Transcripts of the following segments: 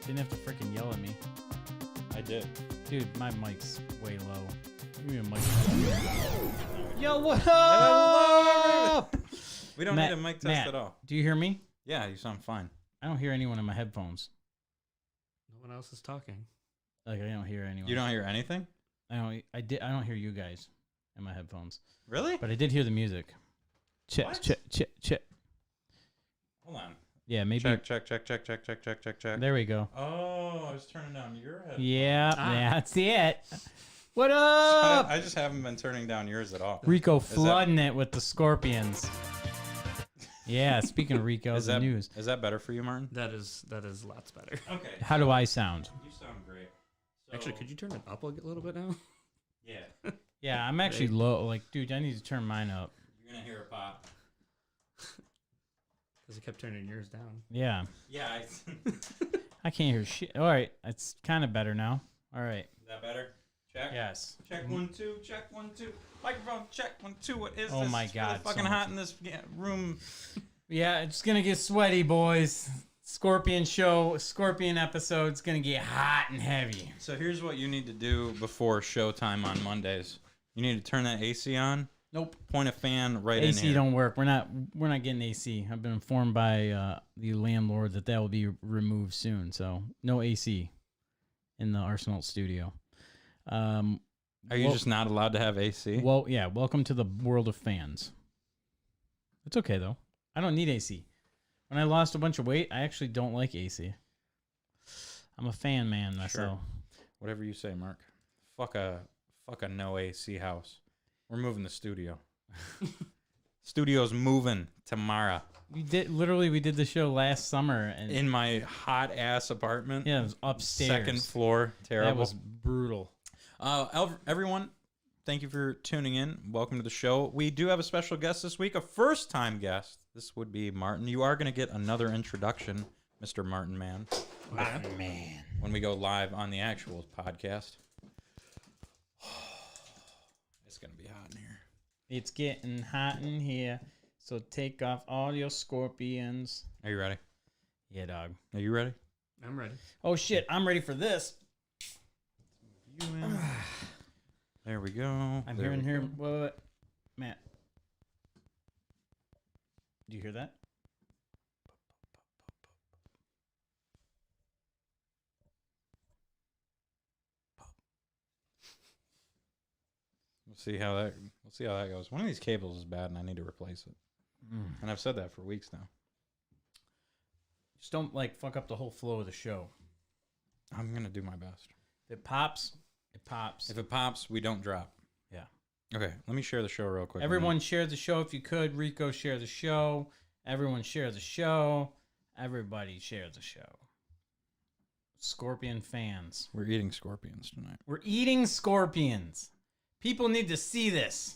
Didn't have to freaking yell at me. I did. Dude, my mic's way low. Give me a mic. Yo, what up? We don't need a mic test Matt, at all. do you hear me? Yeah, you sound fine. I don't hear anyone in my headphones. No one else is talking. Like, I don't hear anyone. You don't hear anything? I don't hear you guys in my headphones. Really? But I did hear the music. Check, What? check. Hold on. Yeah, maybe. Check. There we go. Oh, I was turning down your head. Yeah, Ah. that's it. What up? I just haven't been turning down yours at all. Rico flooding it with the Scorpions. Yeah, speaking of Rico, Is the that news. Is that better for you, Martin? That is lots better. Okay. How do I sound? You sound great. Actually, could you turn it up a little bit now? Yeah. Yeah, I'm actually low. Like, dude, I need to turn mine up. You're gonna hear a pop. Because I kept turning yours down. Yeah, Yeah. I can't hear shit. All right, it's kind of better now. All right. Is that better? Check. Yes. Check 1 2. Check 1 2. Microphone. Check 1 2. What is Oh this? my It's really God, fucking so hot in this room. Yeah, it's gonna get sweaty, boys. Scorpion episode's gonna get hot and heavy. So here's what you need to do before showtime on Mondays. You need to turn that AC on. Nope. Point a fan right in AC here. don't work. We're not getting AC. I've been informed by the landlord that will be removed soon. So no AC in the Arsenal studio. Are you just not allowed to have AC? Well, yeah. Welcome to the world of fans. It's okay though. I don't need AC. When I lost a bunch of weight, I actually don't like AC. I'm a fan man myself. Whatever you say, Mark. Fuck a no AC house. We're moving the studio. Studio's moving tomorrow. We did the show last summer and In my hot ass apartment. yeah, it was upstairs. Second floor. Terrible. That was brutal. Everyone, thank you for tuning in. Welcome to the show. We do have a special guest this week, a first-time guest. This would be Martin. You are going to get another introduction, Mr. Martin Man, Martin man. when we go live on the actual podcast. It's going to be hot in here. It's getting hot in here, so take off all your scorpions. Are you ready? Yeah, dog. Are you ready? I'm ready. Oh shit, I'm ready for this. You in. There we go. I'm There hearing we here. go. What? Matt. Do you hear that? We'll see how that goes. One of these cables is bad, and I need to replace it. And I've said that for weeks now. Just don't fuck up the whole flow of the show. I'm gonna do my best. If it pops, it pops. If it pops, we don't drop. Yeah. Okay, let me share the show real quick. Everyone share the show if you could. Rico, share the show. Everyone share the show. Everybody share the show. Scorpion fans. We're eating scorpions tonight. We're eating scorpions. People need to see this.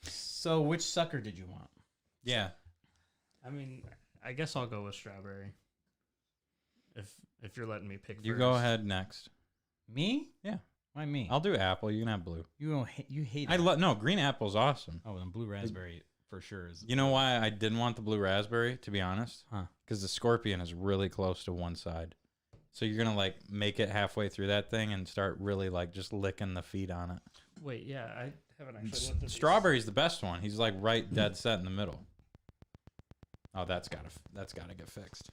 So, which sucker did you want? Yeah. I mean, I guess I'll go with strawberry. If you're letting me pick You first. go ahead next. Me? Yeah. Why me? I'll do apple. You can have blue. You hate I it. No, green apple's awesome. Oh, then blue raspberry for sure is. You know why I didn't want the blue raspberry, to be honest? Huh. Because the scorpion is really close to one side. So you're going to make it halfway through that thing and start really just licking the feet on it. Wait, yeah, I haven't actually looked at these. Strawberry's the best one. He's right dead set in the middle. Oh, that's gotta get fixed.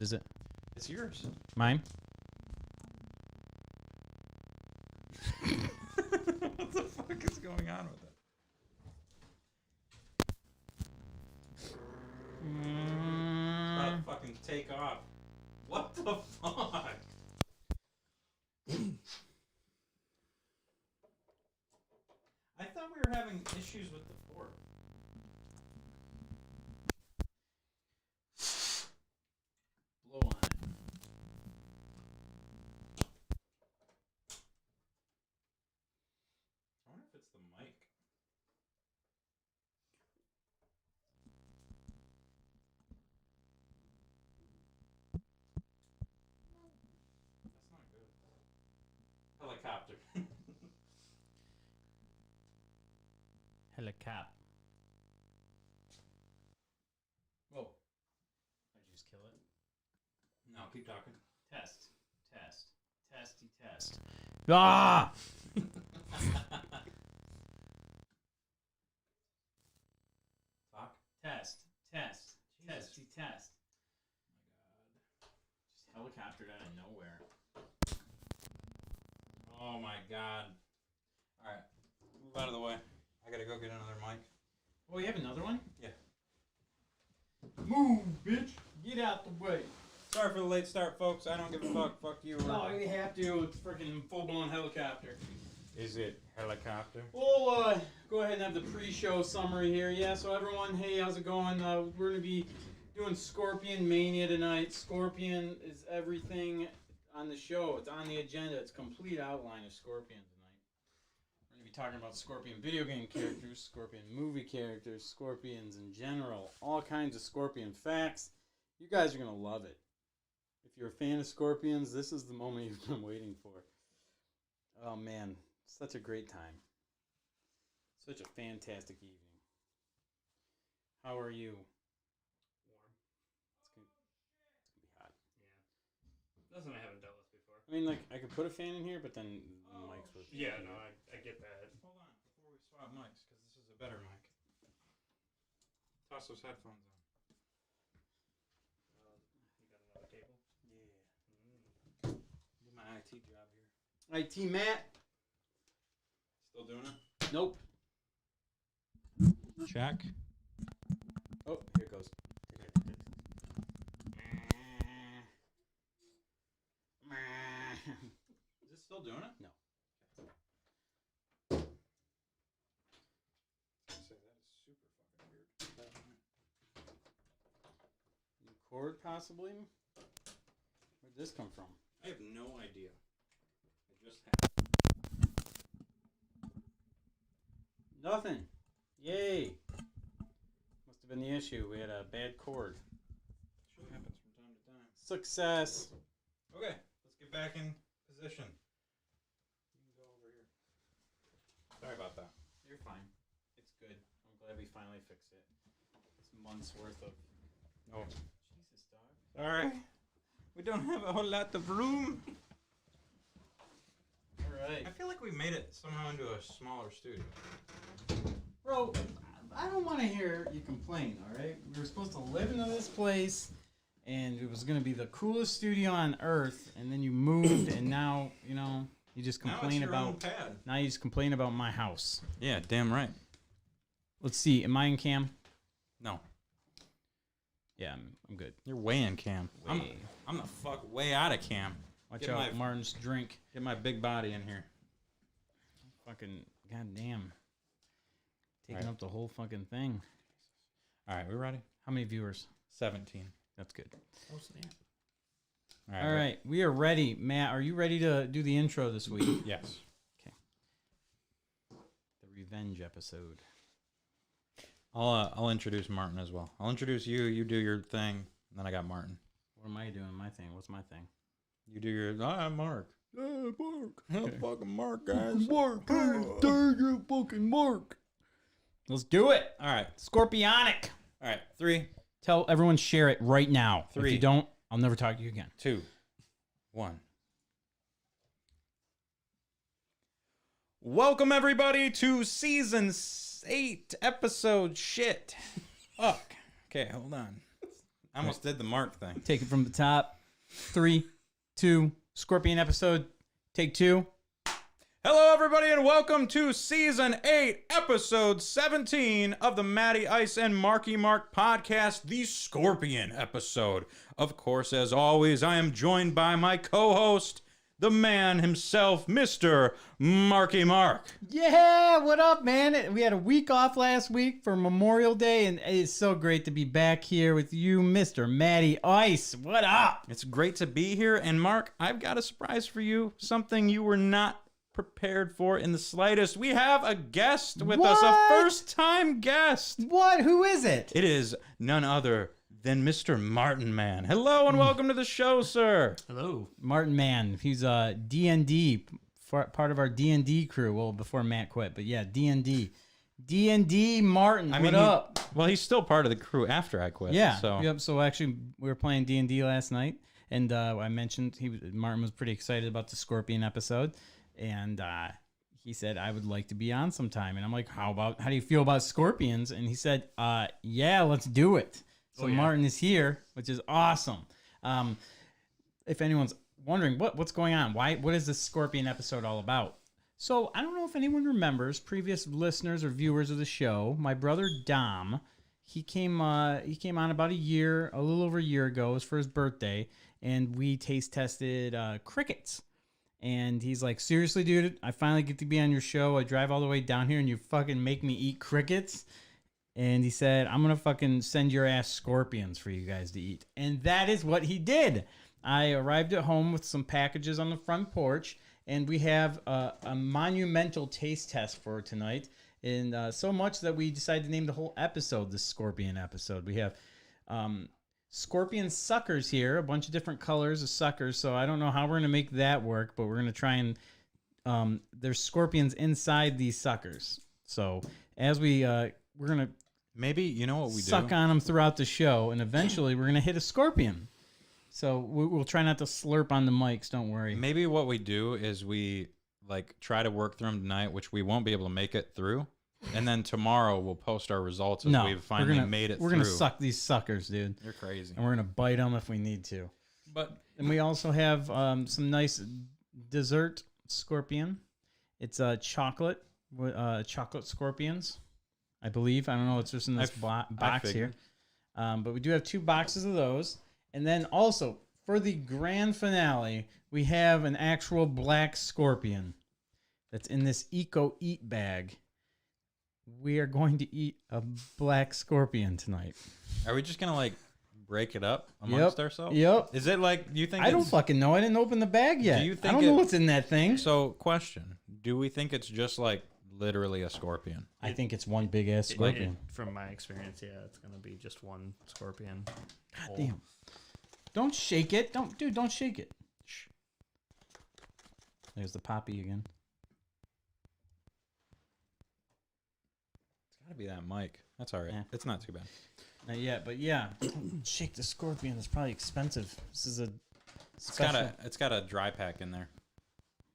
Is it It's yours. mine? What the fuck is going on with it? About to fucking take off. What the fuck? I thought we were having issues with the fork. Blow on it. I wonder if it's the mic. That's not good. Helicopter. Helicopter. keep talking. Test. Testy test. Ah! Talk. Test. Testy test. Oh my god. Just helicoptered out of nowhere. Oh my god. All right, move out of the way. I gotta go get another mic. Oh, you have another one? Yeah. Move, bitch. Get out the way. Sorry for the late start, folks. I don't give a fuck. Fuck you. No, you have to. It's freaking full-blown helicopter. Is it helicopter? We'll go ahead and have the pre-show summary here. Yeah, so everyone, hey, how's it going? We're going to be doing Scorpion Mania tonight. Scorpion is everything on the show. It's on the agenda. It's complete outline of Scorpion tonight. We're going to be talking about Scorpion video game characters, Scorpion movie characters, Scorpions in general, all kinds of Scorpion facts. You guys are going to love it. If you're a fan of Scorpions, this is the moment you've been waiting for. Oh, man. Such a great time. Such a fantastic evening. How are you? Warm. It's gonna be hot. Yeah. That's something I haven't dealt with before. I mean, like, I could put a fan in here, but then the mics would... Yeah, no, I get that. Hold on, before we swap mics, because this is a better mic. Toss those headphones on. You got another cable? Yeah. Do my IT job here. IT Matt? Still doing it? Nope. Check. Oh, here it goes. Is it still doing it? No. I was gonna say, that is super fucking weird. New cord, possibly? Where'd this come from? I have no idea. I just have. Nothing. Yay. Must have been the issue. We had a bad cord. Shit happens from time to time. Success. Okay, let's get back in position. You can go over here. Sorry about that. You're fine. It's good. I'm glad we finally fixed it. It's months worth of... Oh, Jesus, dog. sorry. We don't have a whole lot of room. Alright. I feel like we made it somehow into a smaller studio. Bro, I don't want to hear you complain, alright? We were supposed to live into this place, and it was going to be the coolest studio on earth, and then you moved, and now, you know, you just Now it's complain your own about... pad. Now you just complain about my house. Yeah, damn right. Let's see. Am I in cam? No, Yeah, I'm good. you're way in cam. Way. I'm the fuck way out of cam. Watch Get out, my- Martin's drink. Get my big body in here. Fucking goddamn. Taking Alright. up the whole fucking thing. All right, we ready? How many viewers? 17. That's good. All All right, we are ready. Matt, are you ready to do the intro this week? Yes. The revenge episode. I'll introduce Martin as well. I'll introduce you. You do your thing. And then I got Martin. What am I doing? My thing. What's my thing? You do your. I'm Mark. Mark. Okay. Fucking Mark, guys. Mark. Dang you, fucking Mark. Let's do it. All right. Scorpionic. All right. 3, Tell everyone, share it right now. If 3. you don't, I'll never talk to you again. 2, 1. Welcome everybody to season 8, episode shit. Fuck. Okay, hold on. I almost did the Mark thing. Take it from the top. 3, 2, Scorpion episode. Take 2. Hello, everybody, and welcome to Season 8, Episode 17 of the Matty Ice and Marky Mark podcast, the Scorpion episode. Of course, as always, I am joined by my co-host, the man himself, Mr. Marky Mark. Yeah, what up, man? We had a week off last week for Memorial Day, and it's so great to be back here with you, Mr. Matty Ice. What up? It's great to be here, and Mark, I've got a surprise for you, something you were not prepared for in the slightest. We have a guest with us, a What? first-time guest. What? Who is it? It is none other than Mr. Martin Man. Hello and welcome to the show, sir. Hello. Martin Mann. He's a D&D, part of our D&D crew. Well, before Matt quit, but yeah, D&D. D&D Martin, what up? Well, he's still part of the crew after I quit. Yeah. So Yep. So actually, we were playing D&D last night, And I mentioned Martin was pretty excited about the Scorpion episode, and he said I would like to be on sometime. And I'm like, how do you feel about scorpions? And he said, yeah, let's do it. So Martin is here, which is awesome. If anyone's wondering what's going on, what is this Scorpion episode all about? So I don't know if anyone remembers, previous listeners or viewers of the show, my brother Dom, he came on about a little over a year ago. It was for his birthday, and we taste tested crickets. And he's like, seriously, dude, I finally get to be on your show. I drive all the way down here and you fucking make me eat crickets. And he said, I'm going to fucking send your ass scorpions for you guys to eat. And that is what he did. I arrived at home with some packages on the front porch, and we have a monumental taste test for tonight. And so much that we decided to name the whole episode the Scorpion episode. We have scorpion suckers here, a bunch of different colors of suckers. So I don't know how we're going to make that work, but we're going to try and there's scorpions inside these suckers. So as we're going to Maybe, you know what we suck on them throughout the show, and eventually we're going to hit a scorpion. So we'll try not to slurp on the mics, don't worry. Maybe what we do is we like try to work through them tonight, which we won't be able to make it through. And then tomorrow we'll post our results as we've finally made it through. We're going to suck these suckers, dude. You're crazy. And we're going to bite them if we need to. And we also have some nice dessert scorpion. It's chocolate scorpions, I believe. I don't know. It's just in this box here. But we do have 2 boxes of those. And then also, for the grand finale, we have an actual black scorpion that's in this Eco Eat bag. We are going to eat a black scorpion tonight. Are we just going to like break it up amongst ourselves? Yep. Is it like, you think I don't fucking know. I didn't open the bag yet. Do you think I don't know what's in that thing. So, question. Do we think it's just like literally a scorpion? I think it's one big ass scorpion. From my experience, yeah, it's gonna be just one scorpion. God damn. Don't shake it. Don't shake it. Shh. There's the poppy again. It's got to be that mic. That's all right. Yeah. It's not too bad. Not yet, but yeah. Shake the scorpion. It's probably expensive. This is a special. It's got a dry pack in there.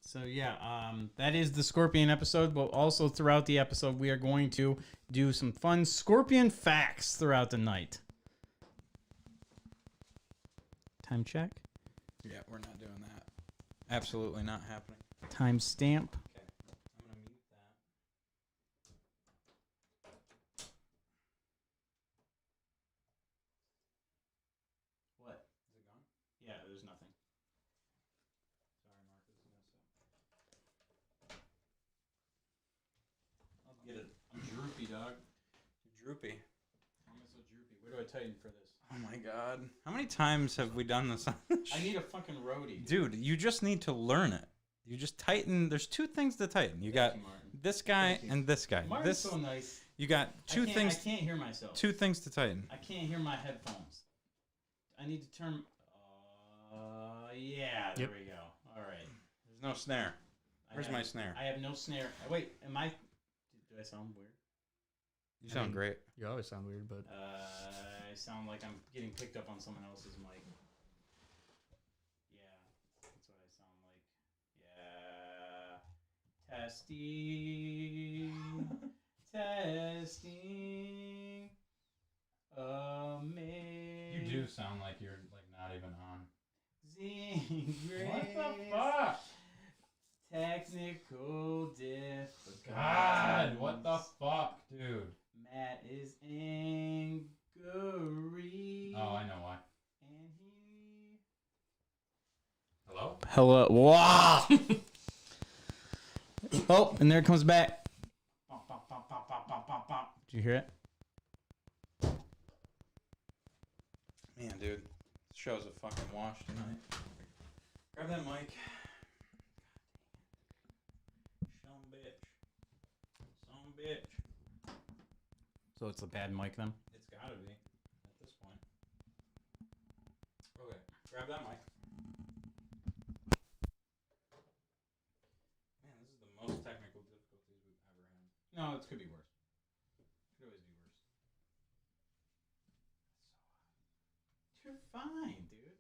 So yeah, that is the Scorpion episode. But also throughout the episode, we are going to do some fun Scorpion facts throughout the night. Time check. Yeah, we're not doing that. Absolutely not happening. Time stamp. Okay, I'm gonna mute that. What? Is it gone? Yeah, there's nothing. Sorry, Marcus. I'll get it. I'm droopy, dog. You're droopy. Why am I so droopy? Where do I tighten for this? Oh my god. How many times have we done this on the show? I need a fucking roadie. Dude, you just need to learn it. You just tighten. There's 2 things to tighten. You got you, Martin. this guy Thank you. and this guy. Martin's so nice. You got 2 things. I can't hear myself. 2 things to tighten. I can't hear my headphones. I need to turn. Yeah, there Yep. we go. All right. There's no snare. Where's my snare? I have no snare. Wait, am I? Do I sound weird? You sound great. You always sound weird, but I sound like I'm getting picked up on someone else's mic. Yeah, that's what I sound like. Yeah. Testing. Testing. Amazing. You do sound like you're like not even on. What the fuck? Technical difficulties. God, what the fuck, dude? Matt is angry. Oh, I know why. And he. Hello? Hello. Wow. Oh, and there it comes back. Bop, bop, bop, bop, bop, bop, bop, bop. Did you hear it? Man, dude, this show's a fucking wash tonight. Grab that mic. Some bitch. Some bitch. So it's a bad mic then? It's gotta be at this point. Okay, grab that mic. Man, this is the most technical difficulties we've ever had. No, it could be worse. Could always be worse. You're fine, dude.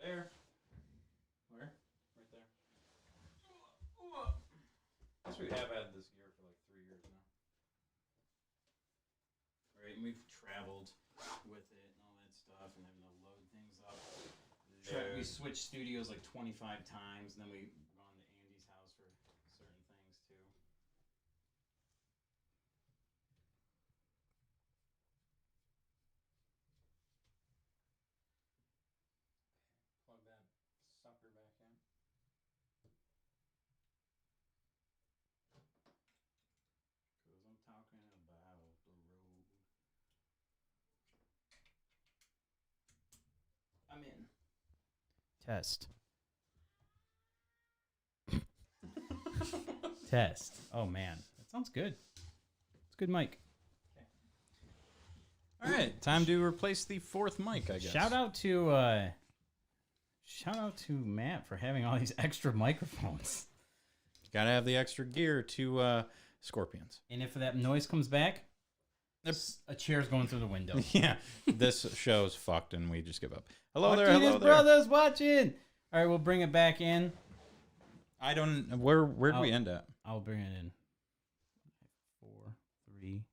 there. Where? Right there. Guess we have had this gear for like 3 years now. Right, and we've traveled with it and all that stuff, and having to load things up. We switched studios like 25 times, and then we gone to Andy's house for certain things too. Plug that sucker back in. Cause I'm talking about the road. I'm in. Test. Test. Oh man, that sounds good. It's a good mic. All right, time to replace the fourth mic, I guess. Shout out to Matt for having all these extra microphones. Gotta have the extra gear to Scorpions. And if that noise comes back, a chair's going through the window. Yeah, this show's fucked and we just give up. Hello there, Martinez hello there. brothers watching. All right, we'll bring it back in. I don't. Where'd we end at? I'll bring it in. 4, 3,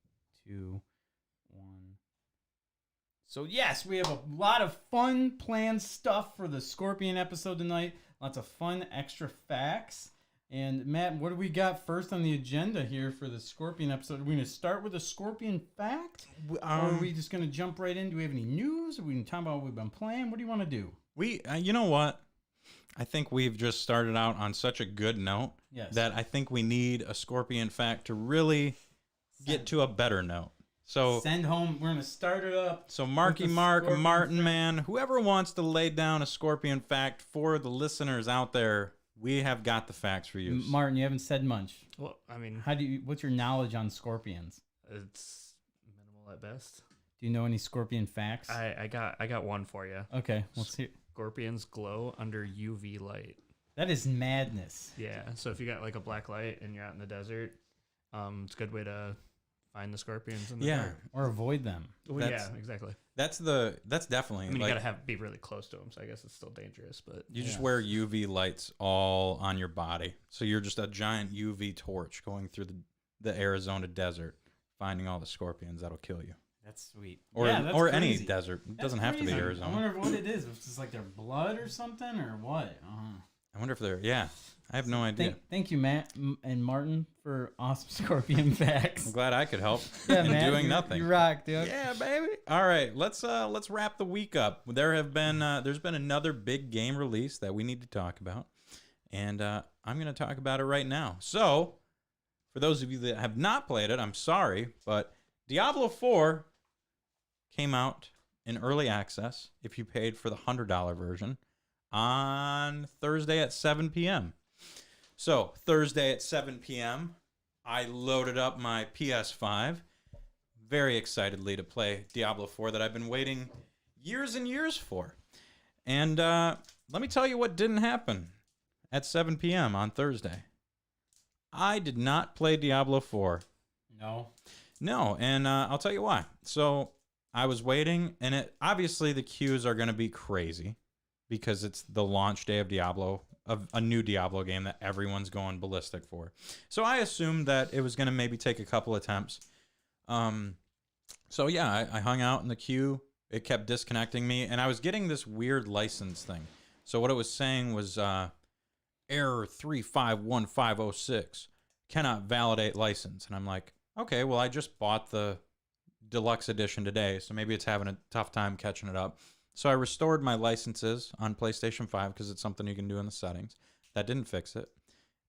2, 1. So yes, we have a lot of fun planned stuff for the Scorpion episode tonight. Lots of fun extra facts. And Matt, what do we got first on the agenda here for the Scorpion episode? Are we going to start with a Scorpion fact? Or are we just going to jump right in? Do we have any news? Are we going to talk about what we've been playing? What do you want to do? We, you know what? I think we've just started out on such a good note that I think we need a Scorpion fact to really get to a better note. So send home. We're going to start it up. So Marky Mark, Scorpion Martin fact. Man, whoever wants to lay down a Scorpion fact for the listeners out there, we have got the facts for you. Martin, you haven't said much. Well, I mean, What's your knowledge on scorpions? it's minimal at best. Do you know any scorpion facts? I got one for you. Okay, let's hear. Scorpions glow under UV light. That is madness. Yeah, so if you got like a black light and you're out in the desert, it's a good way to find the scorpions in the dark. Or avoid them. Well, yeah, exactly. That's definitely. I mean, like, you gotta be really close to them, so I guess it's still dangerous. But you just wear UV lights all on your body, so you're just a giant UV torch going through the Arizona desert, finding all the scorpions that'll kill you. That's sweet. Or that's or any crazy. desert. It That's doesn't have to be crazy. Arizona. I wonder what it is. If it's just like their blood or something, or what? I wonder if they're. Yeah, I have no idea. Thank you, Matt and Martin, for awesome scorpion facts. I'm glad I could help Yeah, in Matt, doing you- nothing. You rock, dude. Yeah, baby. All right, let's wrap the week up. There's been another big game release that we need to talk about, and I'm going to talk about it right now. So, for those of you that have not played it, I'm sorry, but Diablo 4 came out in early access if you paid for the $100 version on Thursday at 7 p.m. So, Thursday at 7 p.m., I loaded up my PS5 very excitedly to play Diablo 4 that I've been waiting years and years for. And let me tell you what didn't happen at 7 p.m. on Thursday. I did not play Diablo 4. No, and I'll tell you why. So I was waiting, and obviously the queues are going to be crazy because it's the launch day of Diablo, of a new Diablo game that everyone's going ballistic for. So I assumed that it was going to maybe take a couple attempts. So yeah, I hung out in the queue. It kept disconnecting me, and I was getting this weird license thing. So what it was saying was error 351506, cannot validate license. And I'm like, okay, well, I just bought the deluxe edition today, so maybe it's having a tough time catching it up. So I restored my licenses on PlayStation 5 because it's something you can do in the settings. That didn't fix it.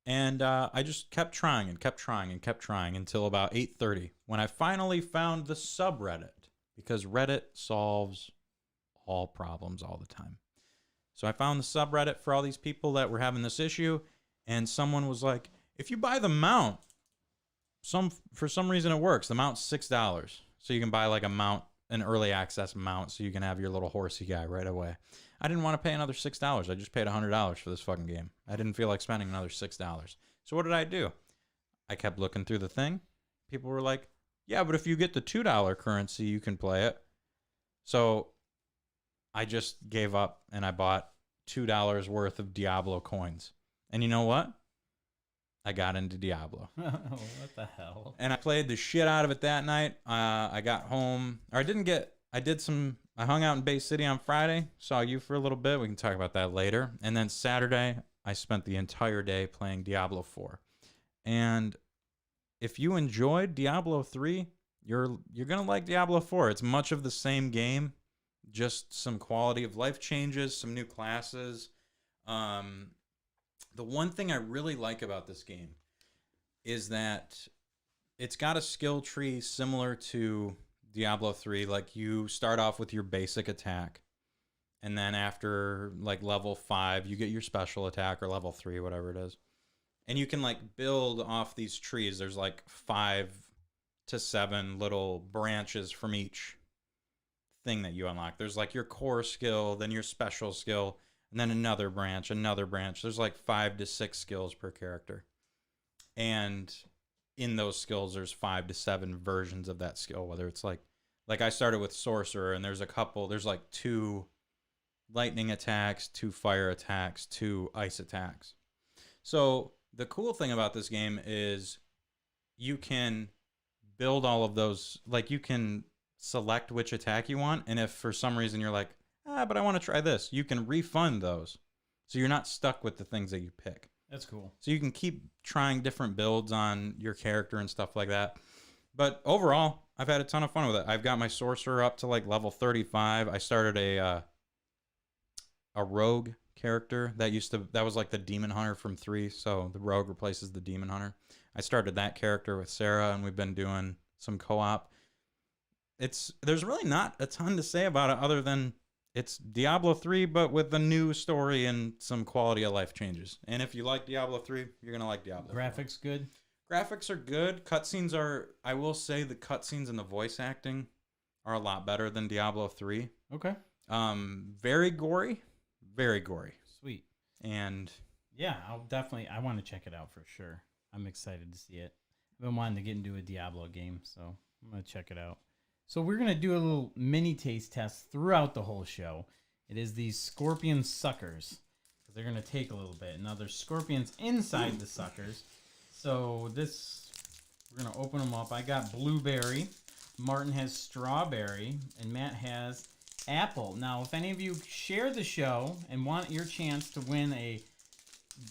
And I just kept trying and kept trying and kept trying until about 8:30 when I finally found the subreddit, because Reddit solves all problems all the time. So I found the subreddit for all these people that were having this issue, and someone was like, if you buy the mount, for some reason it works. The mount's $6. So you can buy like a mount, an early access mount, so you can have your little horsey guy right away. I didn't want to pay another $6. I just paid $100 for this fucking game. I didn't feel like spending another $6. So what did I do? I kept looking through the thing. People were like, yeah, but if you get the $2 currency, you can play it. So I just gave up and I bought $2 worth of Diablo coins. And you know what? I got into Diablo. Oh, what the hell? And I played the shit out of it that night. I got home, or I hung out in Bay City on Friday, saw you for a little bit. We can talk about that later. And then Saturday, I spent the entire day playing Diablo 4. And if you enjoyed Diablo 3, you're going to like Diablo 4. It's much of the same game, just some quality of life changes, some new classes. The one thing I really like about this game is that it's got a skill tree similar to Diablo 3. Like, you start off with your basic attack, and then after like level 5, you get your special attack, or level 3, whatever it is. And you can like build off these trees. There's like 5 to 7 little branches from each thing that you unlock. There's like your core skill, then your special skill, and then another branch, another branch. There's like 5 to 6 skills per character. And in those skills, there's 5 to 7 versions of that skill, whether it's like I started with Sorcerer, and there's like 2 lightning attacks, 2 fire attacks, 2 ice attacks. So the cool thing about this game is you can build all of those, like you can select which attack you want, and if for some reason you're like, but I want to try this, you can refund those. So you're not stuck with the things that you pick. That's cool. So you can keep trying different builds on your character and stuff like that. But overall, I've had a ton of fun with it. I've got my Sorcerer up to like level 35. I started a rogue character that was like the Demon Hunter from 3. So the rogue replaces the Demon Hunter. I started that character with Sarah, and we've been doing some co-op. There's really not a ton to say about it other than it's Diablo 3, but with a new story and some quality of life changes. And if you like Diablo 3, you're going to like Diablo 4. Graphics good? Graphics are good. Cutscenes are, I will say the cutscenes and the voice acting are a lot better than Diablo 3. Okay. Very gory. Very gory. Sweet. And yeah, I want to check it out for sure. I'm excited to see it. I've been wanting to get into a Diablo game, so I'm going to check it out. So we're going to do a little mini taste test throughout the whole show. It is these scorpion suckers. They're going to take a little bit. Now there's scorpions inside the suckers. So we're going to open them up. I got blueberry. Martin has strawberry. And Matt has apple. Now, if any of you share the show and want your chance to win a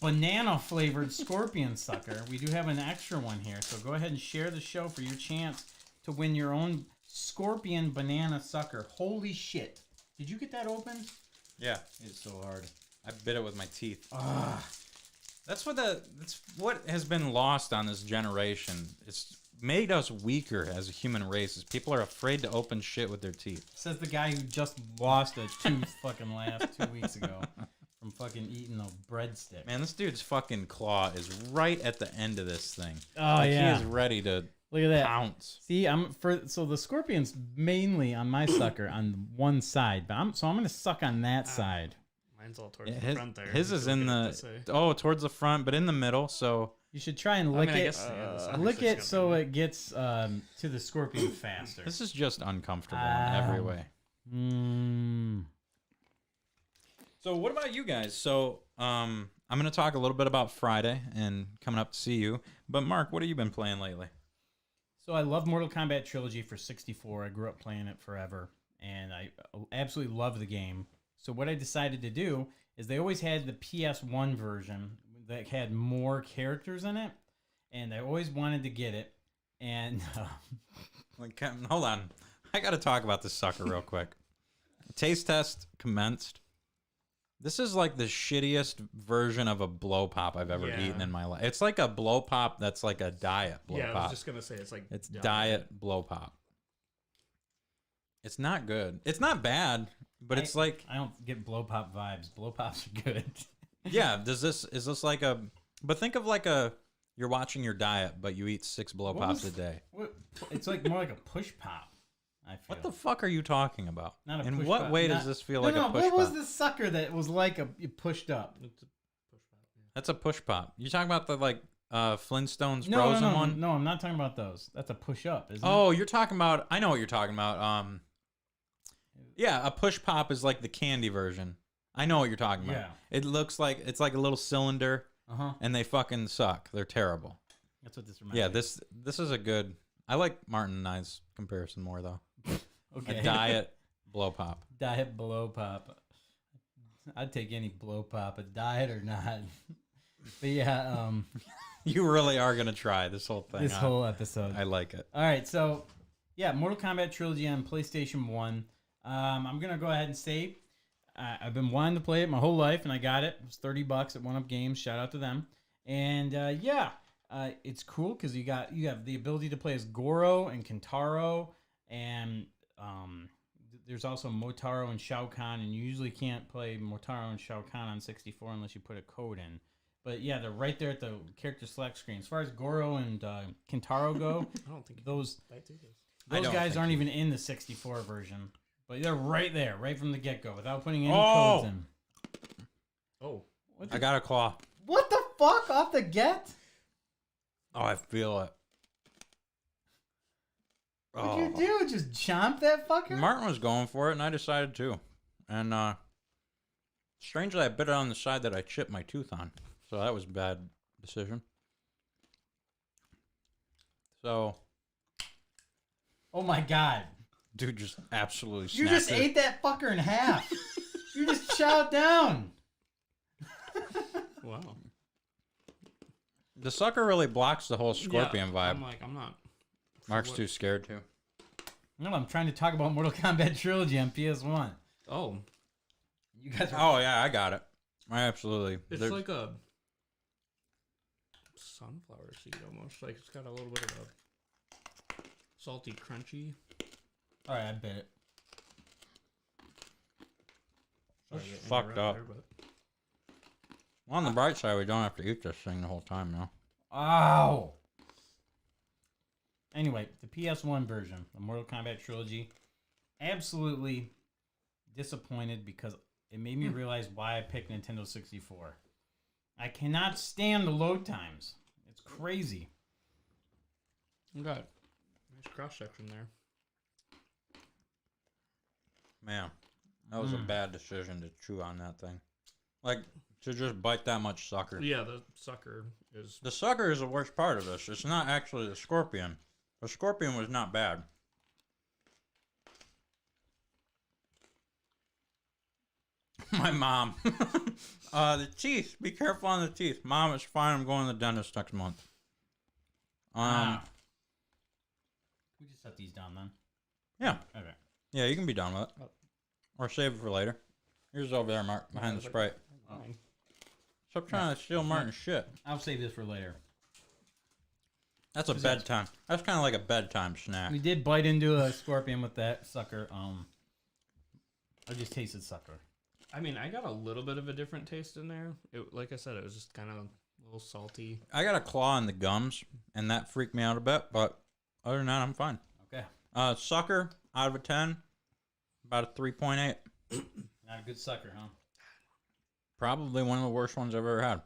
banana-flavored scorpion sucker, we do have an extra one here. So go ahead and share the show for your chance to win your own scorpion banana sucker. Holy shit. Did you get that open? yeah, It's so hard. I bit it with my teeth. That's what has been lost on this generation. It's made us weaker as a human race. Is people are afraid to open shit with their teeth. Says the guy who just lost a tooth fucking last 2 weeks ago from fucking eating a breadstick. Man, this dude's fucking claw is right at the end of this thing. Oh, yeah. He is ready to Look at that. pounce. See, so the scorpion's mainly on my sucker on one side, but I'm gonna suck on that side. Mine's all towards Yeah, the front there. his is in Looking at the towards the front, but in the middle. So You should try and I lick mean, I it. guess, yeah, the sucker's Lick just it got so the- it gets to the scorpion faster. this is just uncomfortable in every way. So what about you guys? So I'm going to talk a little bit about Friday and coming up to see you. But Mark, what have you been playing lately? So I love Mortal Kombat Trilogy for 64. I grew up playing it forever, and I absolutely love the game. So what I decided to do is they always had the PS1 version that had more characters in it, and I always wanted to get it. And Like, hold on. I got to talk about this sucker real quick. Taste test commenced. This is like the shittiest version of a blow pop I've ever Yeah. eaten in my life. It's like a blow pop that's like a diet blow Yeah, I pop. was just gonna say it's like It's diet blow pop. It's not good. It's not bad, but it's like, I don't get blow pop vibes. Blow pops are good. yeah, is this like a, but think of like you're watching your diet, but you eat 6 blow What pops a was- day. It's like more like a push pop. I feel. What the fuck are you talking about? Not a In push what pop, way not- does this feel No, like no, a push what was pop? the sucker that was like you pushed up? It's a push pop, yeah. That's a push pop. You talking about the like Flintstones No, Frozen no, one? no, I'm not talking about those. That's a push up, isn't Oh, you're talking about. I know what you're talking about. Yeah, a push pop is like the candy version I know what you're talking about. Yeah. It looks like it's like a little cylinder, and they fucking suck. They're terrible. That's what this reminds Yeah, me. this is a good. I like Martin and I's comparison more though. Okay. A diet blow pop. Diet blow pop. I'd take any blow pop, a diet or not. But yeah, You really are gonna try this whole thing. this huh? whole episode. I like it. All right, so yeah, Mortal Kombat Trilogy on PlayStation 1. I'm going to go ahead and say I've been wanting to play it my whole life, and I got it. It was $30 at One Up Games. Shout out to them. And it's cool because you have the ability to play as Goro and Kentaro, and there's also Motaro and Shao Kahn, and you usually can't play Motaro and Shao Kahn on 64 unless you put a code in. But yeah, they're right there at the character select screen. As far as Goro and Kentaro go, I don't think those I those don't guys think aren't you- even in the 64 version. But they're right there, right from the get-go, without putting any Oh! codes in. Oh, I got a claw. What the fuck? Off the get? Oh, I feel it. What'd you do? Just chomp that fucker? Martin was going for it, and I decided to. And strangely, I bit it on the side that I chipped my tooth on, so that was a bad decision. So, Oh my god. dude just absolutely You snapped just it. ate that fucker in half. You just chowed down. wow. The sucker really blocks the whole scorpion vibe. I'm like, I'm not. Mark's what- too scared to. No, I'm trying to talk about Mortal Kombat Trilogy on PS1. Oh, You guys are... Oh yeah, I got it. I absolutely. it's There- like a sunflower seed almost. Like it's got a little bit of a salty, crunchy. Alright, I bit it. Sorry That's to fucked interrupt up. there, but- on the bright side, we don't have to eat this thing the whole time now. Ow! Anyway, the PS1 version, the Mortal Kombat Trilogy, absolutely disappointed because it made me realize why I picked Nintendo 64. I cannot stand the load times. It's crazy. You got nice cross section there. Man, that was a bad decision to chew on that thing. Like, to just bite that much sucker. Yeah, the sucker is. The sucker is the worst part of this. It's not actually the scorpion. The scorpion was not bad. My mom. The teeth. Be careful on the teeth. Mom, it's fine. I'm going to the dentist next month. We just set these down then. Yeah. Okay. Yeah, you can be done with it. Or save it for later. Here's over there, Mark, behind the Sprite. Fine. Stop trying to steal Martin's shit. I'll save this for later. That's a bedtime. That's kind of like a bedtime snack. We did bite into a scorpion with that sucker. I just tasted sucker. I mean, I got a little bit of a different taste in there. Like I said, it was just kind of a little salty. I got a claw in the gums, and that freaked me out a bit, but other than that, I'm fine. Okay. Sucker, out of a 10, about a 3.8. Not a good sucker, huh? Probably one of the worst ones I've ever had.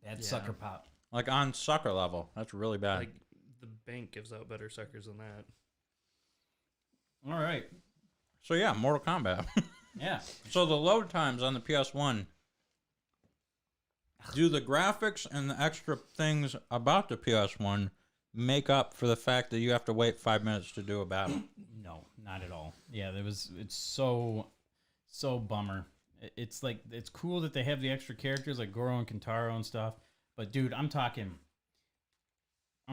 Bad Yeah. sucker pop. Like on sucker level. That's really bad. Like the bank gives out better suckers than that. All right. So yeah, Mortal Kombat. Yeah. So the load times on the PS1, do the graphics and the extra things about the PS1 make up for the fact that you have to wait 5 minutes to do a battle? No, not at all. Yeah, it's so bummer. It's like, it's cool that they have the extra characters like Goro and Kentaro and stuff. But dude, I'm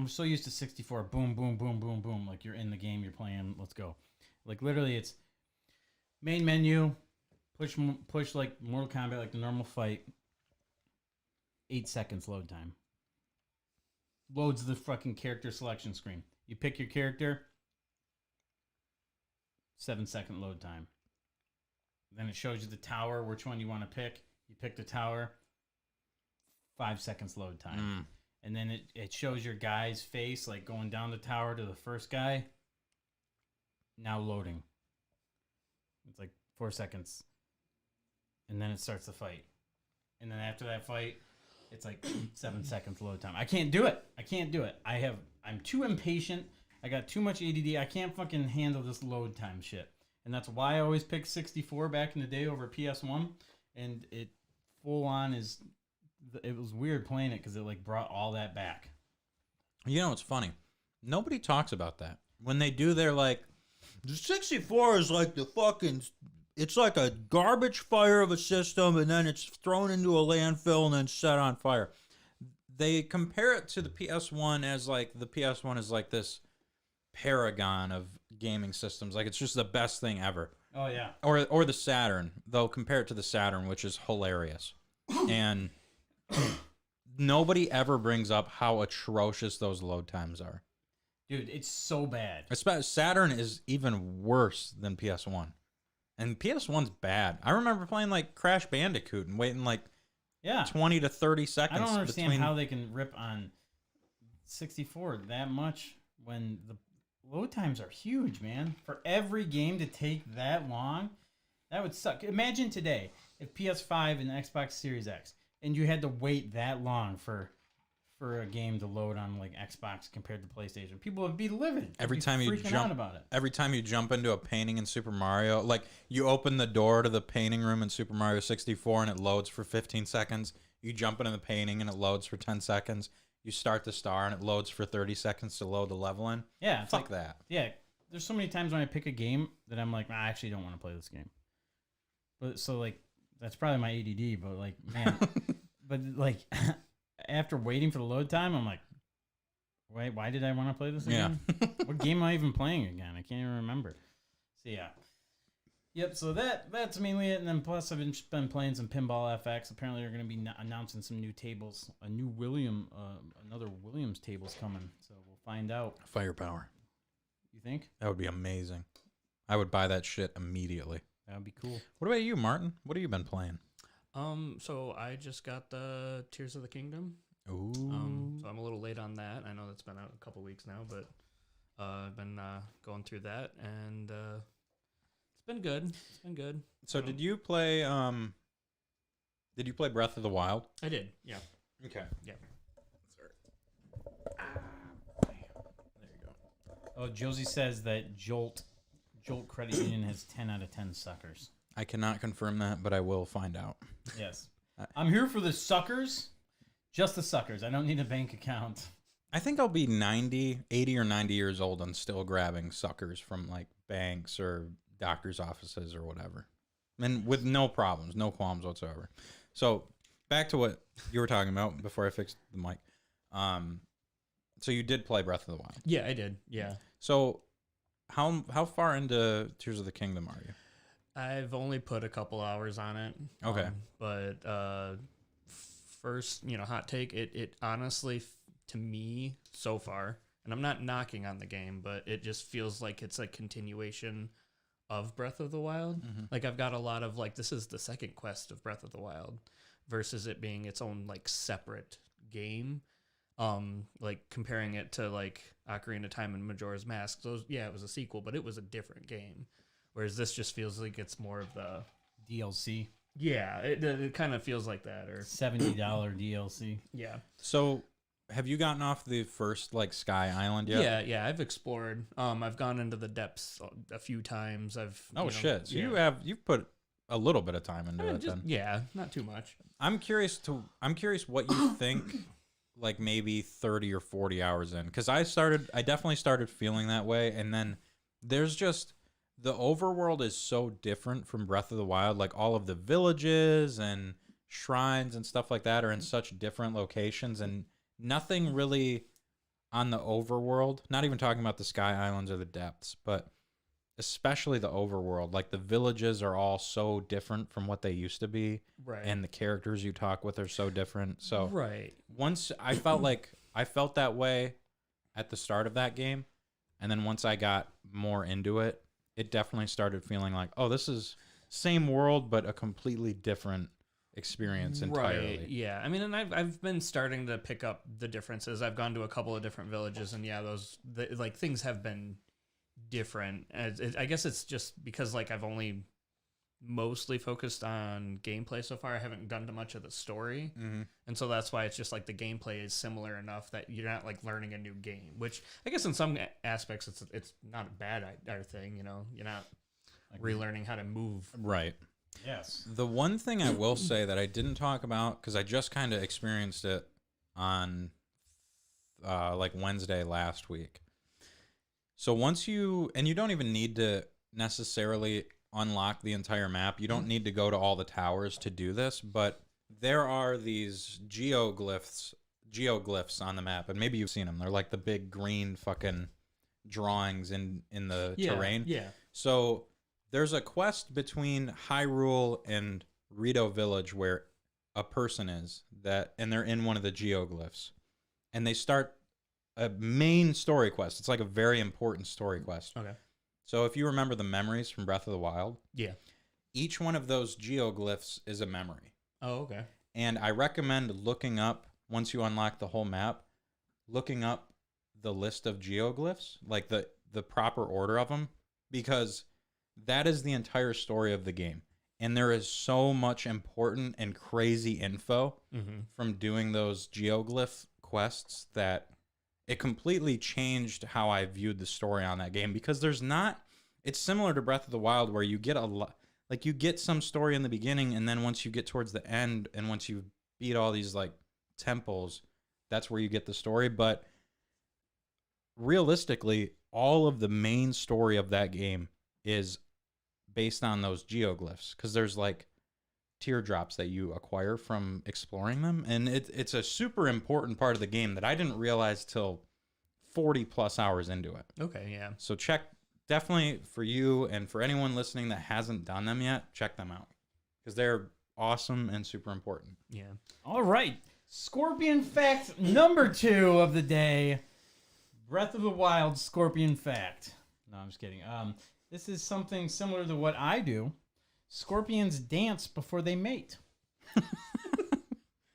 so used to 64. Boom, boom, boom, boom, boom. Like you're in the game, you're playing. Let's go. Like literally, it's main menu, push like Mortal Kombat, like the normal fight. 8 seconds load time. Loads the fucking character selection screen. You pick your character. 7-second load time. Then it shows you the tower, which one you want to pick. You pick the tower. 5 seconds load time. Mm. And then it shows your guy's face, like going down the tower to the first guy. Now loading. It's like 4 seconds. And then it starts the fight. And then after that fight, it's like 7 seconds load time. I can't do it. I'm too impatient. I got too much ADD. I can't fucking handle this load time shit. and that's why I always picked 64 back in the day over PS1. And it full on is, it was weird playing it because it like brought all that back. You know, it's funny. Nobody talks about that. When they do, they're like, the 64 is like the fucking, it's like a garbage fire of a system, and then it's thrown into a landfill and then set on fire. They compare it to the PS1 as like, the PS1 is like this paragon of gaming systems. Like, it's just the best thing ever. Oh, yeah. Or the Saturn. They'll compare it to the Saturn, which is hilarious. And nobody ever brings up how atrocious those load times are. Dude, it's so bad. Saturn is even worse than PS1. And PS1's bad. I remember playing like Crash Bandicoot and waiting like 20 to 30 seconds. I don't understand how they can rip on 64 that much when the load times are huge, man. For every game to take that long, that would suck. Imagine today if PS5 and Xbox Series X, and you had to wait that long for a game to load on like Xbox compared to PlayStation. People would be livid. Every They'd be time you freaking out about it. Every time you jump into a painting in Super Mario, like you open the door to the painting room in Super Mario 64 and it loads for 15 seconds. You jump into the painting and it loads for 10 seconds. You start the star and it loads for 30 seconds to load the level in. Yeah, it's Fuck that. Yeah, there's so many times when I pick a game that I'm like, I actually don't want to play this game. But so like that's probably my ADD. But like, man, but like after waiting for the load time, I'm like, why did I want to play this again? Yeah. What game am I even playing again? I can't even remember. So yeah. Yep, so that's mainly it. And then plus I've been playing some Pinball FX. Apparently they're going to be announcing some new tables. Another Williams table's coming. So we'll find out. Firepower. You think? That would be amazing. I would buy that shit immediately. That would be cool. What about you, Martin? What have you been playing? So I just got the Tears of the Kingdom. Ooh. So I'm a little late on that. I know that's been out a couple weeks now, but I've been going through that, and it's been good. It's been good. So did you play Breath of the Wild? I did. Yeah. Okay. Yeah. There you go. Oh, Josie says that Jolt Credit Union has 10 out of 10 suckers. I cannot confirm that, but I will find out. Yes. I'm here for the suckers. Just the suckers. I don't need a bank account. I think I'll be 80 or 90 years old and still grabbing suckers from like banks or doctor's offices or whatever. And with no problems, no qualms whatsoever. So back to what you were talking about before I fixed the mic. So you did play Breath of the Wild. Yeah, I did. Yeah. So how far into Tears of the Kingdom are you? I've only put a couple hours on it. Okay. But first, hot take, it honestly, to me, so far, and I'm not knocking on the game, but it just feels like it's a continuation of Breath of the Wild. Mm-hmm. Like, I've got a lot of, like, this is the second quest of Breath of the Wild versus it being its own, like, separate game. Like, comparing it to, like, Ocarina of Time and Majora's Mask. So, yeah, it was a sequel, but it was a different game. Whereas this just feels like it's more of the DLC. Yeah, it kind of feels like that, or $70 DLC. yeah. So have you gotten off the first like Sky Island yet? Yeah. I've explored. I've gone into the depths a few times. Shit. So yeah. you've put a little bit of time into it then. Yeah, not too much. I'm curious what you think like maybe 30 or 40 hours in, because I definitely started feeling that way, and then there's just the overworld is so different from Breath of the Wild. Like all of the villages and shrines and stuff like that are in such different locations, and nothing really on the overworld, not even talking about the Sky Islands or the depths, but especially the overworld. Like the villages are all so different from what they used to be. Right. And the characters you talk with are so different. So right. once I felt that way at the start of that game. And then once I got more into it, it definitely started feeling like, oh, this is same world, but a completely different experience entirely. Right. Yeah. I mean, and I've been starting to pick up the differences. I've gone to a couple of different villages, and yeah, things have been different. I guess it's just because like I've only mostly focused on gameplay so far. I haven't done much of the story, and so that's why it's just like the gameplay is similar enough that you're not like learning a new game. Which I guess in some aspects it's not a bad thing. You're not relearning how to move. Right. Yes. The one thing I will say that I didn't talk about, because I just kind of experienced it on like Wednesday last week. So once you don't even need to necessarily unlock the entire map. You don't need to go to all the towers to do this, but there are these geoglyphs on the map, and maybe you've seen them. They're like the big green fucking drawings in the terrain. Yeah. So there's a quest between Hyrule and Rito Village where a person is and they're in one of the geoglyphs, and they start a main story quest. It's like a very important story quest. Okay. So if you remember the memories from Breath of the Wild, Yeah. each one of those geoglyphs is a memory. Oh, okay. And I recommend looking up, once you unlock the whole map, looking up the list of geoglyphs, like the proper order of them, because that is the entire story of the game. And there is so much important and crazy info from doing those geoglyph quests that it completely changed how I viewed the story on that game, because it's similar to Breath of the Wild where you get a lot, like you get some story in the beginning, and then once you get towards the end and once you beat all these like temples, that's where you get the story. But realistically, all of the main story of that game is based on those geoglyphs, because there's like teardrops that you acquire from exploring them, and it's a super important part of the game that I didn't realize till 40 plus hours into it. Okay, yeah. So definitely for you and for anyone listening that hasn't done them yet, check them out, because they're awesome and super important. Yeah. All right. Scorpion fact number 2 of the day. Breath of the Wild scorpion fact. No, I'm just kidding. This is something similar to what I do. Scorpions dance before they mate.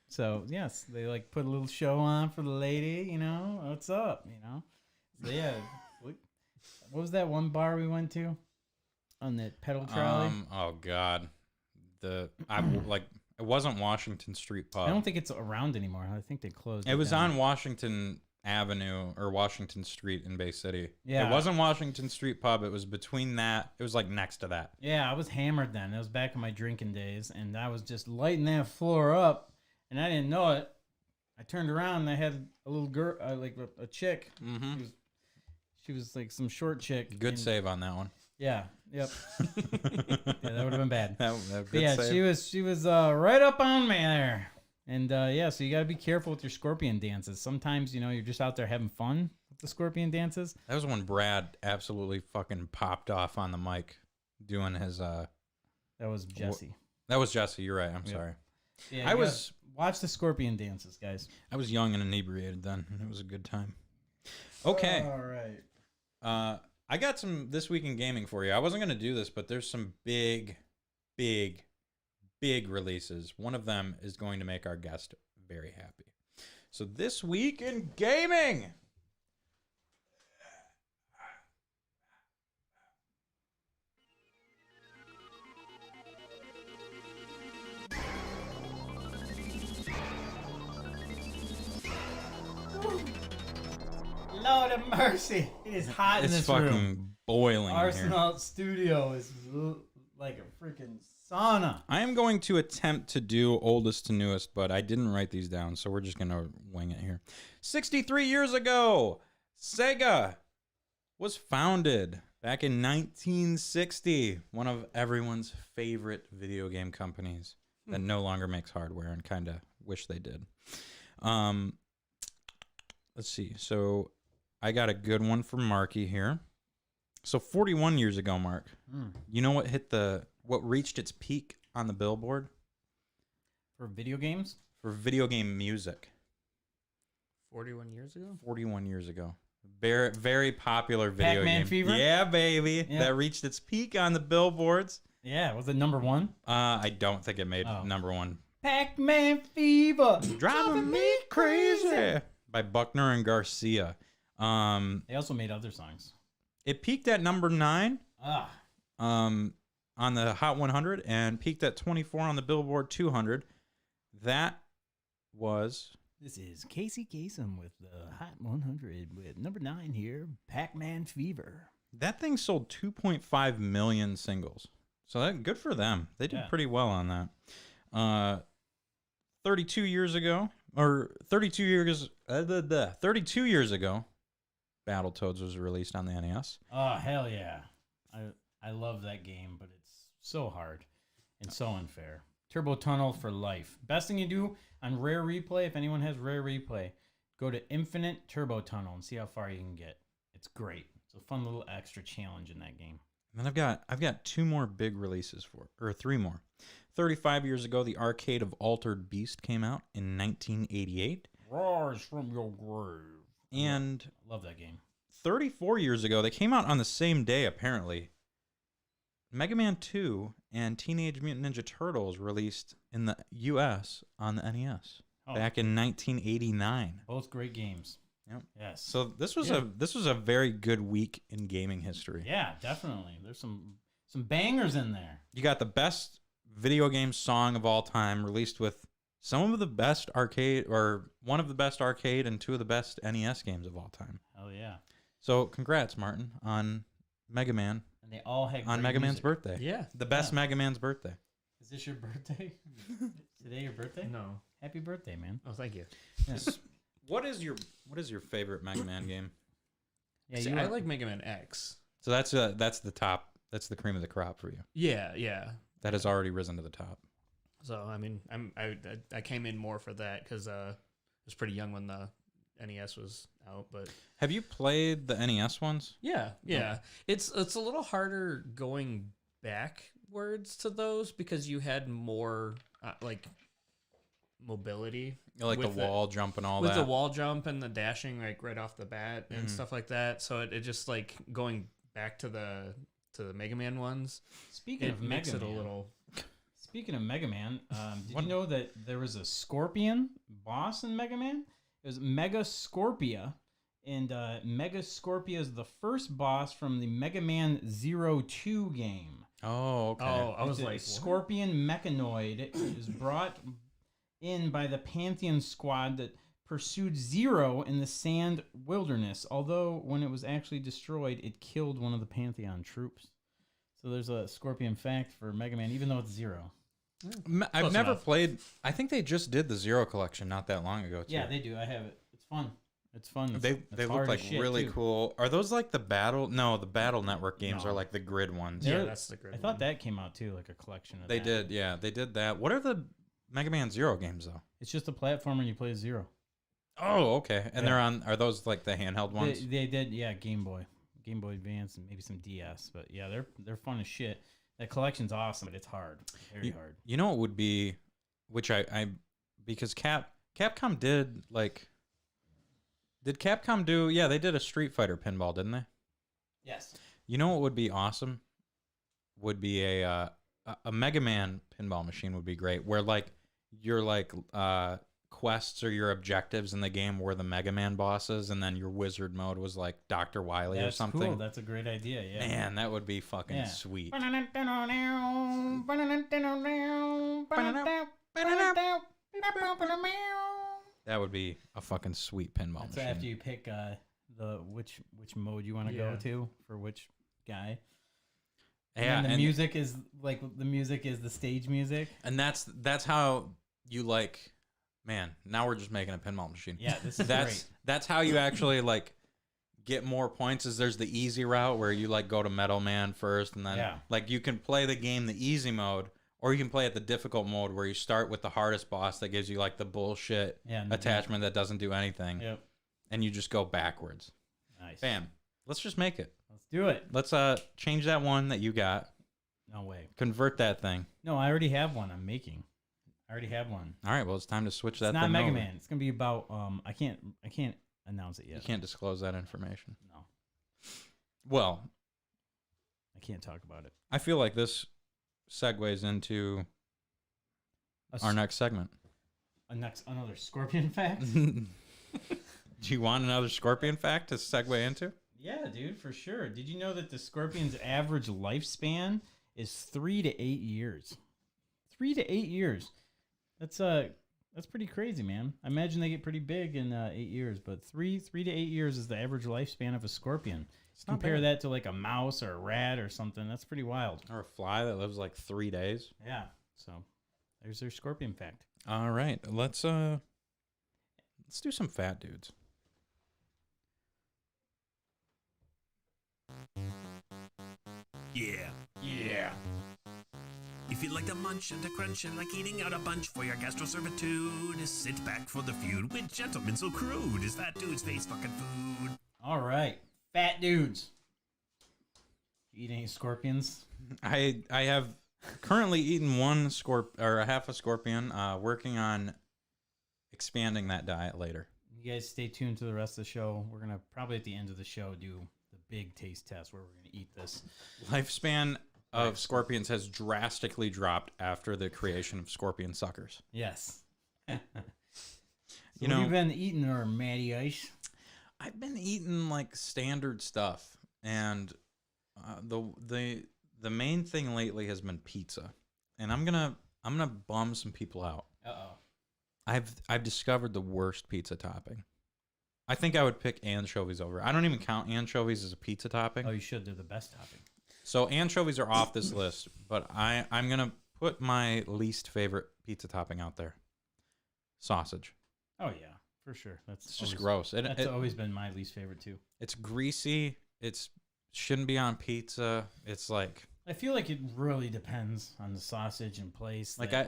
So, yes, they like put a little show on for the lady, you know, what's up, you know? So, yeah. What was that one bar we went to on that pedal trolley? Oh God. It wasn't Washington Street Pub. I don't think it's around anymore. I think they closed It was down. on Washington Avenue or Washington Street in Bay City. Yeah. It wasn't Washington Street Pub. It was between that. It was like next to that. Yeah, I was hammered then. It was back in my drinking days, and I was just lighting that floor up, and I didn't know it. I turned around, and I had a little girl, like a chick. Mm-hmm. She was like some short chick. Good and- save on that one. Yeah. Yep. Yeah, that would have been bad. That But good yeah, save. she was right up on me there. And yeah, so you got to be careful with your scorpion dances. Sometimes, you know, you're just out there having fun with the scorpion dances. That was when Brad absolutely fucking popped off on the mic doing his. That was Jesse. That was Jesse. You're right. I'm Yep. sorry. Yeah, I you was gotta watch the scorpion dances, guys. young and inebriated then, and it was a good time. Okay. All right. I got some This Week in Gaming for you. I wasn't going to do this, but there's some big releases. One of them is going to make our guest very happy. So This Week in Gaming. Lord of mercy. It is hot in It's this fucking room. boiling in here. Arsenal Studio is like a freaking sauna. I am going to attempt to do oldest to newest, but I didn't write these down, so we're just going to wing it here. 63 years ago, Sega was founded back in 1960. One of everyone's favorite video game companies that no longer makes hardware, and kind of wish they did. Let's see. So I got a good one for Marky here. So 41 years ago, Mark, you know what reached its peak on the Billboard For video games? for video game music? 41 years ago? 41 years ago. Very, very popular video Pac-Man game. Fever? Yeah, baby. Yeah. That reached its peak on the billboards. Yeah, was it number 1? I don't think it made Oh. number one. Pac-Man Fever. Driving me crazy by Buckner and Garcia. They also made other songs. It peaked at number 9 Ah. on the Hot 100 and peaked at 24 on the Billboard 200. That was This is Casey Kasem with the Hot 100 with number 9 here, Pac-Man Fever. That thing sold 2.5 million singles. So that good for them. They did Yeah. pretty well on that. 32 years ago, 32 years ago, Battletoads was released on the NES. Oh hell yeah! I love that game, but it's so hard and so unfair. Turbo Tunnel for life. Best thing you do on Rare Replay, if anyone has Rare Replay, go to Infinite Turbo Tunnel and see how far you can get. It's great. It's a fun little extra challenge in that game. And then I've got two more big releases or three more. 35 years ago, the arcade of Altered Beast came out in 1988. Rise from your grave. And Love that game. 34 years ago, they came out on the same day, apparently. Mega Man 2 and Teenage Mutant Ninja Turtles released in the U.S. on the NES back in 1989. Both great games. Yep. Yes. So this was Yeah. a very good week in gaming history. Yeah, definitely. There's some bangers in there. You got the best video game song of all time, released with some of the best arcade, or one of the best arcade and two of the best NES games of all time. Hell yeah. So congrats, Martin, on Mega Man, And they all had on great Mega Man's music. birthday. Yeah. The best Yeah. Mega Man's birthday. Is this your birthday? Today your birthday? No. Happy birthday, man. Oh, thank you. Yes. What is your favorite Mega Man game? Yeah, See, you I are- like Mega Man X. So that's the top. That's the cream of the crop for you. Yeah, yeah. That has already risen to the top. So I mean, I came in more for that because I was pretty young when the NES was out, but Have you played the NES ones? yeah. It's a little harder going backwards to those because you had more like mobility, Like the with wall jump and all with that. the wall jump and the dashing like right off the bat and Mhm. stuff like that. So it just like going back to the Mega Man ones. Speaking It of makes Mega it a Man, little. speaking of Mega Man, did What- you know that there was a Scorpion boss in Mega Man? It was Mega Scorpia, and Mega Scorpia is the first boss from the Mega Man 02 game. Oh, okay. Oh, I was It's a like, what? Scorpion Mechanoid is brought in by the Pantheon squad that pursued Zero in the Sand Wilderness. Although when it was actually destroyed, it killed one of the Pantheon troops. So there's a Scorpion fact for Mega Man, even though it's Zero. I've Close never enough. played. I think they just did the Zero collection not that long ago. Too. Yeah, they do. I have it. It's fun. It's fun. They It's look hard like as shit, really too. cool. Are those like the Battle? No, the Battle Network games No. are like the grid ones. Yeah, They're- that's the great I thought one. that came out too, like a collection of They that. did. Yeah, they did that. What are the Mega Man Zero games though? It's just a platformer and you play as Zero. Oh, okay. And Yeah. they're on. Are those like the handheld ones? They did, yeah, Game Boy Advance, and maybe some DS. But yeah, they're fun as shit. That collection's awesome, but it's hard, very hard. You know what would be, which I because Capcom did like. Did Capcom do? Yeah, they did a Street Fighter pinball, didn't they? Yes. You know what would be awesome? Would be a Mega Man pinball machine would be great. Where like your like quests or your objectives in the game were the Mega Man bosses, and then your wizard mode was like Dr. Wily or That's something. cool. That's a great idea. Yeah. Man, that would be fucking Yeah. sweet. That would be a fucking sweet pinball That's machine. after you pick the which mode you want to go Yeah. to for which guy. Yeah, And the music is like the stage music. and that's how you like. Man, now we're just making a pinball machine. Yeah, this is that's great. that's how you actually like get more points. Is there's the easy route where you like go to Metal Man first, and then Yeah. like you can play the game the easy mode, or you can play it the difficult mode where you start with the hardest boss that gives you like the bullshit Yeah, and- attachment that doesn't do anything, Yep. and you just go backwards. Nice. Bam. Let's just make it. Let's do it. Let's change that one that you got. No way. Convert that thing. No, I already have one. I'm making. I already have one. All right. Well, it's time to switch that It's not thing Mega over. Man. It's gonna be about I can't announce it yet. You can't disclose that information. No, Well, I can't talk about it. I feel like this segues into our next segment. Another Scorpion fact. Do you want another Scorpion fact to segue into? Yeah, dude, for sure. Did you know that the Scorpion's average lifespan is 3 to 8 years? 3 to 8 years. That's pretty crazy, man. I imagine they get pretty big in 8 years, but three to 8 years is the average lifespan of a scorpion. not compare bad. that to like a mouse or a rat or something. That's pretty wild. Or a fly that lives like 3 days. Yeah. So there's their scorpion fact. All right, let's do some fat dudes. Yeah. Yeah. If you'd like to munch and to crunch and like eating out a bunch for your gastroservitude, sit back for the feud with gentlemen so crude as Fat Dude's face fucking food. All right. Fat dudes. You eat any scorpions? I have currently eaten a half a scorpion. Working on expanding that diet later. You guys stay tuned to the rest of the show. We're going to probably at the end of the show do the big taste test where we're going to eat this. Lifespan of scorpions has drastically dropped after the creation of scorpion suckers. Yes. So You what know- have you been eating there, Matty Ice? I've been eating like standard stuff, and the main thing lately has been pizza, and I'm gonna bum some people out. Uh-oh. I've discovered the worst pizza topping. I think I would pick anchovies over. I don't even count anchovies as a pizza topping. Oh, you should. They're the best topping. So anchovies are off this list, but I'm gonna put my least favorite pizza topping out there. Sausage. Oh, yeah. For sure. That's It's just always, gross. That's always been my least favorite, too. It's greasy. It's shouldn't be on pizza. It's like I feel like it really depends on the sausage and place. Like Yeah,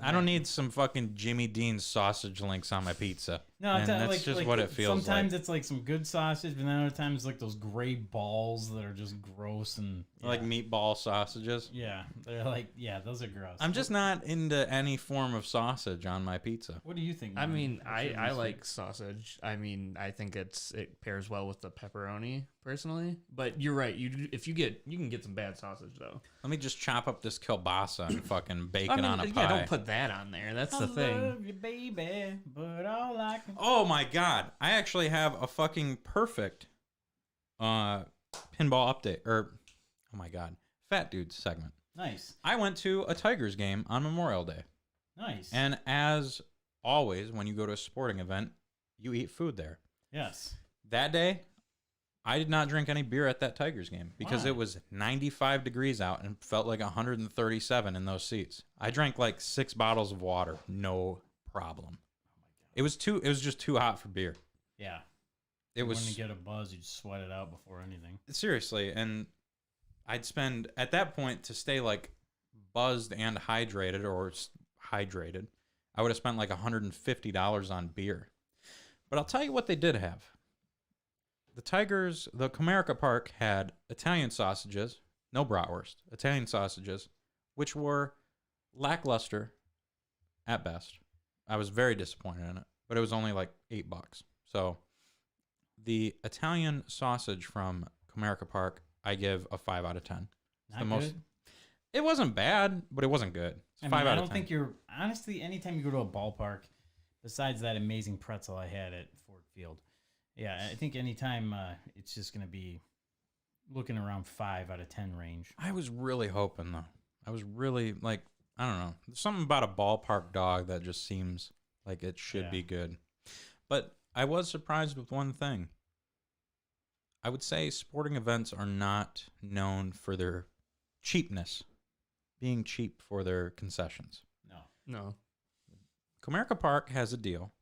I don't need some fucking Jimmy Dean's sausage links on my pizza. No, And it's that's like, just like what it feels sometimes like. it's like some good sausage, but then other times it's like those gray balls that are just gross and Like meatball sausages. yeah, they're like those are gross. I'm just not into any form of sausage on my pizza. What do you think? I Martin? mean, What's your I least like sausage. I mean, I think it pairs well with the pepperoni personally. But you're right. You can get some bad sausage though. Let me just chop up this kielbasa and fucking bake I it mean, on a pie. yeah, don't put that on there. That's the I thing. love you, baby, but all I can. Oh my god. I actually have a fucking perfect pinball update. Oh my god. Fat Dudes segment. Nice, I went to a Tigers game on Memorial Day. nice. And as always, when you go to a sporting event, you eat food there. yes, That day, I did not drink any beer at that Tigers game because Why? it was 95 degrees out and felt like 137 in those seats. I drank like 6 bottles of water, no problem. It was just too hot for beer. yeah. It was when you get a buzz, you just sweat it out before anything. seriously, and I'd spend at that point to stay like buzzed and hydrated hydrated. I would have spent like $150 on beer. But I'll tell you what they did have. The Comerica Park had Italian sausages, no bratwurst, Italian sausages, which were lackluster at best. I was very disappointed in it, but it was only like $8. So the Italian sausage from Comerica Park, I give a 5 out of 10. Not the good. most- It wasn't bad, but it wasn't good. It's I 5 mean, out I of don't 10. think you're honestly. Anytime you go to a ballpark, besides that amazing pretzel I had at Ford Field, yeah, I think anytime it's just gonna be looking around 5 out of 10 range. I was really hoping though. I was really like, I don't know. There's something about a ballpark dog that just seems like it should Yeah. be good. But I was surprised with one thing. I would say sporting events are not known for their cheapness, being cheap for their concessions. No, No. Comerica Park has a deal,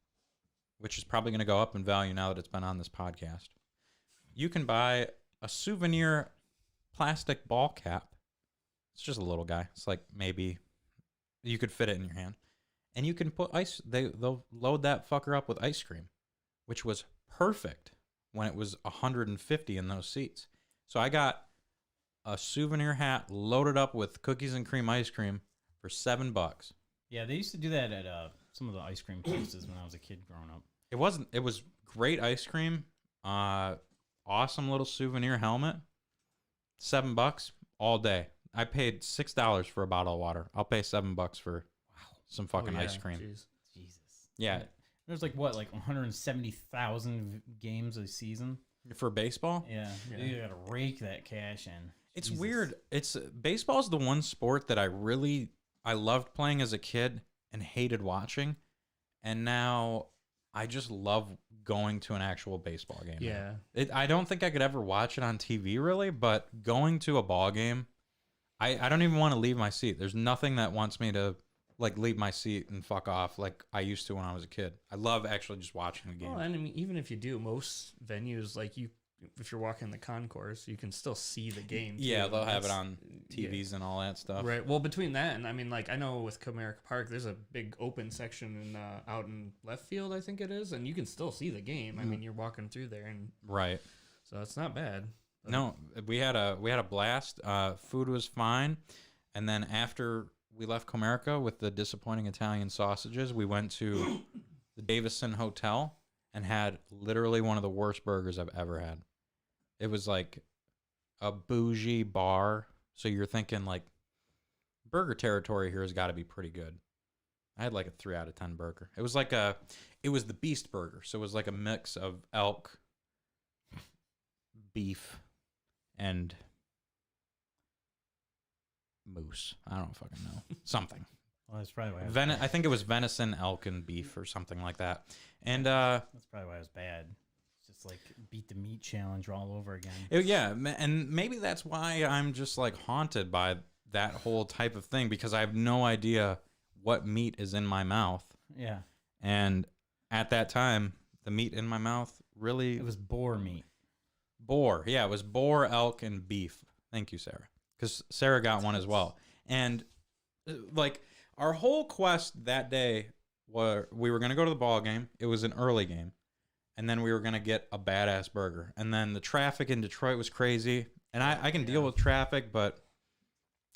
which is probably going to go up in value now that it's been on this podcast. You can buy a souvenir plastic ball cap. It's just a little guy. It's like maybe you could fit it in your hand. And you can put ice. They'll load that fucker up with ice cream, which was perfect when it was 150 in those seats. So I got a souvenir hat loaded up with cookies and cream ice cream for $7. yeah, they used to do that at some of the ice cream places when I was a kid growing up. It was great ice cream. Awesome little souvenir helmet. $7 all day. I paid $6 for a bottle of water. I'll pay $7 for some fucking Oh, yeah, ice cream. jeez. Jesus. Yeah. There's like 170,000 games a season. For baseball? Yeah, Yeah. you gotta rake that cash in. It's Jesus. weird. It's baseball's the one sport that I loved playing as a kid and hated watching. And now I just love going to an actual baseball game. Yeah. I don't think I could ever watch it on TV really, but going to a ball game, I don't even want to leave my seat. There's nothing that wants me to like leave my seat and fuck off like I used to when I was a kid. I love actually just watching the game. Well, and I mean, even if you do, most venues, like if you're walking the concourse, you can still see the game. Yeah, too. they'll have it That's- on TVs and all that stuff. Right. Well, between that and I mean, like I know with Comerica Park, there's a big open section in out in left field, I think it is, and you can still see the game. I mean, you're walking through there, and Right. so it's not bad. But- No, we had a blast. Food was fine, and then after we left Comerica with the disappointing Italian sausages, we went to the Davison Hotel and had literally one of the worst burgers I've ever had. It was like a bougie bar, so you're thinking like burger territory here has got to be pretty good. I had like a 3 out of 10 burger. It was the Beast Burger, so it was like a mix of elk, beef, and moose. I don't fucking know. Something. Well, that's probably why. I think it was venison, elk, and beef or something like that. And That's probably why it was bad. It's just like beat the meat challenge all over again. and maybe that's why I'm just like haunted by that whole type of thing because I have no idea what meat is in my mouth. Yeah, And at that time, the meat in my mouth really it was boar meat. boar. Yeah, it was boar, elk, and beef. Thank you, Sarah. Because Sarah got one as well. And like our whole quest that day were we were gonna go to the ball game. It was an early game. And then we were gonna get a badass burger. And then the traffic in Detroit was crazy. And I can deal with traffic, but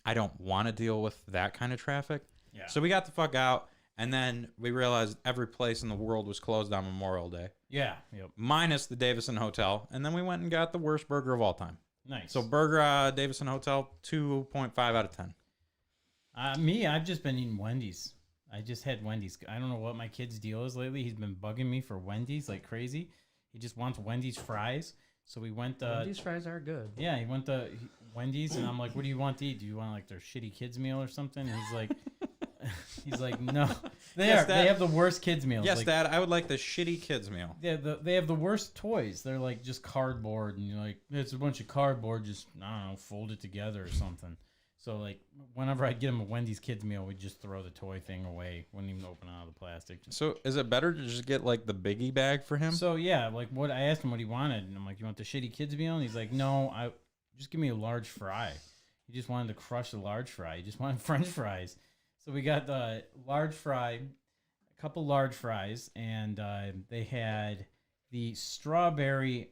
I don't want to deal with that kind of traffic. Yeah. So we got the fuck out. And then we realized every place in the world was closed on Memorial Day, Yeah. Yep. minus the Davison Hotel. And then we went and got the worst burger of all time. Nice. So burger, Davison Hotel, 2.5 out of 10. Me, I've just been eating Wendy's. I just had Wendy's. I don't know what my kid's deal is lately. He's been bugging me for Wendy's like crazy. He just wants Wendy's fries. So we went. These fries are good. Yeah, he went to Wendy's, and I'm like, "What do you want to eat? Do you want like their shitty kids meal or something?" And he's like, "No, they Yes, are. Dad. They have the worst kids meals. Yes, like, Dad, I would like the shitty kids meal. they have the worst toys. They're like just cardboard, and you're like, it's a bunch of cardboard. Just I don't know, fold it together or something." So like, whenever I get him a Wendy's kids meal, we just throw the toy thing away. Wouldn't even open it out of the plastic. So is it better to just get like the biggie bag for him? So yeah, like what I asked him what he wanted, and I'm like, "You want the shitty kids meal?" And he's like, "No, I just give me a large fry." He just wanted to crush the large fry. He just wanted French fries. So we got the large fry, a couple large fries, and they had the strawberry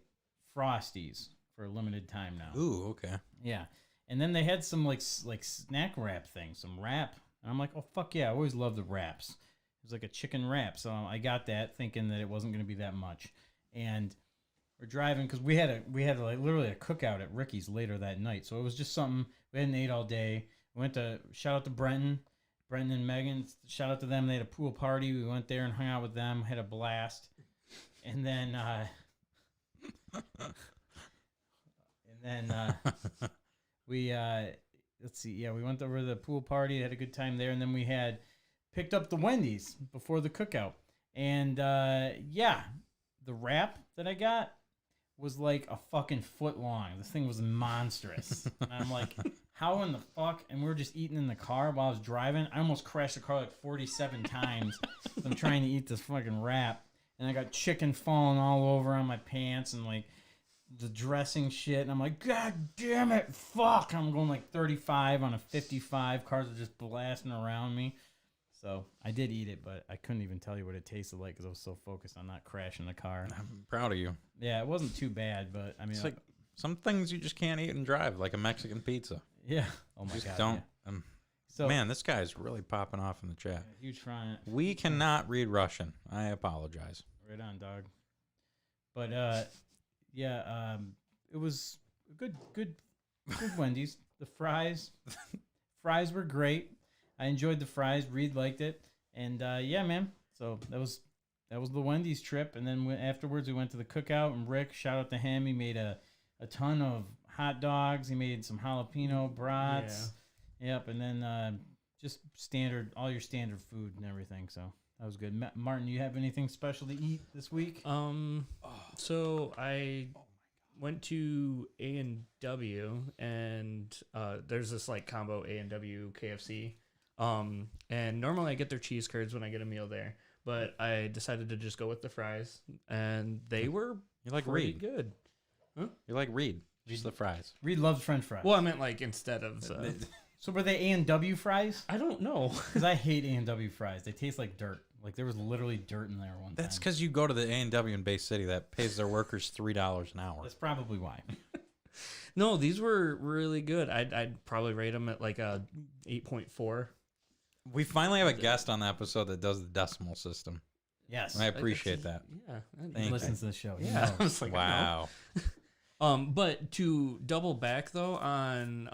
Frosties for a limited time now. Ooh, okay. Yeah, and then they had some like snack wrap thing, some wrap, and I'm like, "Oh fuck yeah!" I always love the wraps. It was like a chicken wrap, so I got that thinking that it wasn't going to be that much. And we're driving because we had like literally a cookout at Ricky's later that night, so it was just something we hadn't ate all day. We went to shout out to Brenton and Megan. Shout out to them. They had a pool party. We went there and hung out with them, had a blast, and then we let's see, yeah, we went over to the pool party, had a good time there, and then we had picked up the Wendy's before the cookout, and yeah, the wrap that I got was like a fucking foot long. This thing was monstrous, and I'm like, how in the fuck? And we were just eating in the car while I was driving. I almost crashed the car like 47 times. I'm trying to eat this fucking wrap, and I got chicken falling all over on my pants and like the dressing shit, and I'm like, God damn it, fuck! I'm going like 35 on a 55. Cars are just blasting around me. So I did eat it, but I couldn't even tell you what it tasted like because I was so focused on not crashing the car. I'm proud of you. Yeah, it wasn't too bad, but I mean, It's like some things you just can't eat and drive, like a Mexican pizza. yeah. Oh my Just god. don't. Yeah. So Man, this guy's really popping off in the chat. huge frying. We cannot read Russian. I apologize. Right on, dog. But yeah, it was good Wendy's. The fries were great. I enjoyed the fries. Reed liked it, and yeah, man. So that was the Wendy's trip, and then afterwards we went to the cookout. And Rick, shout out to him. He made a ton of hot dogs. He made some jalapeno brats. Yep, and then just all your standard food and everything. So That was good. Martin, you have anything special to eat this week? So I went to A&W, and there's this like combo A&W KFC. And normally I get their cheese curds when I get a meal there, but I decided to just go with the fries, and they were You like pretty Reed? good. You like Reed? Just the fries. Reed loves French fries. Well, I meant like instead of. So were they A&W fries? I don't know. Because I hate A&W fries. They taste like dirt. Like there was literally dirt in there one time. That's because you go to the A&W in Bay City that pays their workers $3 an hour. That's probably why. No, these were really good. I'd probably rate them at like a 8.4. We finally have a guest on the episode that does the decimal system. Yes. I appreciate that. Yeah. Thank He listens to the show. He Yeah. knows. I was like, Wow. But to double back though on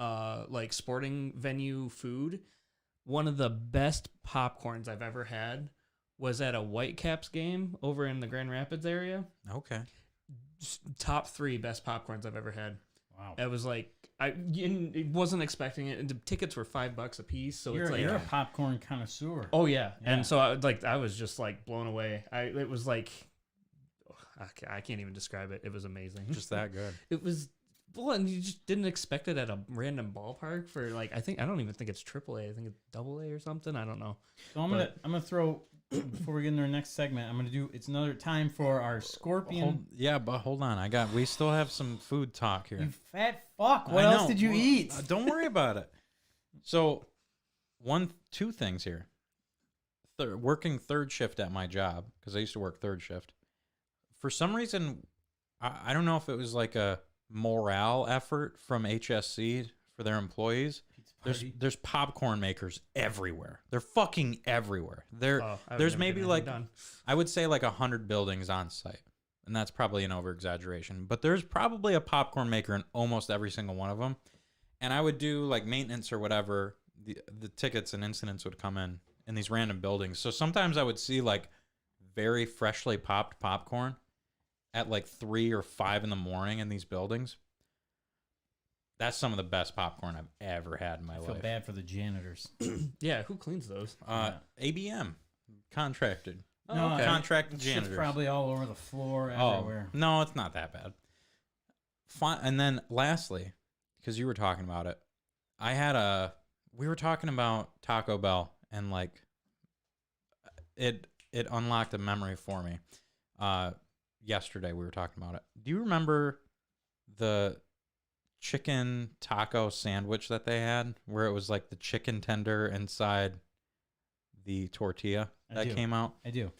like sporting venue food, one of the best popcorns I've ever had was at a Whitecaps game over in the Grand Rapids area. Okay. Top 3 best popcorns I've ever had. Wow. It was like I wasn't expecting it, and the tickets were $5 a piece. So You're, it's like, you're a popcorn connoisseur. oh yeah. Yeah. And so I was just like blown away. It was like I can't even describe it. It was amazing. Just that good. It was. Well, and you just didn't expect it at a random ballpark for like I don't even think it's AAA. I think it's AA or something. I don't know. So I'm gonna throw before we get into our next segment. I'm gonna do. It's another time for our scorpion. But hold on. We still have some food talk here. You fat fuck! What I else know. did you Well, eat? Don't worry about it. So, two things here. Working third shift at my job, because I used to work third shift. For some reason, I don't know if it was like a morale effort from HSC for their employees. There's popcorn makers everywhere. They're fucking everywhere. There's maybe like I would say like 100 buildings on site, and that's probably an over exaggeration. But there's probably a popcorn maker in almost every single one of them. And I would do like maintenance or whatever. The tickets and incidents would come in these random buildings. So sometimes I would see like very freshly popped popcorn at like 3 or 5 in the morning in these buildings. That's some of the best popcorn I've ever had in my I life. feel bad for the janitors. Yeah, who cleans those? ABM contracted. No, okay. Contracted Shit's janitors. probably all over the floor everywhere. No, it's not that bad. And then lastly, because you were talking about it, we were talking about Taco Bell, and like it unlocked a memory for me. Yesterday we were talking about it. Do you remember the chicken taco sandwich that they had, where it was like the chicken tender inside the tortilla I do. came out? I do.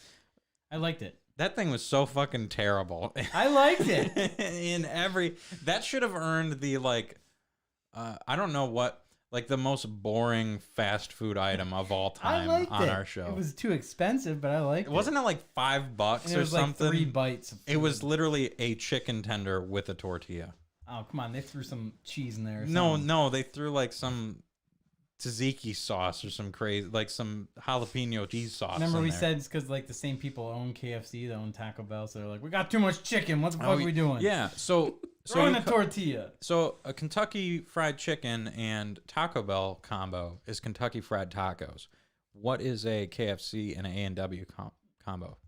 I liked it. That thing was so fucking terrible. I liked it. That should have earned the like I don't know what, like the most boring fast food item of all I time liked on it. our show. It was too expensive, but I liked it. Wasn't it like $5 And it or was something? like 3 bites. Of It was food. literally a chicken tender with a tortilla. Oh, come on. They threw some cheese in there. Or No, something. no, they threw like some tzatziki sauce or some crazy, like some jalapeno cheese sauce. Remember in we there. said it's because like the same people own KFC, they own Taco Bell, so they're like, we got too much chicken. What the fuck are we doing? Yeah, so Throw in you a tortilla. So a Kentucky Fried Chicken and Taco Bell combo is Kentucky Fried Tacos. What is a KFC and an A&W combo?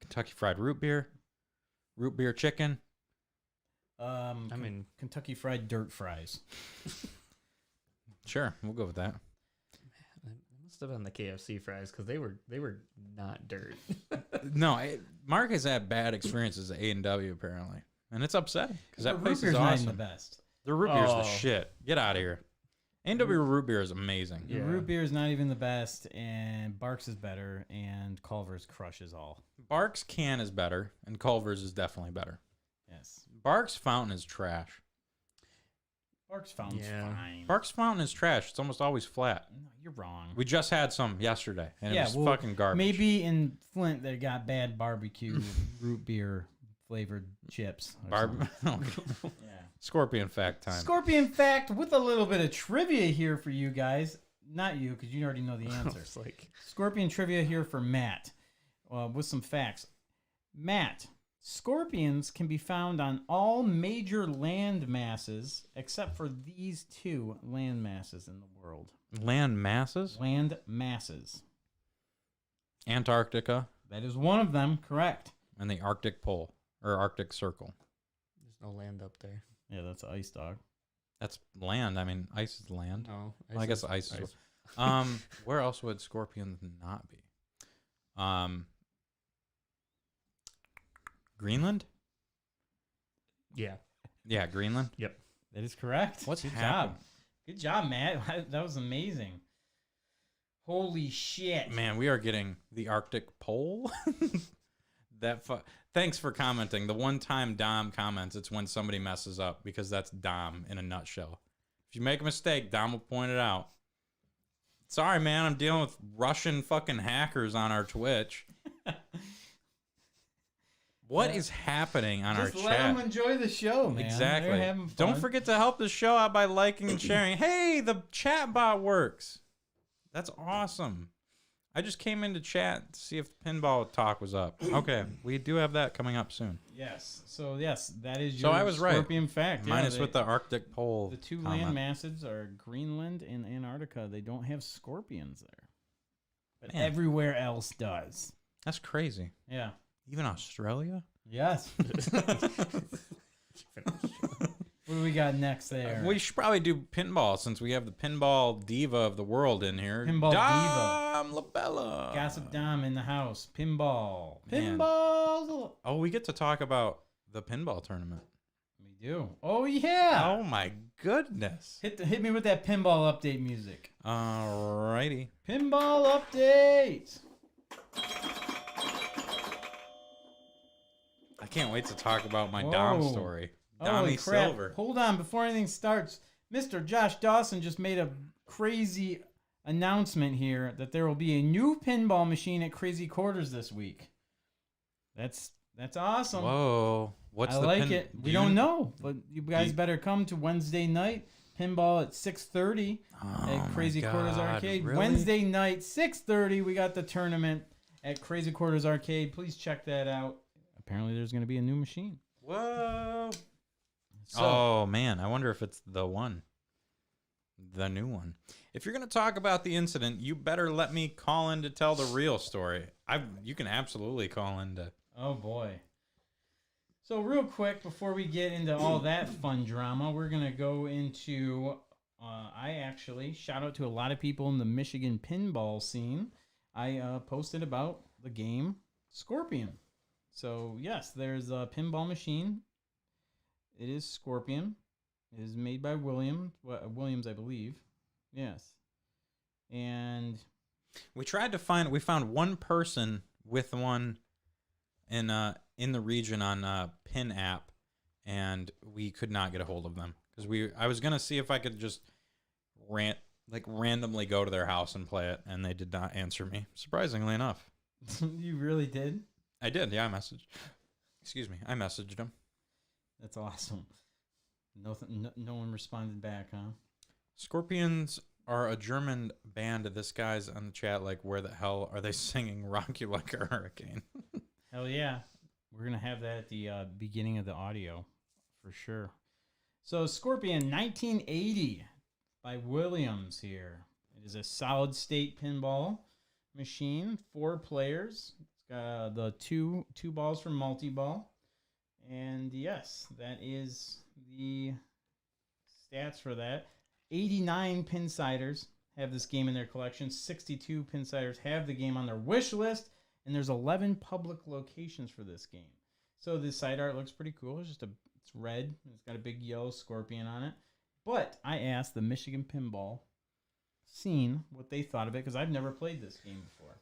Kentucky Fried Root Beer Chicken. I mean, Kentucky Fried Dirt Fries. Sure, we'll go with that. it must have been the KFC fries because they were not dirt. No, Mark has had bad experiences at A&W apparently, and it's upsetting because that The place root beer's is not even awesome. the best. The root beer's the Oh. shit. Get out of here. A&W root beer is amazing. The Yeah. root beer is not even the best, and Barks is better, and Culver's crushes all. Barks can is better, and Culver's is definitely better. Yes. Barks Fountain is trash. Barks Fountain's Yeah. fine. Barks Fountain is trash. It's almost always flat. No, you're wrong. We just had some yesterday, and Yeah, it was well, fucking garbage. Maybe in Flint they got bad barbecue root beer flavored chips. or something. Yeah. Scorpion fact time. Scorpion fact with a little bit of trivia here for you guys. Not you, because you already know the answer. It's like Scorpion trivia here for Matt, with some facts. Matt, scorpions can be found on all major land masses except for these 2 land masses in the world. Land masses? Land masses. Antarctica That is one of them. Correct. and the Arctic Pole or Arctic Circle. There's no land up there. Yeah, that's an ice dog. That's land. I mean, ice is land. No. Well, I guess ice is. Where else would scorpions not be? Greenland? Yeah. Yeah, Greenland. That is correct. What's Good happened? job. Good job, Matt. That was amazing. Holy shit. Man, we are getting the Arctic Pole. Thanks for commenting. The one time Dom comments, it's when somebody messes up because that's Dom in a nutshell. If you make a mistake, Dom will point it out. Sorry, man. I'm dealing with Russian fucking hackers on our Twitch. What is happening on Just our let chat? them enjoy the show, man. Exactly. They're having fun. Don't forget to help the show out by liking and sharing. Hey, the chat bot works. That's awesome. I just came into chat to see if pinball talk was up. Okay, we do have that coming up soon. Yes. So, yes, that is So your I was right. scorpion fact. Yeah, Minus with the Arctic Pole. The two comment. land masses are Greenland and Antarctica. They don't have scorpions there. But Man. everywhere else does. That's crazy. Yeah. Even Australia? Yes. What do we got next there? We should probably do pinball since we have the pinball diva of the world in here. Pinball Dom Labella. Gossip Dom in the house. Pinball. Man. Pinball. Oh, we get to talk about the pinball tournament. We do. Oh, yeah. Oh my goodness. Hit me with that pinball update music. Alrighty. Pinball update. I can't wait to talk about my Dom Whoa. story. Holy Dommy crap. Silver. Hold on. Before anything starts, Mr. Josh Dawson just made a crazy announcement here that there will be a new pinball machine at Crazy Quarters this week. That's awesome. Whoa. What's I the like pin- it. do We you- don't know, but you guys you- better come to Wednesday night pinball at 6:30 Oh at Crazy my Quarters God, Arcade. really? Wednesday night 6:30 we got the tournament at Crazy Quarters Arcade. Please check that out. Apparently there's going to be a new machine. Whoa. So, Oh man, I wonder if it's the one. The new one. If you're going to talk about the incident, you better let me call in to tell the real story. You can absolutely call in to. oh boy. So real quick before we get into all that fun drama, we're going to go into I actually shout out to a lot of people in the Michigan pinball scene. I posted about the game Scorpion. So yes, there's a pinball machine. It is Scorpion. It is made by Williams, I believe. Yes. And We found one person with one in the region on Pin app, and we could not get a hold of them because I was gonna see if I could just randomly go to their house and play it, and they did not answer me. Surprisingly enough, you really did? I did. Yeah, I messaged them. That's awesome. No one responded back, huh? Scorpions are a German band. This guy's on the chat like, where the hell are they singing "Rock You Like a Hurricane"? Hell yeah. We're going to have that at the beginning of the audio for sure. So Scorpion 1980 by Williams here. It is a solid state pinball machine, 4 players. It's got the two balls for multi-ball. And yes, that is the stats for that. 89 Pinsiders have this game in their collection. 62 Pinsiders have the game on their wish list. And there's 11 public locations for this game. So the side art looks pretty cool. It's red. It's got a big yellow scorpion on it. But I asked the Michigan pinball scene what they thought of it because I've never played this game before.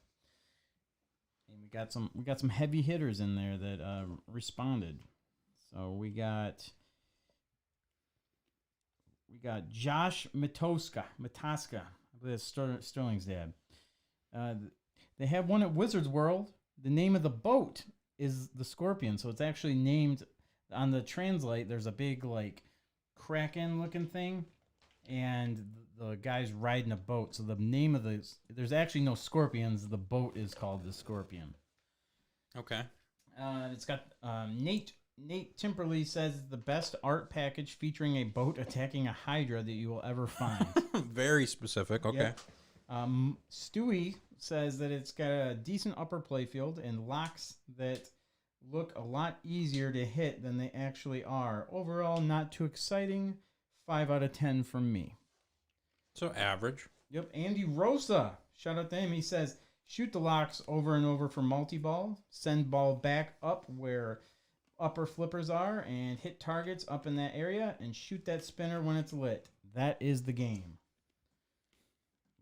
And we got some heavy hitters in there that responded. So we got Josh Matoska. I believe that's Sterling's dad. They have one at Wizards World. The name of the boat is the Scorpion, so it's actually named on the translate. There's a big like kraken looking thing, and the guy's riding a boat. So the name of there's actually no scorpions. The boat is called the Scorpion. Okay. It's got Nate Timperley says the best art package featuring a boat attacking a hydra that you will ever find. Very specific. Okay. Yep. Stewie says that it's got a decent upper playfield and locks that look a lot easier to hit than they actually are. Overall, not too exciting. 5 out of 10 from me. So average. Yep, Andy Rosa. Shout out to him. He says, shoot the locks over and over for multi-ball. Send ball back up where upper flippers are and hit targets up in that area and shoot that spinner when it's lit. That is the game.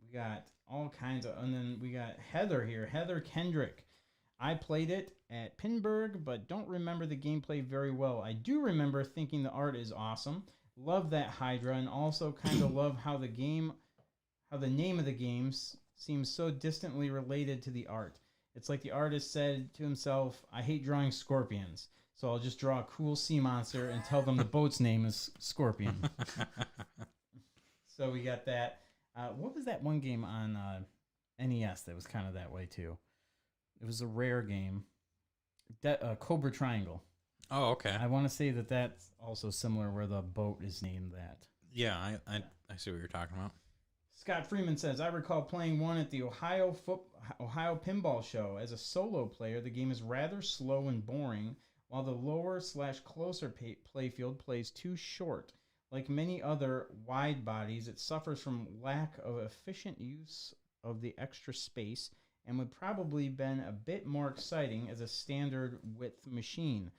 We got all kinds of, and then we got Heather here. Heather Kendrick. I played it at Pinburg, but don't remember the gameplay very well. I do remember thinking the art is awesome. Love that Hydra, and also kind of love how the name of the game seems so distantly related to the art. It's like the artist said to himself, I hate drawing scorpions, so I'll just draw a cool sea monster and tell them the boat's name is Scorpion. So we got that. What was that one game on NES that was kind of that way too? It was a rare game. Cobra Triangle. Oh, okay. I want to say that that's also similar where the boat is named that. Yeah, I see what you're talking about. Scott Freeman says, I recall playing one at the Ohio Pinball Show. As a solo player, the game is rather slow and boring, while the lower/closer playfield plays too short. Like many other wide bodies, it suffers from lack of efficient use of the extra space and would probably been a bit more exciting as a standard width machine.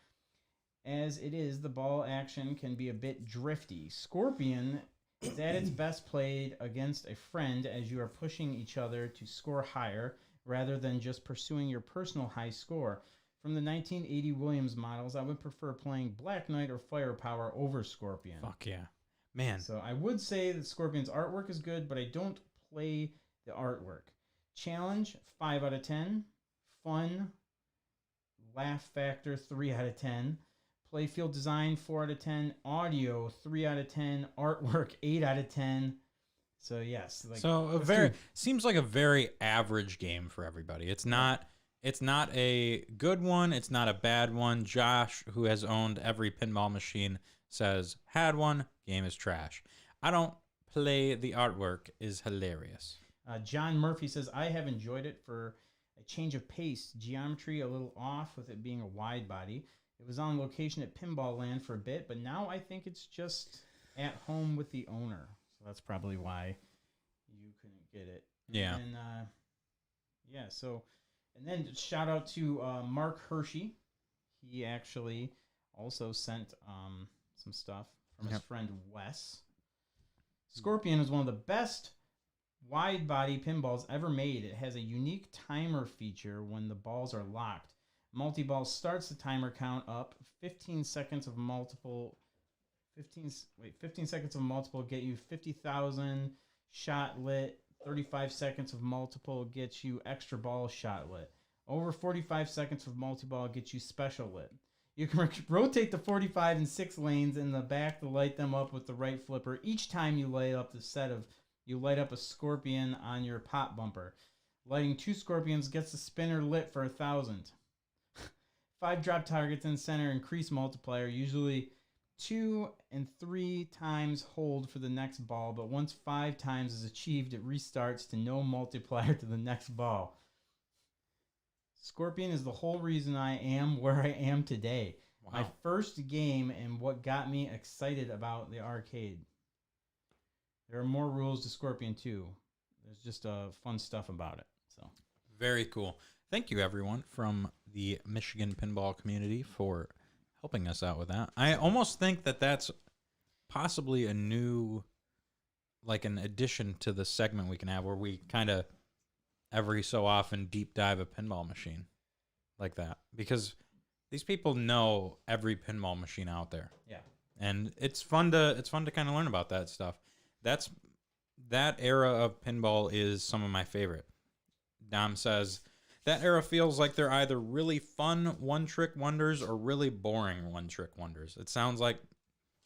As it is, the ball action can be a bit drifty. Scorpion is at its best played against a friend as you are pushing each other to score higher rather than just pursuing your personal high score. From the 1980 Williams models, I would prefer playing Black Knight or Firepower over Scorpion. Fuck yeah. Man. So I would say that Scorpion's artwork is good, but I don't play the artwork. Challenge, 5 out of 10. Fun, laugh factor, 3 out of 10. Playfield design, 4 out of 10. Audio, 3 out of 10. Artwork, 8 out of 10. So yes, Seems like a very average game for everybody. It's not a good one, it's not a bad one. Josh, who has owned every pinball machine, says had one, game is trash. I don't play, the artwork is hilarious. John Murphy says, I have enjoyed it for a change of pace. Geometry a little off with it being a wide body. It was on location at Pinball Land for a bit, but now I think it's just at home with the owner. So that's probably why you couldn't get it. Yeah. And and then shout out to Mark Hershey. He actually also sent some stuff from his friend Wes. Scorpion is one of the best wide body pinballs ever made. It has a unique timer feature when the balls are locked. Multi-ball starts the timer count up. 15 seconds of multiple get you 50,000 shot lit. 35 seconds of multiple gets you extra ball shot lit. Over 45 seconds of multi-ball gets you special lit. You can rotate the 45 in 6 lanes in the back to light them up with the right flipper. Each time you light up you light up a scorpion on your pop bumper. Lighting 2 scorpions gets the spinner lit for 1,000. 5 drop targets in center increase multiplier. Usually 2 and 3 times hold for the next ball, but once 5 times is achieved, it restarts to no multiplier to the next ball. Scorpion is the whole reason I am where I am today. Wow. My first game and what got me excited about the arcade. There are more rules to Scorpion 2. There's just fun stuff about it. So Very cool. Thank you, everyone from the Michigan pinball community, for helping us out with that. I almost think that that's possibly a new, like an addition to the segment we can have, where we kind of every so often deep dive a pinball machine like that, because these people know every pinball machine out there. yeah. And it's fun to kind of learn about that stuff. That era of pinball is some of my favorite. Dom says that era feels like they're either really fun one-trick wonders or really boring one-trick wonders. It sounds like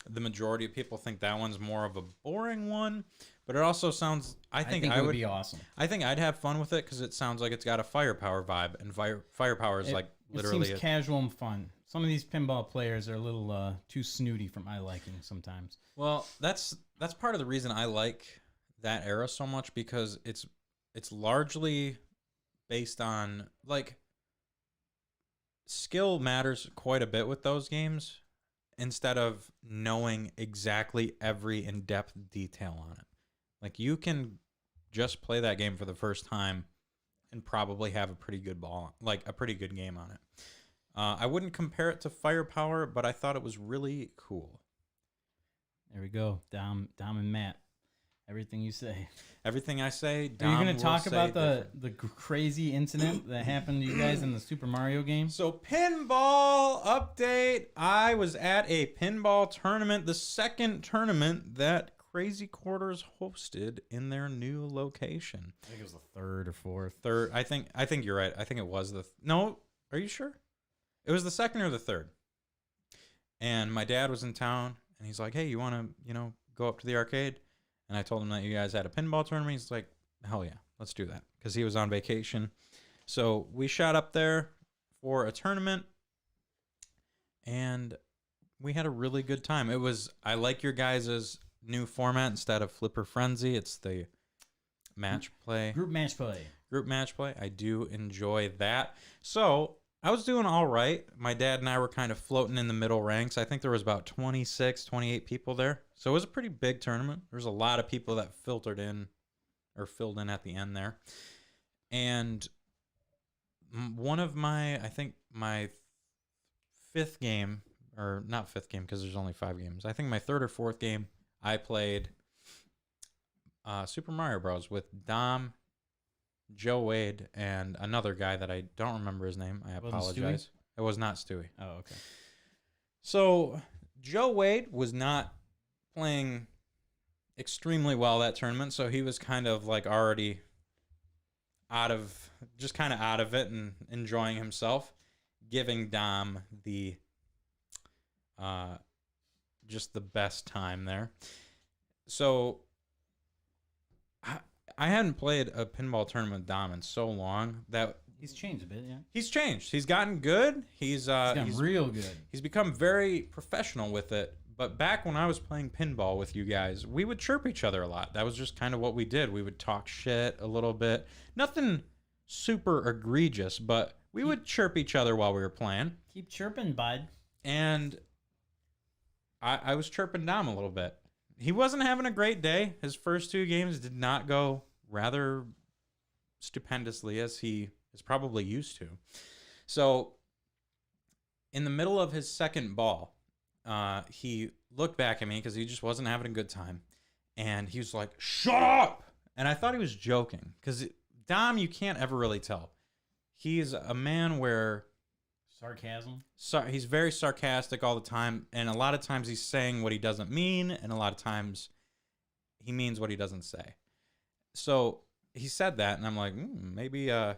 the majority of people think that one's more of a boring one, but it also sounds. I think it would be awesome. I think I'd have fun with it because it sounds like it's got a Firepower vibe, and Firepower is like literally. It seems casual and fun. Some of these pinball players are a little too snooty for my liking sometimes. Well, that's part of the reason I like that era so much, because it's largely based on like skill matters quite a bit with those games instead of knowing exactly every in-depth detail on it. Like you can just play that game for the first time and probably have a pretty good a pretty good game on it. I wouldn't compare it to Firepower, but I thought it was really cool. There we go. Dom and Matt. Everything you say. Everything I say, Are you Dom going to talk will about say the crazy incident that happened to you guys in the Super Mario game? So pinball update. I was at a pinball tournament, the second tournament that Crazy Quarters hosted in their new location. I think it was the third or fourth. Third, I think you're right. I think it was no. Are you sure? It was the second or the third. And my dad was in town, and he's like, "Hey, you want to, go up to the arcade?" And I told him that you guys had a pinball tournament. He's like, "Hell yeah, let's do that," because he was on vacation. So we shot up there for a tournament, and we had a really good time. I like your guys' new format instead of Flipper Frenzy. It's the match play. Group match play. Group match play. I do enjoy that. So I was doing all right. My dad and I were kind of floating in the middle ranks. I think there was about 26, 28 people there. So it was a pretty big tournament. There's a lot of people that filled in at the end there. And one of my fifth game, or not fifth game because there's only 5 games. I think my third or fourth game, I played Super Mario Bros. With Dom, Joe Wade, and another guy that I don't remember his name. I apologize. It was not Stewie. Oh, okay. So Joe Wade was not playing extremely well that tournament, so he was kind of like already out of it and enjoying himself, giving Dom the just the best time there. So I hadn't played a pinball tournament with Dom in so long that He's changed a bit, yeah. he's changed. He's gotten good. He's Gotten real good. He's become very professional with it. But back when I was playing pinball with you guys, we would chirp each other a lot. That was just kind of what we did. We would talk shit a little bit. Nothing super egregious, but we would chirp each other while we were playing. Keep chirping, bud. And I was chirping Dom a little bit. He wasn't having a great day. His first 2 games did not go rather stupendously as he is probably used to. So in the middle of his second ball, he looked back at me because he just wasn't having a good time. And he was like, "Shut up!" And I thought he was joking because Dom, you can't ever really tell. He's a man where Sarcasm. he's very sarcastic all the time, and a lot of times he's saying what he doesn't mean, and a lot of times he means what he doesn't say. So he said that, and I'm like, maybe I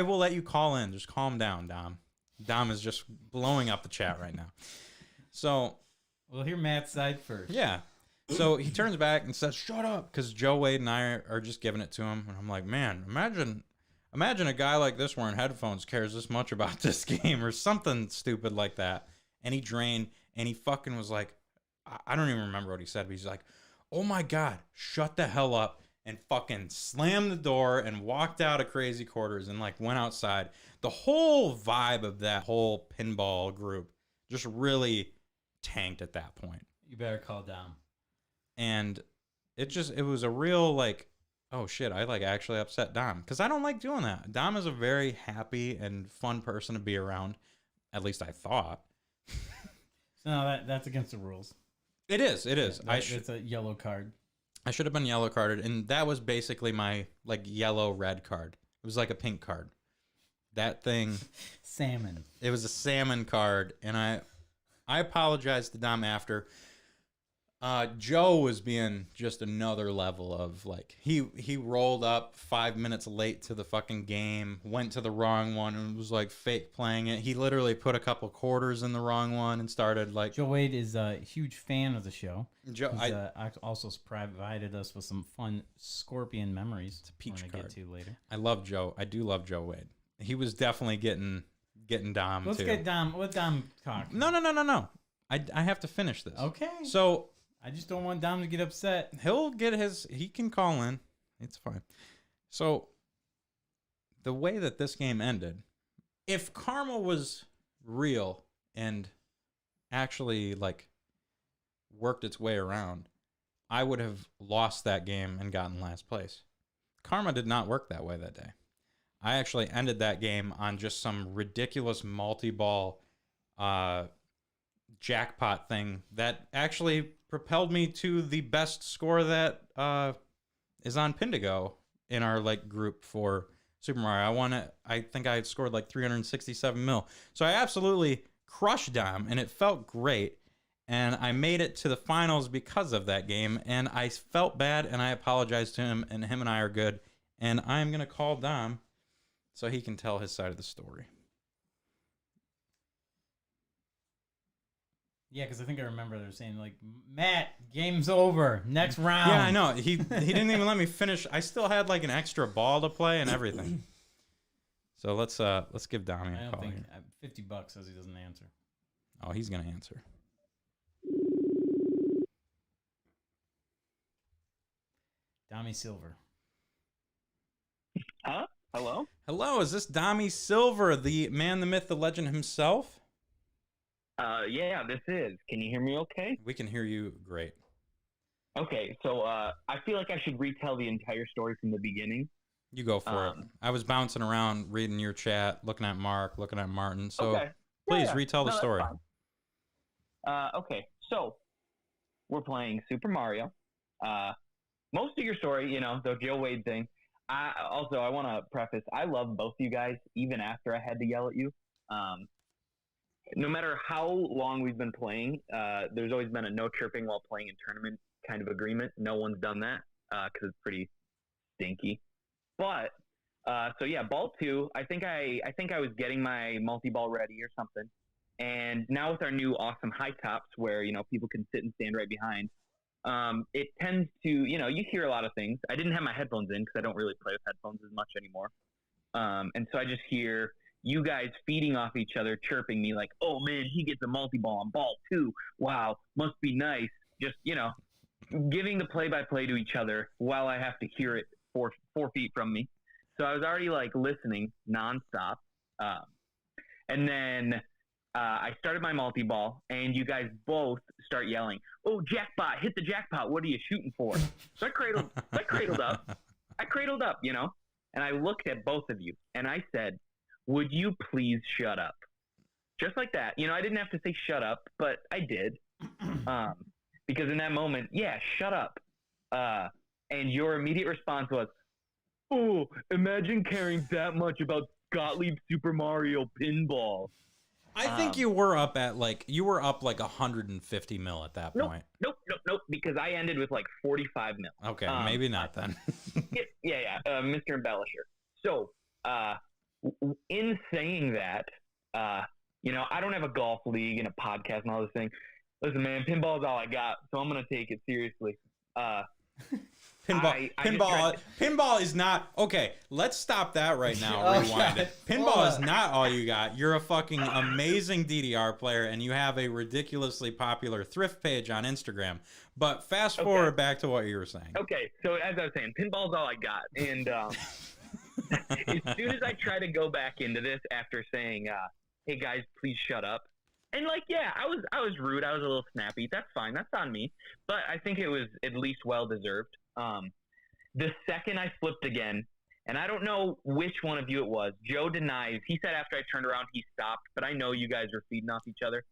will let you call in. Just calm down, Dom. Dom is just blowing up the chat right now. So We'll hear Matt's side first. yeah. So he turns back and says, "Shut up," because Joe Wade and I are just giving it to him. And I'm like, man, imagine a guy like this wearing headphones cares this much about this game or something stupid like that. And he drained, and he fucking was like, I don't even remember what he said, but he's like, "Oh my God, shut the hell up," and fucking slammed the door and walked out of Crazy Quarters and like went outside. The whole vibe of that whole pinball group just really tanked at that point. You better call Dom. And it was a real like, oh shit, I like actually upset Dom because I don't like doing that. Dom is a very happy and fun person to be around. At least I thought. So no, that's against the rules. It is. It's a yellow card. I should have been yellow carded, and that was basically my like yellow red card. It was like a pink card. That thing, Salmon. it was a salmon card, and I apologized to Dom after. Joe was being just another level of like he rolled up 5 minutes late to the fucking game, went to the wrong one and was like fake playing it. He literally put a couple quarters in the wrong one and started like Joe Wade is a huge fan of the show. Joe. He's also provided us with some fun Scorpion memories. It's a peach we're gonna card. get to later. I love Joe. I do love Joe Wade. He was definitely getting Dom Let's too. get Dom. Let Dom talk. No. I have to finish this. Okay. So I just don't want Dom to get upset. he can call in. It's fine. So, the way that this game ended, if karma was real and actually like worked its way around, I would have lost that game and gotten last place. Karma did not work that way that day. I actually ended that game on just some ridiculous multi-ball jackpot thing that actually propelled me to the best score that is on Pindigo in our like group for Super Mario. I won it. I think I scored like 367 mil. So I absolutely crushed Dom, and it felt great. And I made it to the finals because of that game, and I felt bad, and I apologized to him, and him and I are good. And I'm going to call Dom so he can tell his side of the story. Yeah, because I think I remember they were saying, like, Matt, game's over. Next round. Yeah, I know. He didn't even let me finish. I still had like an extra ball to play and everything. So let's give Dami I a don't call think here. $50 says he doesn't answer. Oh, he's gonna answer. Dami Silver. Huh? Hello? Hello, is this Dami Silver, the man, the myth, the legend himself? Yeah, this is. Can you hear me okay? We can hear you great. Okay, so I feel like I should retell the entire story from the beginning. You go for it. I was bouncing around, reading your chat, looking at Mark, looking at Martin. So Okay. please Yeah, retell the no, that's story. fine. Okay, so we're playing Super Mario. Most of your story, you know, the Joe Wade thing. I want to preface, I love both you guys, even after I had to yell at you. No matter how long we've been playing, there's always been a no chirping while playing in tournament kind of agreement. No one's done that because it's pretty stinky. But so yeah, ball two. I think I was getting my multi-ball ready or something. And now with our new awesome high tops, where you know people can sit and stand right behind, it tends to, you know, you hear a lot of things. I didn't have my headphones in because I don't really play with headphones as much anymore. And so I just hear you guys feeding off each other, chirping me like, oh man, he gets a multi-ball on ball two. Wow, must be nice. Just, you know, giving the play-by-play to each other while I have to hear it 4 feet from me. So I was already like listening nonstop. And then I started my multi-ball and you guys both start yelling, oh, jackpot, hit the jackpot. What are you shooting for? So I cradled up, you know, and I looked at both of you and I said, would you please shut up? Just like that. You know, I didn't have to say shut up, but I did. Because in that moment, yeah, shut up. And your immediate response was, oh, imagine caring that much about Gottlieb Super Mario Pinball. I think you were up like 150 mil at that point. Nope, because I ended with like 45 mil. Okay, maybe not then. yeah, Mr. Embellisher. So, in saying that, you know, I don't have a golf league and a podcast and all this thing. Listen, man, pinball is all I got, so I'm gonna take it seriously. Pinball is not okay. Let's stop that right now. Rewind it. Pinball is not all you got. You're a fucking amazing DDR player, and you have a ridiculously popular thrift page on Instagram. But fast forward back to what you were saying. Okay, so as I was saying, pinball's all I got, and as soon as I try to go back into this after saying, "Hey guys, please shut up," and like, yeah, I was rude. I was a little snappy. That's fine. That's on me. But I think it was at least well deserved. The second I flipped again, and I don't know which one of you it was. Joe denies. He said after I turned around, he stopped. But I know you guys were feeding off each other.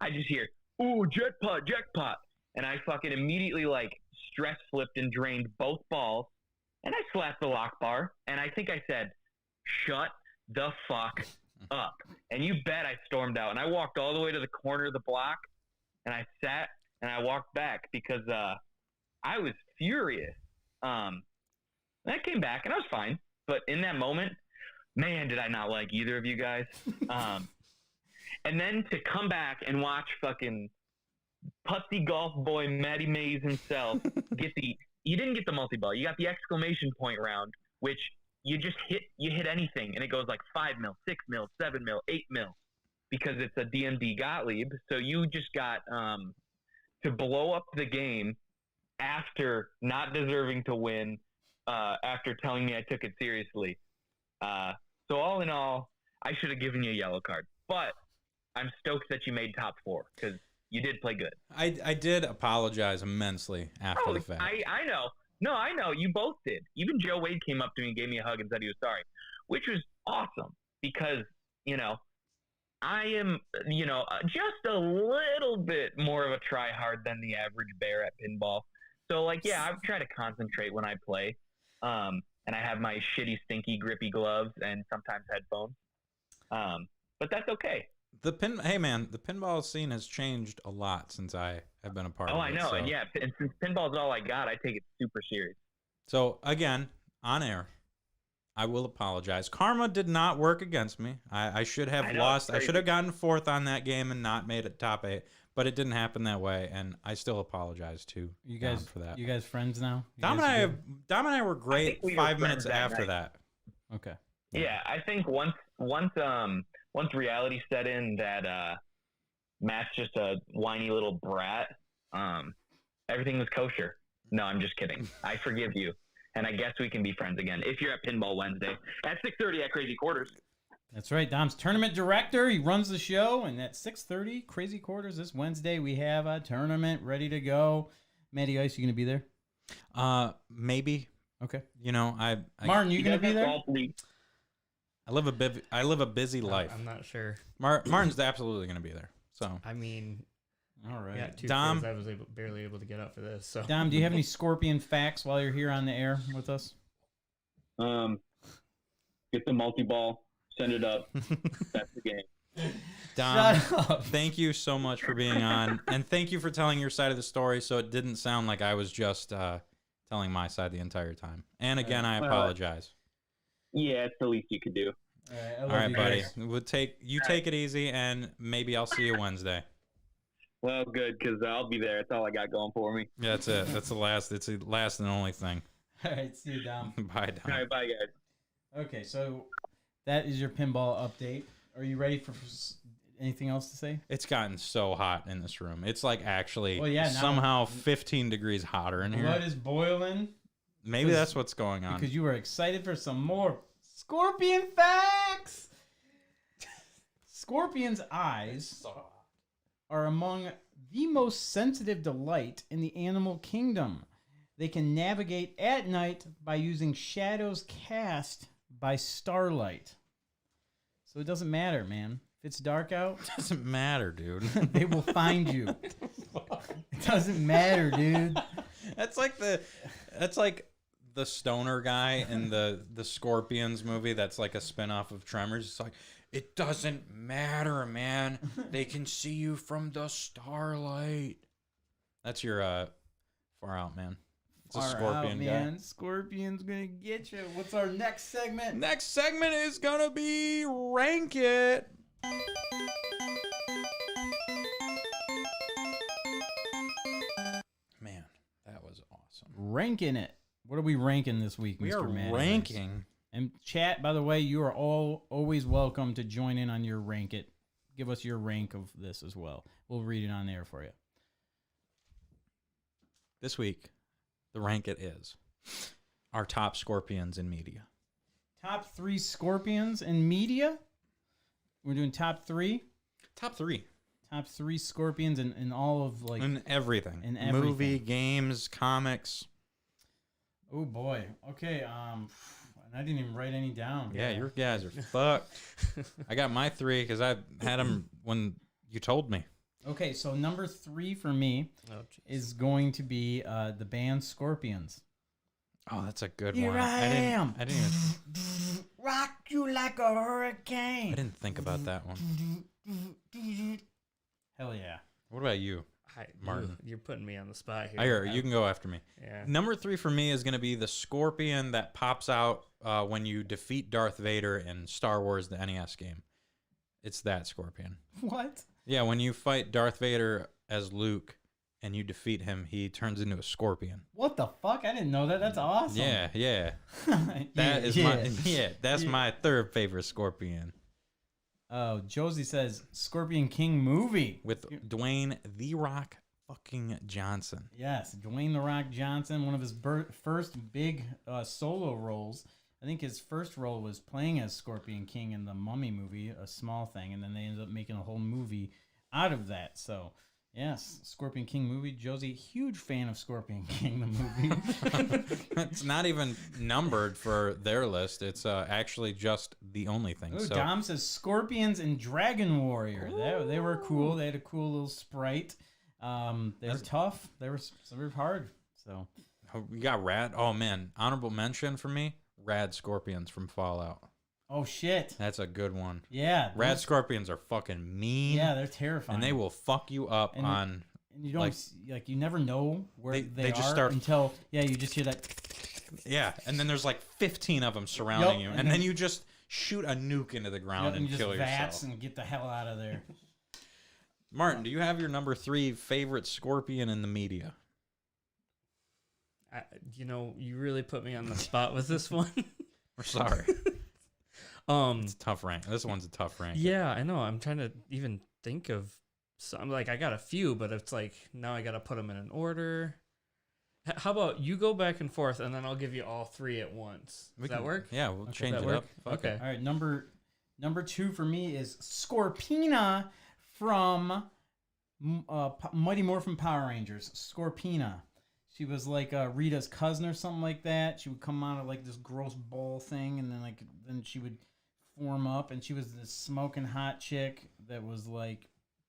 I just hear, "Ooh, jackpot," and I fucking immediately like stress flipped and drained both balls. And I slapped the lock bar, and I think I said, shut the fuck up. And you bet I stormed out. And I walked all the way to the corner of the block, and I sat, and I walked back because I was furious. And I came back, and I was fine. But in that moment, man, did I not like either of you guys. And then to come back and watch fucking putsy golf boy Matty Mays himself get the... You didn't get the multi-ball. You got the exclamation point round, which you just hit anything, and it goes like 5 mil, 6 mil, 7 mil, 8 mil, because it's a DMD Gottlieb. So you just got to blow up the game after not deserving to win, after telling me I took it seriously. So all in all, I should have given you a yellow card. But I'm stoked that you made top 4 because you did play good. I did apologize immensely after the fact. I know. No, I know. You both did. Even Joe Wade came up to me and gave me a hug and said he was sorry, which was awesome because, I am, just a little bit more of a try-hard than the average bear at pinball. So, I try to concentrate when I play. And I have my shitty, stinky, grippy gloves and sometimes headphones. But that's okay. Hey man, the pinball scene has changed a lot since I have been a part of it. Oh, I know. So. And and since pinball's all I got, I take it super serious. So again, on air, I will apologize. Karma did not work against me. I should have lost. I should have gotten 4th on that game and not made it top 8, but it didn't happen that way, and I still apologize to You guys Dom for that. You guys friends now? Dom and I were great we were 5 minutes friends that after night. that. Okay. Yeah, I think once reality set in that Matt's just a whiny little brat, everything was kosher. No, I'm just kidding. I forgive you, and I guess we can be friends again if you're at Pinball Wednesday at 6:30 at Crazy Quarters. That's right. Dom's tournament director. He runs the show, and at 6:30, Crazy Quarters this Wednesday, we have a tournament ready to go. Matty Ice, you gonna be there? Maybe. Okay. I Martin, you gonna be there? Golf league. live a busy life. I'm not sure. Martin's absolutely going to be there. So I mean, All right. yeah, 2 Dom? kids. I was barely able to get up for this. So Dom, do you have any Scorpion facts while you're here on the air with us? Get the multi-ball, send it up. That's the game. Dom, Shut up. thank you so much for being on, and thank you for telling your side of the story, so it didn't sound like I was just telling my side the entire time. And again, I apologize. Yeah, it's the least you could do. All right, I All love right, you buddy. guys. We'll take it easy, and maybe I'll see you Wednesday. Well, good, because I'll be there. That's all I got going for me. Yeah, that's it. That's the last. It's the last and only thing. All right, see you, Dom. Bye, Dom. All right, bye, guys. Okay, so that is your pinball update. Are you ready for anything else to say? It's gotten so hot in this room. It's like actually Well, yeah, now- somehow 15 degrees hotter in Blood here. is boiling Maybe that's what's going on. because you were excited for some more Scorpion facts. Scorpion's eyes are among the most sensitive delight in the animal kingdom. They can navigate at night by using shadows cast by starlight. So it doesn't matter, man. If it's dark out, Doesn't matter, dude. they will find you. It doesn't matter, dude. That's like the stoner guy in the Scorpions movie. That's like a spinoff of Tremors. It's like, it doesn't matter, man. They can see you from the starlight. That's your Far Out, man. It's a Far Scorpion out, guy. man. Scorpion's gonna get you. What's our next segment? Next segment is gonna be Rank It. Man, that was awesome. Ranking it. What are we ranking this week, We Mr. are Mann? ranking. And chat, by the way, you are all always welcome to join in on your rank it. Give us your rank of this as well. We'll read it on there for you. This week, the Rank It is our top Scorpions in media. Top 3 Scorpions in media. We're doing top 3. Top 3 Top 3 Scorpions in all of like. in everything. in everything. Movie, games, comics. Oh boy. Okay. I didn't even write any down. Yeah, your guys are fucked. I got my 3 because I had them when you told me. Okay, so number 3 for me Oh, geez. is going to be the band Scorpions. Oh, that's a good Here one. I am. I didn't even. Rock you like a hurricane. I didn't think about that one. Hell yeah. What about you? Martin. You're putting me on the spot here. I heard you can go after me. Yeah. Number 3 for me is going to be the Scorpion that pops out when you defeat Darth Vader in Star Wars, the NES game. It's that Scorpion. What? Yeah, when you fight Darth Vader as Luke and you defeat him, he turns into a scorpion. What the fuck? I didn't know that. That's awesome. Yeah. That Yeah, is yeah. that's my third favorite Scorpion Oh, Josie says Scorpion King movie. with Dwayne The Rock fucking Johnson. Yes, Dwayne The Rock Johnson, one of his first big solo roles. I think his first role was playing as Scorpion King in the Mummy movie, a small thing, and then they ended up making a whole movie out of that. So, yes, Scorpion King movie. Josie, huge fan of Scorpion King, the movie. It's not even numbered for their list. It's actually just the only thing. Ooh, So Dom says Scorpions and Dragon Warrior. They were cool. They had a cool little sprite. They were tough. They were hard. So we got Rad. Oh man, honorable mention for me. Rad Scorpions from Fallout. oh shit. That's a good one. Yeah. Rad those- Scorpions are fucking mean. Yeah, they're terrifying. and they will fuck you up And- on. And you don't like- like you never know where They they just are start- until you just hear that. Yeah, and then there's like 15 of them surrounding Yup, you, and and then then- you just shoot a nuke into the ground and and you kill just vats yourself. and get the hell out of there. Martin, do you have your number 3 favorite Scorpion in the media? You really put me on the spot with this one. We're sorry. It's a tough rank. This one's a tough rank. Yeah, I know. I'm trying to even think of some. Like, I got a few, but it's like now I got to put them in an order. How about you go back and forth, and then I'll give you all 3 at once. Does that work? Yeah, we'll change That it work? up. Fuck it. Okay. All right, number 2 for me is Scorpina from Mighty Morphin Power Rangers. Scorpina. She was like Rita's cousin or something like that. She would come out of like this gross ball thing, and then she would form up, and she was this smoking hot chick that was like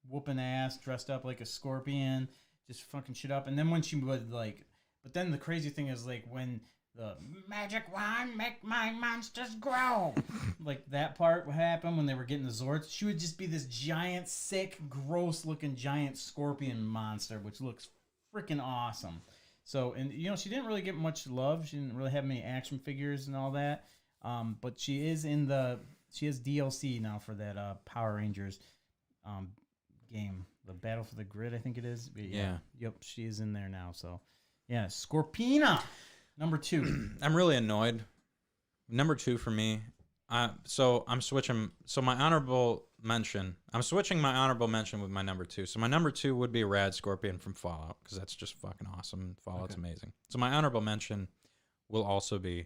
whooping ass, dressed up like a scorpion, just fucking shit up. And then when she would like, but then the crazy thing is like when the magic wand make my monsters grow, like that part would happen when they were getting the Zords. She would just be this giant, sick, gross looking giant scorpion monster, which looks freaking awesome. So, and she didn't really get much love. She didn't really have many action figures and all that. But she is she has DLC now for that Power Rangers game, the Battle for the Grid, I think it is. But Yeah. Yep, she is in there now. So, yeah, Scorpina, number 2. I'm really annoyed. Number 2 for me. So I'm switching. So my honorable mention. I'm switching my honorable mention with my number 2. So my number 2 would be Rad Scorpion from Fallout because that's just fucking awesome. Fallout's amazing. So my honorable mention will also be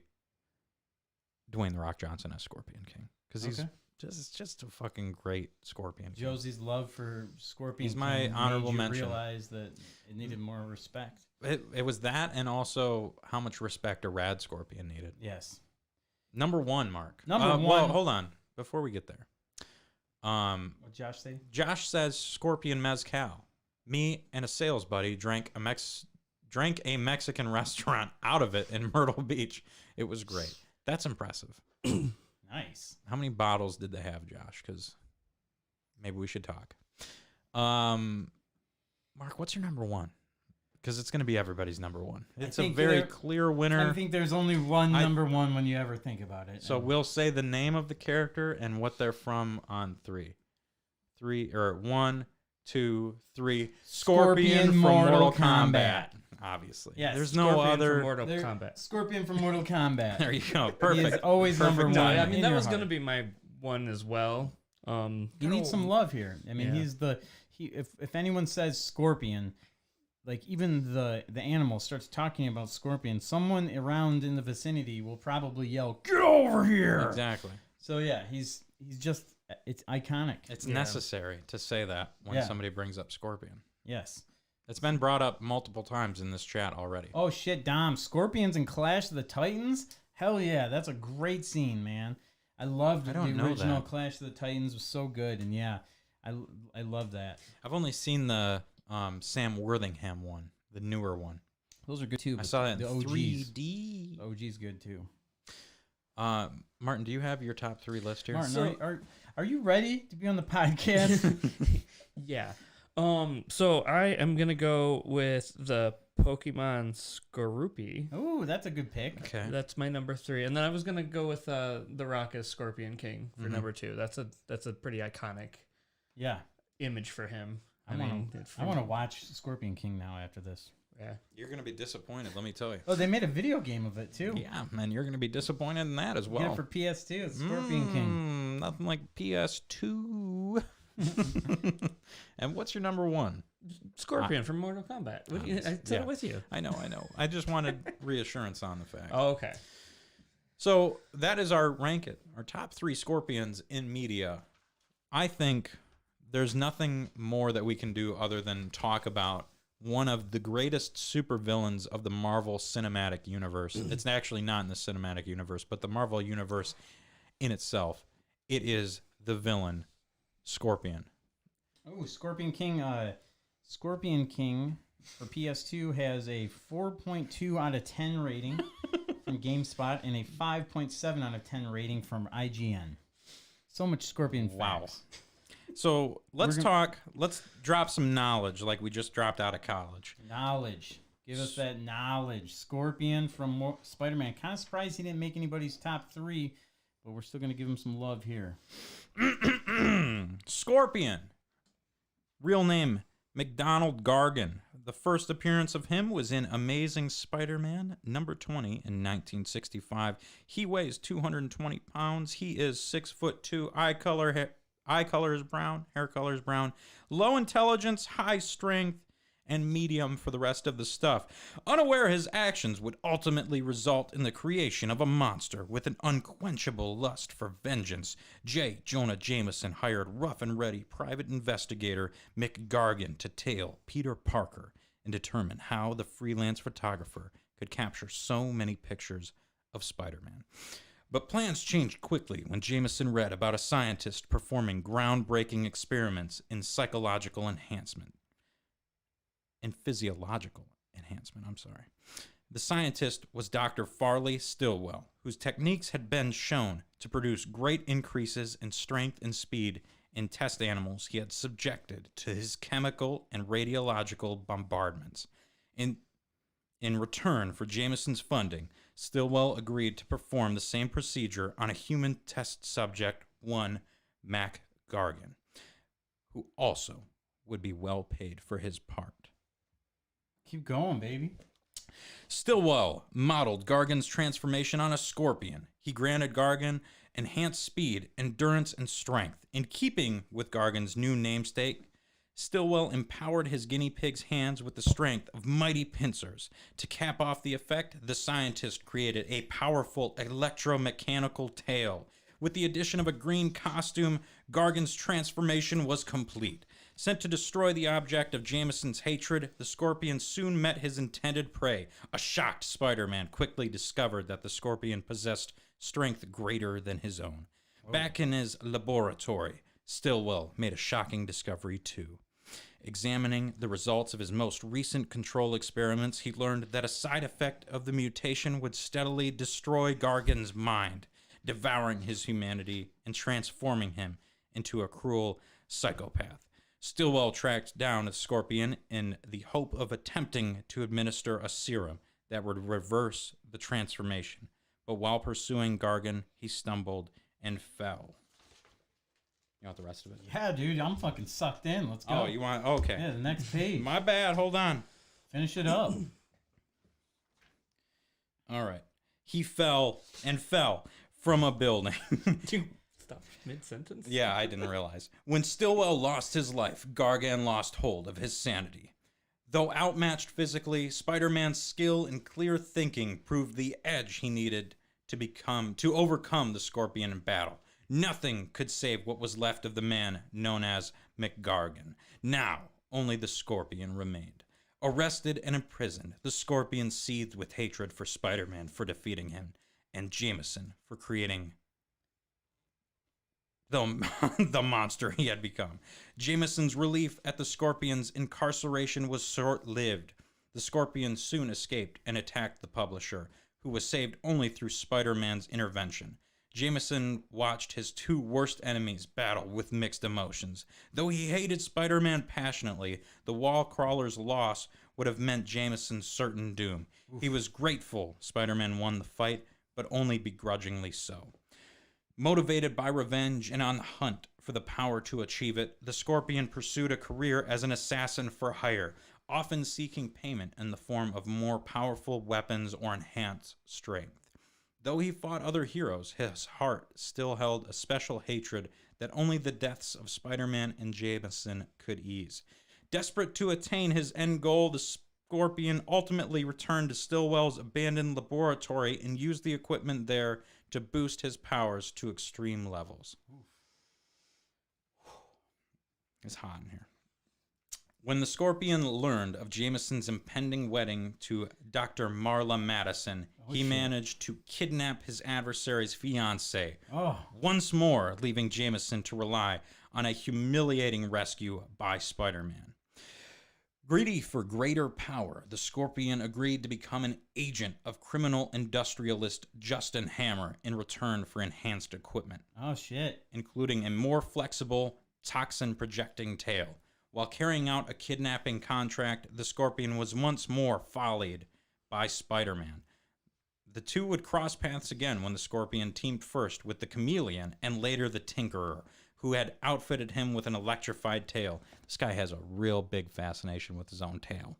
Dwayne The Rock Johnson as Scorpion King because he's just a fucking great Scorpion King. Josie's love for Scorpion He's my King honorable made you mention. realize that it needed more respect. It was that and also how much respect a Rad Scorpion needed. Yes. Number 1, Mark. Number Well, 1. hold on. Before we get there. What Josh say? Josh says Scorpion Mezcal. Me and a sales buddy drank a Mexican restaurant out of it in Myrtle Beach. It was great. That's impressive. Nice. How many bottles did they have, Josh? Because maybe we should talk. Mark, what's your number 1? Because it's going to be everybody's number 1. It's a think very there- clear I winner. think there's only one number 1 when you ever think about it. So we'll say the name of the character and what they're from on 3. 1, 2, 3. Scorpion from Mortal Kombat. Obviously. Yes, There's no Scorpion from other. Mortal There- Kombat. Scorpion from Mortal Kombat. There you go. He is Perfect. always number Perfect 1. timing. I mean, in that your was heart. gonna be my one as well. He needs some love here. I mean, Yeah. if anyone says Scorpion, like even the animal starts talking about Scorpion, someone around in the vicinity will probably yell, "Get over here!" Exactly. So yeah, he's just it's iconic. It's necessary to say that when Yeah. somebody brings up Scorpion. Yes. It's been brought up multiple times in this chat already. Oh shit, Dom! Scorpions and Clash of the Titans. Hell yeah, that's a great scene, man. I loved I the don't know original that. Clash of the Titans. Was so good, and yeah, I love that. I've only seen the Sam Worthington one, the newer one. Those are good too. I but saw that the in OGs. 3D. The OG's good too. Martin, do you have your top 3 list here? Martin, So- are you ready to be on the podcast? Yeah. So I am gonna go with the Pokemon Skorupi. Oh, that's a good pick. Okay. That's my number 3, and then I was gonna go with The Rock as Scorpion King for Mhm. number 2. That's a pretty iconic Yeah, image for him. I want to watch Scorpion King now after this. Yeah. You're going to be disappointed, let me tell you. Oh, they made a video game of it too. Yeah, man, you're going to be disappointed in that as Get well. it for PS2. It's Scorpion King. Nothing like PS2. And what's your number one? Scorpion from Mortal Kombat. What do you, I said it with you. I know. I just wanted reassurance on the fact. Oh, okay. So that is our our top 3 Scorpions in media. I think there's nothing more that we can do other than talk about one of the greatest supervillains of the Marvel Cinematic Universe. It's actually not in the Cinematic Universe, but the Marvel Universe in itself. It is the villain, Scorpion. Oh, Scorpion King. Scorpion King for PS2 has a 4.2 out of 10 rating from GameSpot and a 5.7 out of 10 rating from IGN. So much Scorpion facts. So let's drop some knowledge like we just dropped out of college. Knowledge. Give us that knowledge. Scorpion from Spider-Man. Kind of surprised he didn't make anybody's top 3, but we're still going to give him some love here. Scorpion. Real name, McDonald Gargan. The first appearance of him was in Amazing Spider-Man number 20 in 1965. He weighs 220 pounds. He is 6'2". Eye color is brown. Hair color is brown. Low intelligence, high strength, and medium for the rest of the stuff. Unaware his actions would ultimately result in the creation of a monster with an unquenchable lust for vengeance. J. Jonah Jameson hired rough and ready private investigator Mick Gargan to tail Peter Parker and determine how the freelance photographer could capture so many pictures of Spider-Man. But plans changed quickly when Jameson read about a scientist performing groundbreaking experiments in psychological enhancement. In physiological enhancement, The scientist was Dr. Farley Stillwell, whose techniques had been shown to produce great increases in strength and speed in test animals he had subjected to his chemical and radiological bombardments. In return for Jameson's funding, Stillwell agreed to perform the same procedure on a human test subject, one Mac Gargan, who also would be well paid for his part. Keep going, baby. Stillwell modeled Gargan's transformation on a scorpion. He granted Gargan enhanced speed, endurance, and strength. In keeping with Gargan's new namesake, Stillwell empowered his guinea pig's hands with the strength of mighty pincers. To cap off the effect, the scientist created a powerful electromechanical tail. With the addition of a green costume, Gargan's transformation was complete. Sent to destroy the object of Jameson's hatred, the Scorpion soon met his intended prey. A shocked Spider-Man quickly discovered that the Scorpion possessed strength greater than his own. Back in his laboratory, Stillwell made a shocking discovery too. Examining the results of his most recent control experiments, he learned that a side effect of the mutation would steadily destroy Gargan's mind, devouring his humanity and transforming him into a cruel psychopath. Stillwell tracked down the Scorpion in the hope of attempting to administer a serum that would reverse the transformation. But while pursuing Gargan, he stumbled and fell. You want the rest of it? Yeah, dude, I'm fucking sucked in. Let's go. Oh, you want? Okay. Yeah, the next page. My bad. Hold on. Finish it up. All right. He fell from a building. Stop mid-sentence? Yeah, I didn't realize. When Stillwell lost his life, Gargan lost hold of his sanity. Though outmatched physically, Spider-Man's skill and clear thinking proved the edge he needed to overcome the Scorpion in battle. Nothing could save what was left of the man known as McGargan. Now, only the Scorpion remained. Arrested and imprisoned, the Scorpion seethed with hatred for Spider-Man for defeating him, and Jameson for creating the monster he had become. Jameson's relief at the Scorpion's incarceration was short-lived. The Scorpion soon escaped and attacked the publisher, who was saved only through Spider-Man's intervention. Jameson watched his two worst enemies battle with mixed emotions. Though he hated Spider-Man passionately, the wall crawler's loss would have meant Jameson's certain doom. He was grateful Spider-Man won the fight, but only begrudgingly so. Motivated by revenge and on the hunt for the power to achieve it, the Scorpion pursued a career as an assassin for hire, often seeking payment in the form of more powerful weapons or enhanced strength. Though he fought other heroes, his heart still held a special hatred that only the deaths of Spider-Man and Jameson could ease. Desperate to attain his end goal, the Scorpion ultimately returned to Stillwell's abandoned laboratory and used the equipment there to boost his powers to extreme levels. It's hot in here. When the Scorpion learned of Jameson's impending wedding to Dr. Marla Madison, he managed to kidnap his adversary's fiancée, once more leaving Jameson to rely on a humiliating rescue by Spider-Man. Greedy for greater power, the Scorpion agreed to become an agent of criminal industrialist Justin Hammer in return for enhanced equipment, Oh, shit. including a more flexible, toxin-projecting tail. While carrying out a kidnapping contract, the Scorpion was once more follied by Spider-Man. The two would cross paths again when the Scorpion teamed first with the Chameleon and later the Tinkerer, who had outfitted him with an electrified tail. This guy has a real big fascination with his own tail.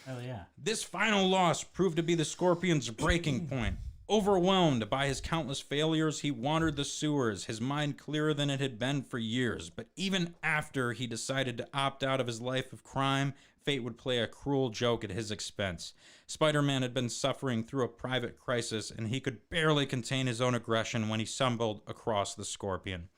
Hell yeah. This final loss proved to be the Scorpion's breaking point. Overwhelmed by his countless failures, he wandered the sewers, his mind clearer than it had been for years. But even after he decided to opt out of his life of crime, fate would play a cruel joke at his expense. Spider-Man had been suffering through a private crisis, and he could barely contain his own aggression when he stumbled across the Scorpion.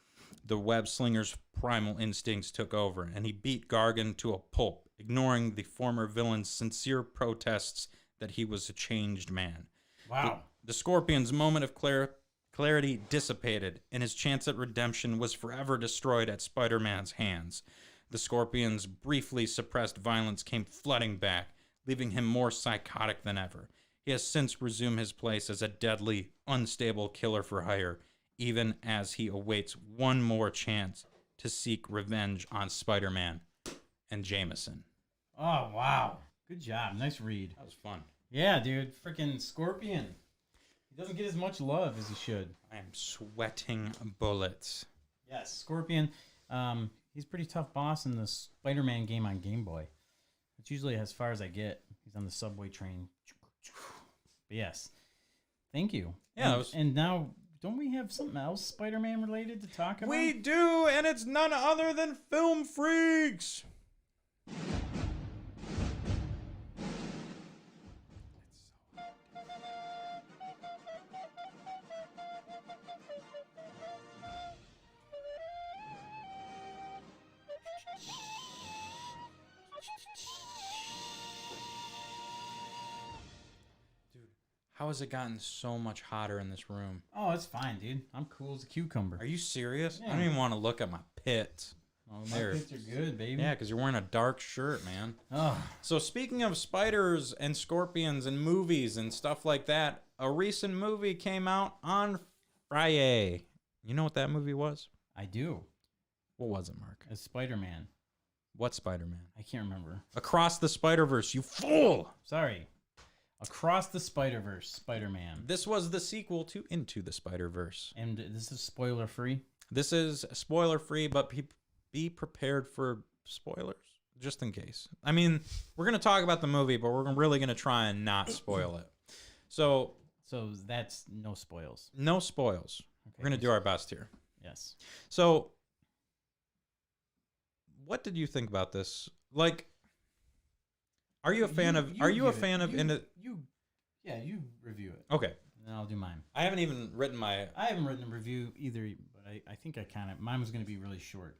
The web-slinger's primal instincts took over, and he beat Gargan to a pulp, ignoring the former villain's sincere protests that he was a changed man. Wow. The Scorpion's moment of clarity dissipated, and his chance at redemption was forever destroyed at Spider-Man's hands. The Scorpion's briefly suppressed violence came flooding back, leaving him more psychotic than ever. He has since resumed his place as a deadly, unstable killer for hire, even as he awaits one more chance to seek revenge on Spider-Man and Jameson. Oh, wow. Good job. Nice read. That was fun. Yeah, dude. Freaking Scorpion. He doesn't get as much love as he should. I am sweating bullets. Yes, Scorpion. He's a pretty tough boss in the Spider-Man game on Game Boy. It's usually as far as I get. He's on the subway train. But yes. Thank you. Yeah, And now, don't we have something else Spider-Man related to talk about? We do, and it's none other than Film Freaks. How has it gotten so much hotter in this room? Oh, it's fine, dude. I'm cool as a cucumber. Are you serious? Yeah. I don't even want to look at my pits. Oh, There. my pits are good, baby. Yeah, because you're wearing a dark shirt, man. Oh, So speaking of spiders and scorpions and movies and stuff like that, a recent movie came out on Friday. You know what that movie was? I do. What was it, Mark? As Spider-Man. What Spider-Man? I can't remember. Across the Spider-Verse, you fool! Sorry. Across the Spider-Verse, Spider-Man. This was the sequel to Into the Spider-Verse. And this is spoiler-free? This is spoiler-free, but be prepared for spoilers, just in case. I mean, we're going to talk about the movie, but we're really going to try and not spoil it. So, So that's no spoils. no spoils. Okay, We're going to do our best here. Yes. So, what did you think about this? Like, are you a fan of? Are you a fan of? Yeah, you review it. Okay, And I'll do mine. I haven't even written my. I haven't written a review either, but I think I kind of... Mine was going to be really short.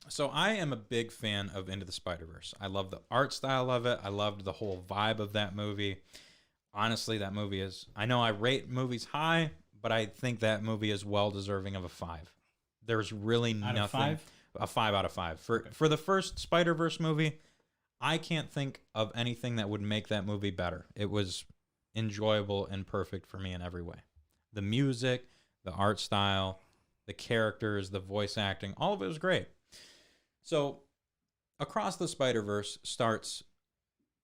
So I am a big fan of Into the Spider-Verse. I love the art style of it. I loved the whole vibe of that movie. Honestly, that movie is... I know I rate movies high, but I think that movie is well deserving of a 5. There's really Out nothing... of 5? A 5 out of 5. For the first Spider-Verse movie, I can't think of anything that would make that movie better. It was enjoyable and perfect for me in every way. The music, the art style, the characters, the voice acting, all of it was great. So, Across the Spider-Verse starts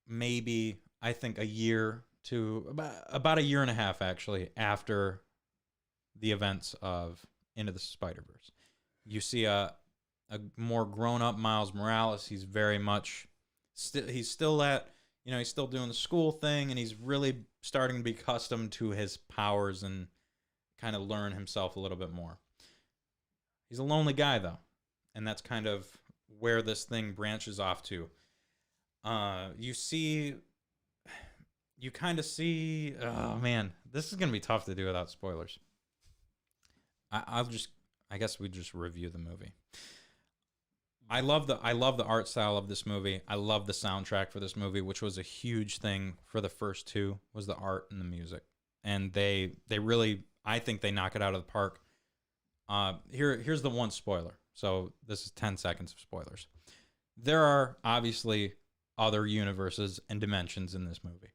maybe, I think, a year to about a year and a half, actually, after the events of Into the Spider-Verse. You see a more grown-up Miles Morales. He's very much... he's still at... he's still doing the school thing, and he's really starting to be accustomed to his powers and kind of learn himself a little bit more. He's a lonely guy though, and that's kind of where this thing branches off to. You kind of see. Oh man, this is gonna be tough to do without spoilers. I guess we just review the movie. I love the art style of this movie. I love the soundtrack for this movie, which was a huge thing for the first two, was the art and the music. And they really, I think they knock it out of the park. Here's the one spoiler. So this is 10 seconds of spoilers. There are obviously other universes and dimensions in this movie.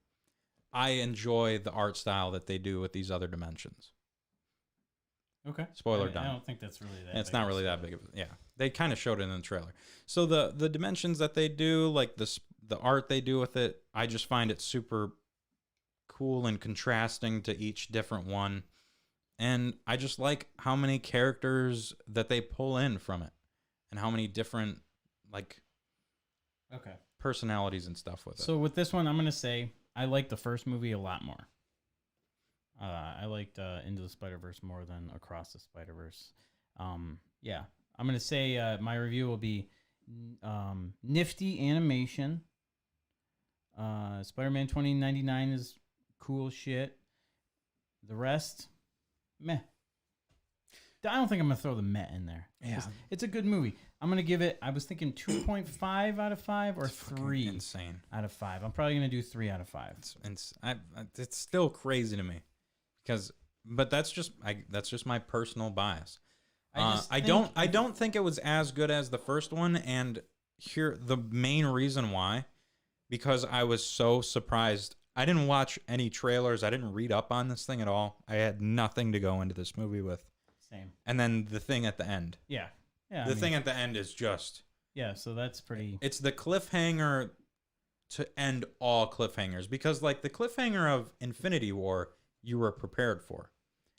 I enjoy the art style that they do with these other dimensions. Okay. Spoiler I done. don't think that's really that. It's big not of a really that spoiler. big of, yeah. They kind of showed it in the trailer. So the dimensions that they do, like the art they do with it, I just find it super cool and contrasting to each different one. And I just like how many characters that they pull in from it, and how many different like Okay. personalities and stuff with it. So with this one, I'm gonna say I like the first movie a lot more. I liked Into the Spider-Verse more than Across the Spider-Verse. Yeah, I'm gonna say my review will be nifty animation. Spider-Man 2099 is cool shit. The rest, meh. I don't think I'm gonna throw the meh in there. Yeah. It's a good movie. I'm gonna give it. I was thinking 2.5 out of 5 or It's fucking 3 insane. out of 5. I'm probably gonna do 3 out of 5. It's still crazy to me, but that's just my personal bias. I don't think it was as good as the first one, and here the main reason why, because I was so surprised. I didn't watch any trailers. I didn't read up on this thing at all. I had nothing to go into this movie with. Same. And then the thing at the end. Yeah. Yeah. The thing at the end is just, Yeah. So that's pretty. it's the cliffhanger to end all cliffhangers, because like the cliffhanger of Infinity War, you were prepared for.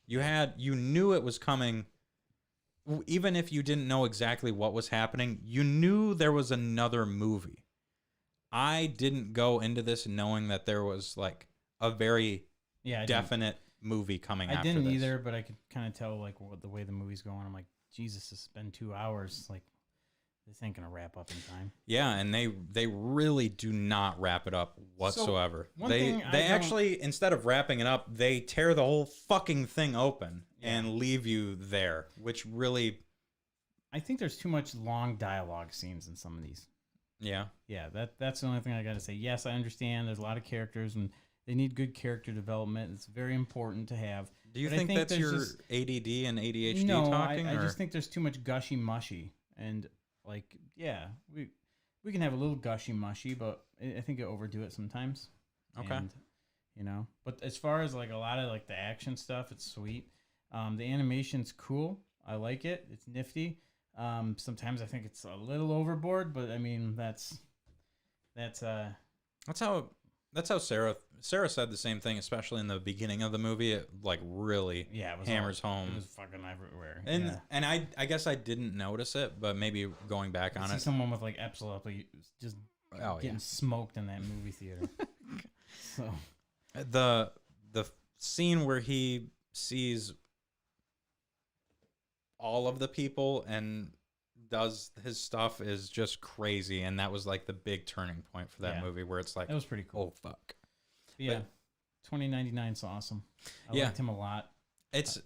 You knew it was coming. Even if you didn't know exactly what was happening, you knew there was another movie. I didn't go into this knowing that there was like a very Yeah. definite movie coming I after didn't this. either, but I could kind of tell like what the way the movie's going. I'm like, Jesus, it's been 2 hours. Like, this ain't gonna wrap up in time. Yeah, and they really do not wrap it up whatsoever. one They thing I don't- actually, instead of wrapping it up, they tear the whole fucking thing open Yeah. and leave you there, which really, I think there's too much long dialogue scenes in some of these. yeah. Yeah, that's the only thing I got to say. Yes, I understand. There's a lot of characters, and they need good character development. It's very important to have. Do you But I think that's there's your just- ADD and ADHD no, talking? I or? just think there's too much gushy mushy, and like, yeah, we can have a little gushy mushy, but I think it overdo it sometimes. Okay. And, but as far as like a lot of like the action stuff, it's sweet. The animation's cool. I like it. It's nifty. Sometimes I think it's a little overboard, but I mean that's That's how Sarah said the same thing, especially in the beginning of the movie. It like really yeah, it was hammers all, home. It was fucking everywhere. And yeah. and I guess I didn't notice it, but maybe going back I on see it. someone with like epilepsy just Oh getting yeah. smoked in that movie theater. So The scene where he sees all of the people and does his stuff is just crazy, and that was like the big turning point for that Yeah. movie, where it's like, that was pretty cool. oh fuck. Yeah, 2099's awesome. I Yeah. liked him a lot. It's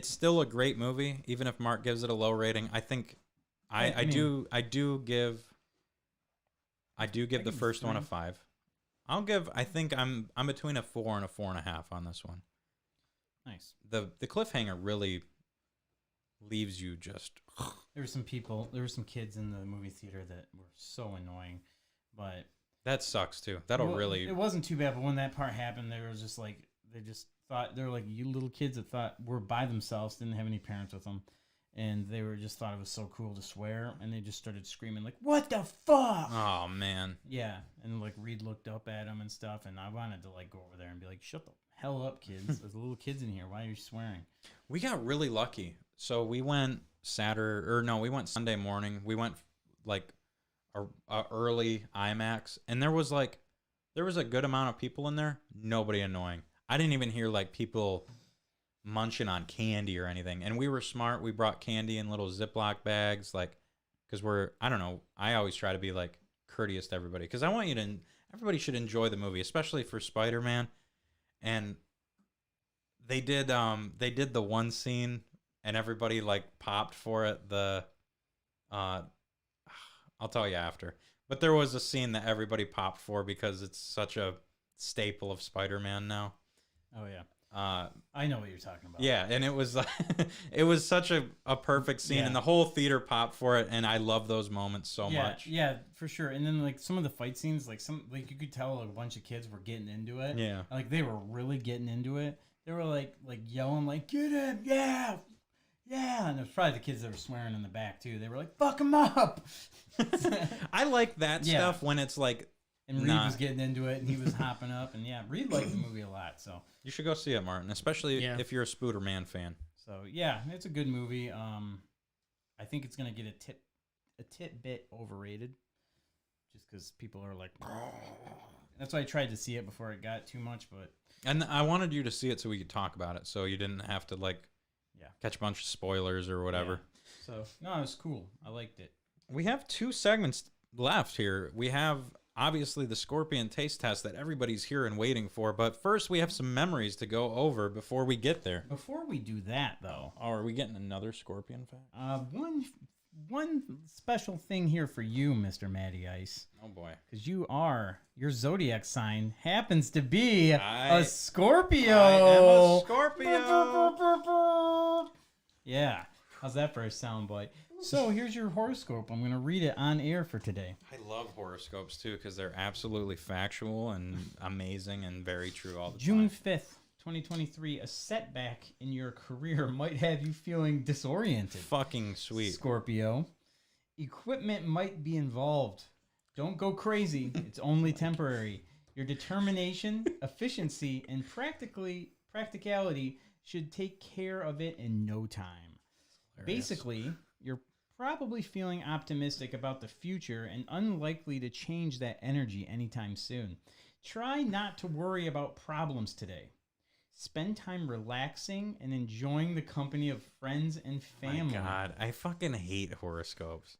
still a great movie, even if Mark gives it a low rating. I think I do give the give it first one a 3. 5. I think I'm between a 4 and a 4.5 on this one. Nice. The cliffhanger really leaves you just There were some kids in the movie theater that were so annoying, but that sucks too. That'll well, really it wasn't too bad. But when that part happened, they were just like they just thought they were like you little kids that thought were by themselves, didn't have any parents with them, and they were just thought it was so cool to swear, and they just started screaming like, "What the fuck!" Oh man. Yeah, and like Reed looked up at him and stuff, and I wanted to like go over there and be like, "Shut the hell up, kids! There's little kids in here. Why are you swearing?" We got really lucky. So we went we went Sunday morning. We went like a early IMAX, and there was a good amount of people in there. Nobody annoying. I didn't even hear like people munching on candy or anything. And we were smart. We brought candy in little Ziploc bags, like, because I don't know, I always try to be like courteous to everybody because I want you to, everybody should enjoy the movie, especially for Spider-Man. And they did the one scene and everybody like popped for it. I'll tell you after. But there was a scene that everybody popped for because it's such a staple of Spider-Man now. Oh yeah. I know what you're talking about. Yeah, and it was it was such a perfect scene, Yeah. and the whole theater popped for it, and I love those moments so yeah, much. Yeah, for sure. And then like some of the fight scenes, like you could tell like, a bunch of kids were getting into it. Yeah. Like they were really getting into it. They were like yelling like, "Get him, yeah, yeah!" And it was probably the kids that were swearing in the back too. They were like, "Fuck him up!" I like that Yeah. stuff when it's like, And Reed Nah. was getting into it, and he was hopping up, and yeah, Reed liked the movie a lot. So you should go see it, Martin, especially Yeah. if you're a Spooderman fan. yeah, it's a good movie. I think it's gonna get a bit overrated, just because people are like. That's why I tried to see it before it got too much, but And I wanted you to see it so we could talk about it, so you didn't have to like Yeah. catch a bunch of spoilers or whatever. yeah. So no, it was cool. I liked it. We have 2 segments left here. We have obviously the Scorpion taste test that everybody's here and waiting for, but first we have some memories to go over before we get there. Before we do that, though, Oh, are we getting another Scorpion fact? one special thing here for you, Mr. Matty Ice, Oh boy. because your zodiac sign happens to be I a Scorpio. I am a Scorpio. Yeah. How's that for a soundbite? So here's your horoscope. I'm going to read it on air for today. I love horoscopes too because they're absolutely factual and amazing and very true all the June time. 5th, 2023, a setback in your career might have you feeling disoriented. Fucking sweet. Scorpio. Equipment might be involved. Don't go crazy. It's only temporary. Your determination, efficiency, and practicality should take care of it in no time. Basically, you're probably feeling optimistic about the future and unlikely to change that energy anytime soon. Try not to worry about problems today. Spend time relaxing and enjoying the company of friends and family. My God, I fucking hate horoscopes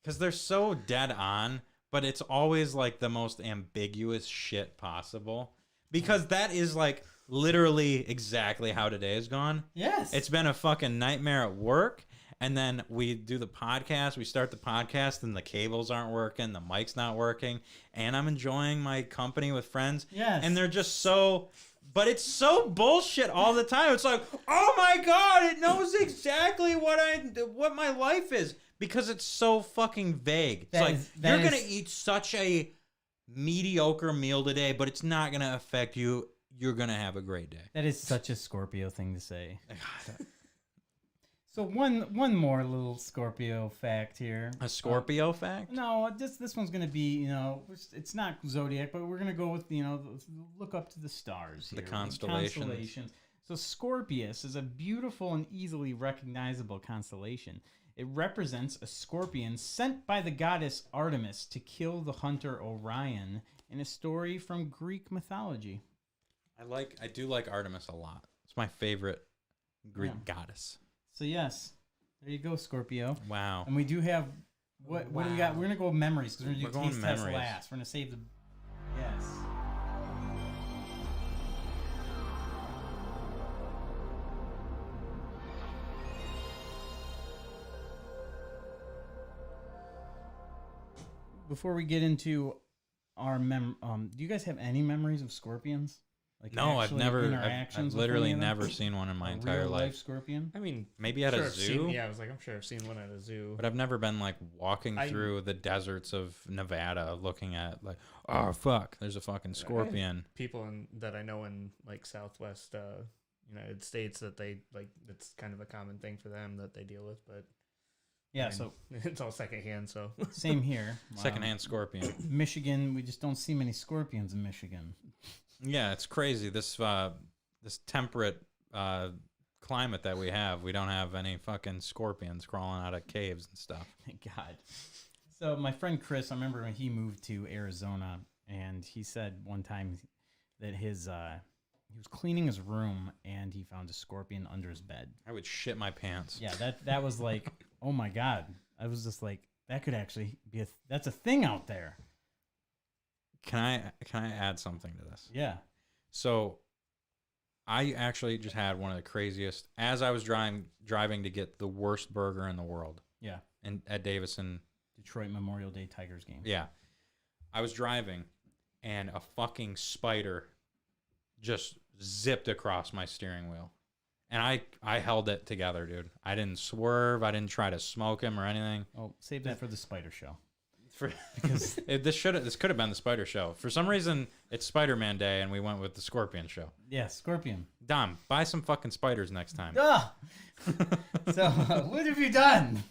because they're so dead on, but it's always like the most ambiguous shit possible because that is like literally exactly how today has gone. Yes. It's been a fucking nightmare at work. And then we do the podcast. We start the podcast and the cables aren't working. The mic's not working. And I'm enjoying my company with friends. Yes. And they're just so... But it's so bullshit all the time. It's like, oh my God, it knows exactly what my life is. Because it's so fucking vague. It's like, you're going to eat such a mediocre meal today, but it's not going to affect you. You're going to have a great day. That is such a Scorpio thing to say. So one more little Scorpio fact here. A Scorpio fact? No, this one's gonna be, it's not zodiac, but we're gonna go with, look up to the stars here. The constellations. So Scorpius is a beautiful and easily recognizable constellation. It represents a scorpion sent by the goddess Artemis to kill the hunter Orion in a story from Greek mythology. I do like Artemis a lot. It's my favorite Greek goddess. So yes, there you go, Scorpio. Wow. And we do have what do we got? We're gonna go with memories because we're gonna do We're going taste test memories. last. We're gonna save the yes. Before we get into our do you guys have any memories of scorpions? Like No, I've actually never. I've interactions with literally any of them? never seen one in my A entire real life. scorpion. I mean, Maybe at sure, a I've zoo. seen, I was like, I'm sure I've seen one at a zoo. But I've never been like walking through the deserts of Nevada looking at like, oh fuck, there's a fucking scorpion. People that I know in like Southwest United States that they like, it's kind of a common thing for them that they deal with. But Yeah, I mean, so it's all secondhand. So same here. Secondhand scorpion. Michigan, we just don't see many scorpions in Michigan. Yeah, it's crazy. This temperate climate that we have, we don't have any fucking scorpions crawling out of caves and stuff. Thank God. So my friend Chris, I remember when he moved to Arizona, and he said one time that he was cleaning his room and he found a scorpion under his bed. I would shit my pants. Yeah, that was like, oh my god. I was just like, that could actually be that's a thing out there. Can I add something to this? Yeah. So I actually just had one of the craziest as I was driving to get the worst burger in the world. Yeah. And at Davison. Detroit Memorial Day Tigers game. Yeah. I was driving and a fucking spider just zipped across my steering wheel. And I held it together, dude. I didn't swerve. I didn't try to smoke him or anything. Oh, save that for the spider show. Because this could have been the spider show. For some reason, it's Spider-Man Day, and we went with the Scorpion show. Yeah, Scorpion. Dom, buy some fucking spiders next time. Ah! So, what have you done?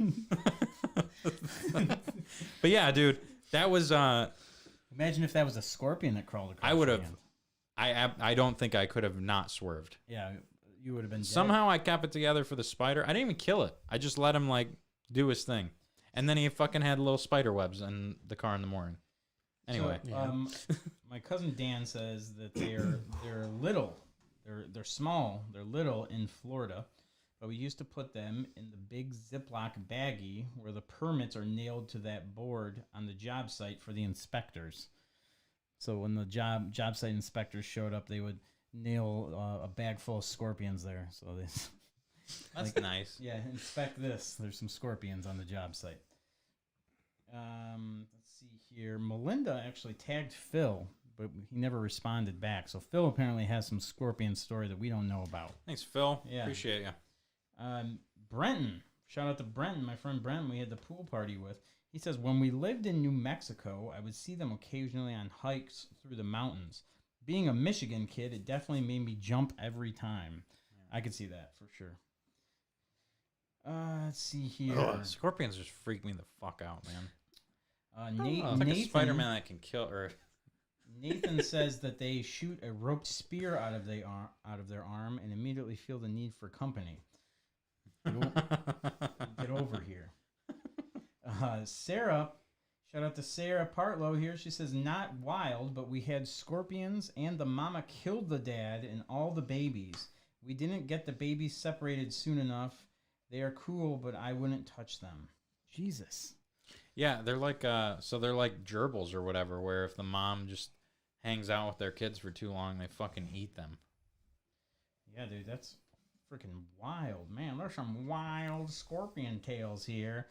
But yeah, dude, that was. Imagine if that was a scorpion that crawled across. I would your have. hand. I don't think I could have not swerved. Yeah, you would have been dead. Somehow I kept it together for the spider. I didn't even kill it. I just let him like do his thing, and then he fucking had little spider webs in the car in the morning. Anyway, So, my cousin Dan says that they're little, they're small, they're little in Florida, but we used to put them in the big Ziploc baggie where the permits are nailed to that board on the job site for the inspectors. So when the job site inspectors showed up, they would nail a bag full of scorpions there. So they, that's nice. yeah, inspect this. There's some scorpions on the job site. Let's see here. Melinda actually tagged Phil, but he never responded back. So Phil apparently has some scorpion story that we don't know about. Thanks, Phil. Yeah. Appreciate you. Brenton. Shout out to Brenton, my friend Brenton we had the pool party with. He says, when we lived in New Mexico, I would see them occasionally on hikes through the mountains. Being a Michigan kid, it definitely made me jump every time. I could see that for sure. Let's see here. Ugh, scorpions just freak me the fuck out, man. Nathan, It's like a Spider-Man that can kill. Or Nathan says that they shoot a roped spear out of their arm and immediately feel the need for company. Get over here. Sarah, shout out to Sarah Partlow here. She says, not wild, but we had scorpions and the mama killed the dad and all the babies. We didn't get the babies separated soon enough. They are cool, but I wouldn't touch them. Jesus. yeah, they're like they're like gerbils or whatever, where if the mom just hangs out with their kids for too long, they fucking eat them. Yeah, dude, that's freaking wild. Man, there's some wild scorpion tales here.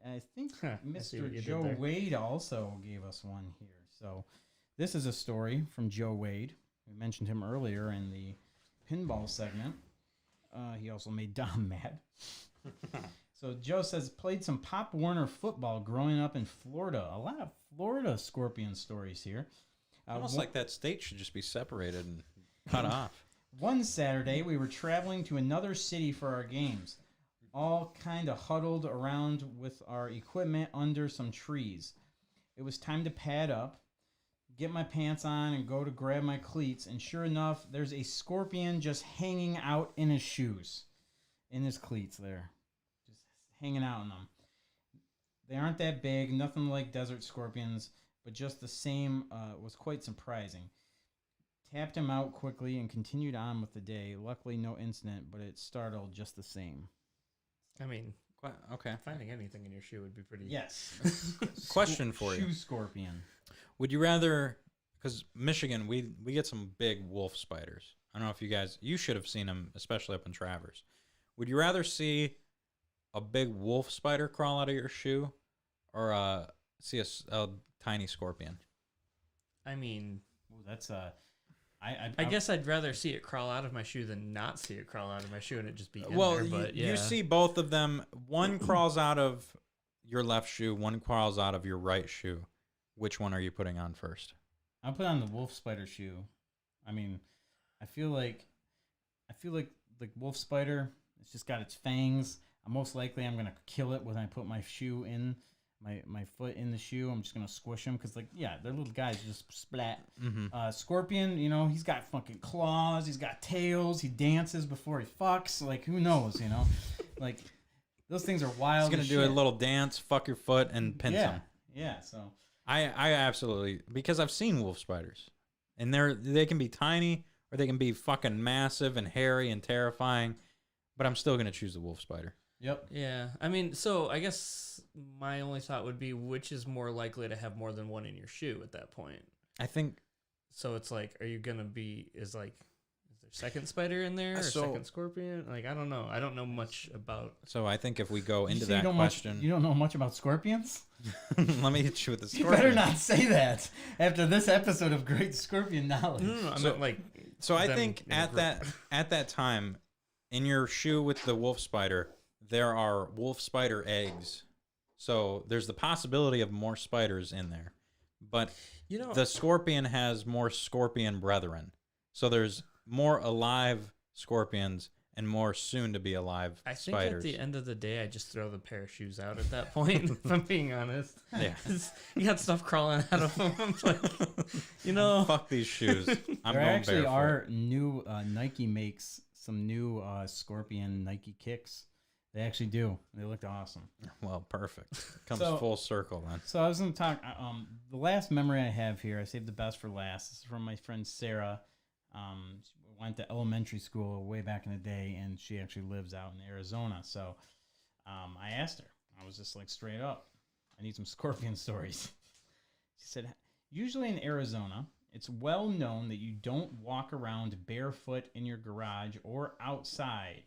And I think I see what Mr. you did Joe there. Wade also gave us one here. So this is a story from Joe Wade. We mentioned him earlier in the pinball segment. He also made Dom mad. So Joe says, played some Pop Warner football growing up in Florida. A lot of Florida scorpion stories here. Almost like that state should just be separated and cut off. One Saturday, we were traveling to another city for our games, all kind of huddled around with our equipment under some trees. It was time to pad up, get my pants on, and go to grab my cleats, and sure enough, there's a scorpion just hanging out in his shoes, in his cleats there, just hanging out in them. They aren't that big, nothing like desert scorpions, but just the same was quite surprising. Tapped him out quickly and continued on with the day. Luckily, no incident, but it startled just the same. I mean, Okay. finding anything in your shoe would be pretty. Yes. Question for you. Shoe scorpion. Would you rather, because Michigan, we get some big wolf spiders. I don't know if you should have seen them, especially up in Traverse. Would you rather see a big wolf spider crawl out of your shoe or see a tiny scorpion? I mean, Ooh, that's I guess I'd rather see it crawl out of my shoe than not see it crawl out of my shoe and it just be in Well, there. But yeah, you see both of them. One crawls out of your left shoe, one crawls out of your right shoe. Which one are you putting on first? I'll put on the wolf spider shoe. I mean, I feel like the wolf spider, it's just got its fangs. Most likely I'm gonna kill it when I put my shoe in my foot in the shoe. I'm just gonna squish them because they're little guys, just splat. Scorpion, he's got fucking claws, he's got tails, he dances before he fucks. Like, who knows, like those things are wild. He's gonna as do shit. a little dance, fuck your foot, and pinch him. Yeah. So I absolutely, because I've seen wolf spiders, and they can be tiny or or they can be fucking massive and hairy and terrifying. But I'm still gonna choose the wolf spider. Yep. Yeah, I mean, so I guess my only thought would be which is more likely to have more than one in your shoe at that point. I think So it's like, are you gonna be is there second spider in there or So- second scorpion? Like I don't know. I don't know much about. so. I think if we go You into say you that don't question, you don't know much about scorpions? let me hit you with the You scorpion. better not say that after this episode of great scorpion knowledge. No, I So- meant like. So I them think in a at group. that time, in your shoe with the wolf spider, there are wolf spider eggs. So there's the possibility of more spiders in there, but You know, the scorpion has more scorpion brethren. So there's more alive scorpions and more soon to be alive I think spiders. at the end of the day, I just throw the pair of shoes out at that point. If I'm being honest, Yeah. you got stuff crawling out of them. I'm like, you know, Fuck these shoes. I'm There going actually barefoot. are new Nike makes some new scorpion Nike kicks. They actually do. They looked awesome. Well, perfect. Comes So- full circle then. So I was going to talk. The last memory I have here, I saved the best for last. This is from my friend Sarah. She went to elementary school way back in the day, and she actually lives out in Arizona. So I asked her. I was just like straight up. I need some scorpion stories. She said, usually in Arizona, it's well known that you don't walk around barefoot in your garage or outside.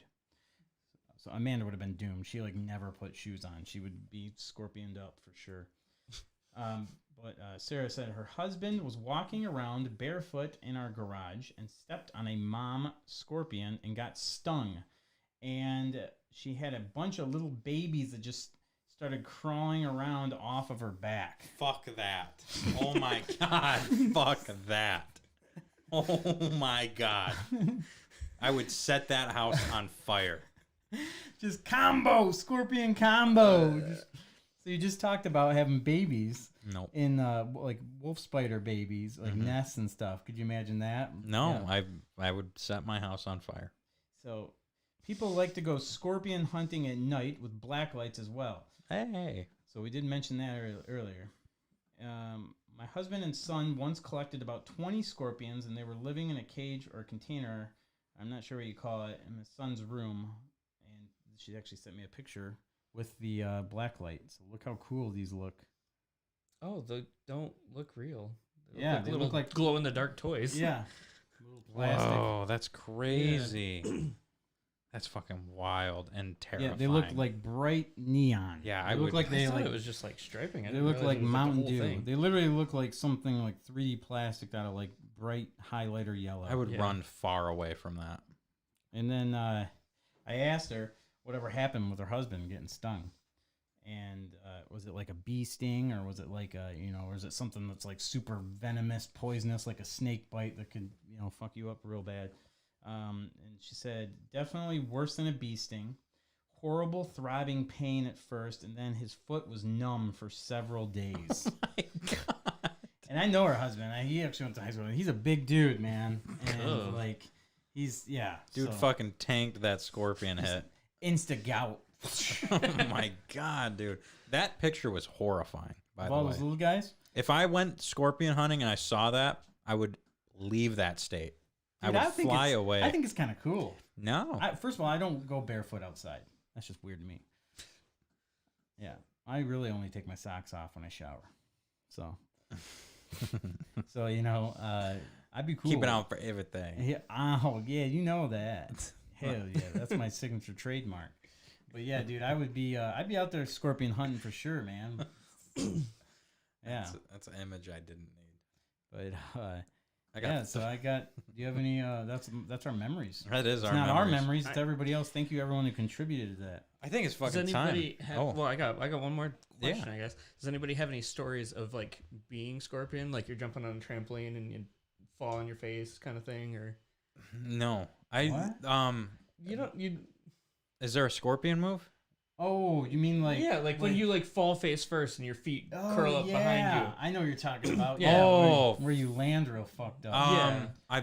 So Amanda would have been doomed. She like never put shoes on. She would be scorpioned up for sure. But Sarah said her husband was walking around barefoot in our garage and stepped on a mom scorpion and got stung. And she had a bunch of little babies that just started crawling around off of her back. Fuck that. Oh my god. Fuck that. Oh my god. I would set that house on fire. Just combo, scorpion combo. So you just talked about having babies Nope. in like wolf spider babies, like nests and stuff. Could you imagine that? No, Yeah. I would set my house on fire. So people like to go scorpion hunting at night with black lights as well. Hey. So we did mention that earlier. My husband and son once collected about 20 scorpions, and they were living in a cage or a container. I'm not sure what you call it, in his son's room. And she actually sent me a picture with the black light. So look how cool these look. oh, they don't look real. Yeah, they little look like- glow in the dark toys. Yeah. Little plastic. Whoa, that's crazy. That's fucking wild and terrifying. Yeah, they look like bright neon. Yeah, they I look would- like I they thought like it was just like striping. I they didn't look realize like it was the Mountain whole Dew. thing. They literally look like something like 3D plastic out of like bright highlighter yellow. I would Yeah. run far away from that. And then I asked her whatever happened with her husband getting stung. And was it like a bee sting, or was it like a, or is it something that's like super venomous, poisonous, like a snake bite that could, fuck you up real bad? And she said, definitely worse than a bee sting. Horrible throbbing pain at first, and then his foot was numb for several days. My God. And I know her husband. He actually went to high school. He's a big dude, man. And Ugh. like, he's, yeah. Dude so- fucking tanked that scorpion hit. Insta gout. Oh my god, dude. That picture was horrifying, by Of the all way. those little guys. If I went scorpion hunting and I saw that, I would leave that state. Dude, I would think fly it's- away. I think it's kind of cool. No. First of all, I don't go barefoot outside. That's just weird to me. Yeah, I really only take my socks off when I shower. So, I'd be cool. Keep it out for everything. Yeah, oh yeah, you know that. Hell yeah, that's my signature trademark. But yeah, dude, I'd be out there scorpion hunting for sure, man. Yeah, That's an image I didn't need. but I got yeah. So I got. Do you have any? That's our memories. that is It's our not our memories. memories. It's everybody else. Thank you, everyone who contributed to that. I think it's Does fucking anybody time. have? Oh. Well, I got one more Yeah. question. I guess. Does anybody have any stories of like being scorpion, like you're jumping on a trampoline and you fall on your face, kind of thing, or No. What? you don't you? Is there a scorpion move? Oh, you mean like Yeah, like when you like fall face first and your feet curl up behind you. I know what you're talking about. Yeah. Yeah, Oh. where you land real fucked up. Yeah.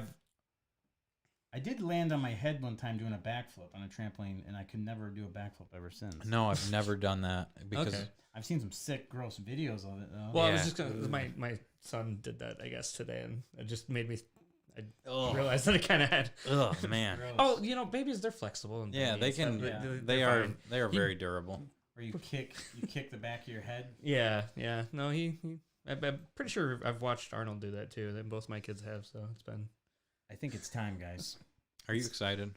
I did land on my head one time doing a backflip on a trampoline, and I could never do a backflip ever since. I've never done that because Okay. I've seen some sick, gross videos of it though. Well, I was Yeah. just gonna. My son did that, I guess, today, and it just made me. I realized that I kind of had. Oh man. Oh, babies, they're flexible. And Yeah, tiny they and stuff. can. Yeah. They They're are. fine. They are very durable. Where you kick the back of your head. Yeah. No, I'm pretty sure I've watched Arnold do that too. Then both my kids have, so it's been. I think it's time, guys. Are you excited?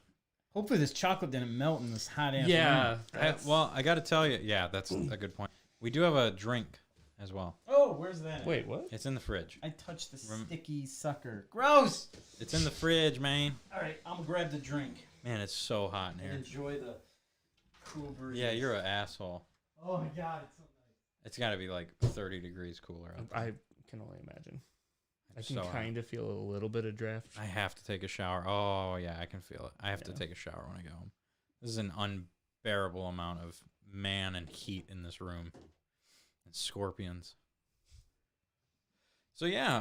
Hopefully this chocolate didn't melt in this hot ass Yeah. room. I got to tell you. Yeah, that's a good point. We do have a drink as well. Oh, where's that? Wait, what? It's in the fridge. I touched the sticky sucker. Gross. It's in the fridge, man. All right, I'm gonna grab the drink Man, it's so hot in and here. enjoy the cool breeze. Yeah, you're an asshole. Oh my god, it's so nice. It's got to be like 30 degrees cooler out there. I can only imagine. I can so hot. kind of feel a little bit of draft. I have to take a shower. Oh, yeah, I can feel it. I have to take a shower when I go home. This is an unbearable amount of man and heat in this room. And scorpions. So, yeah,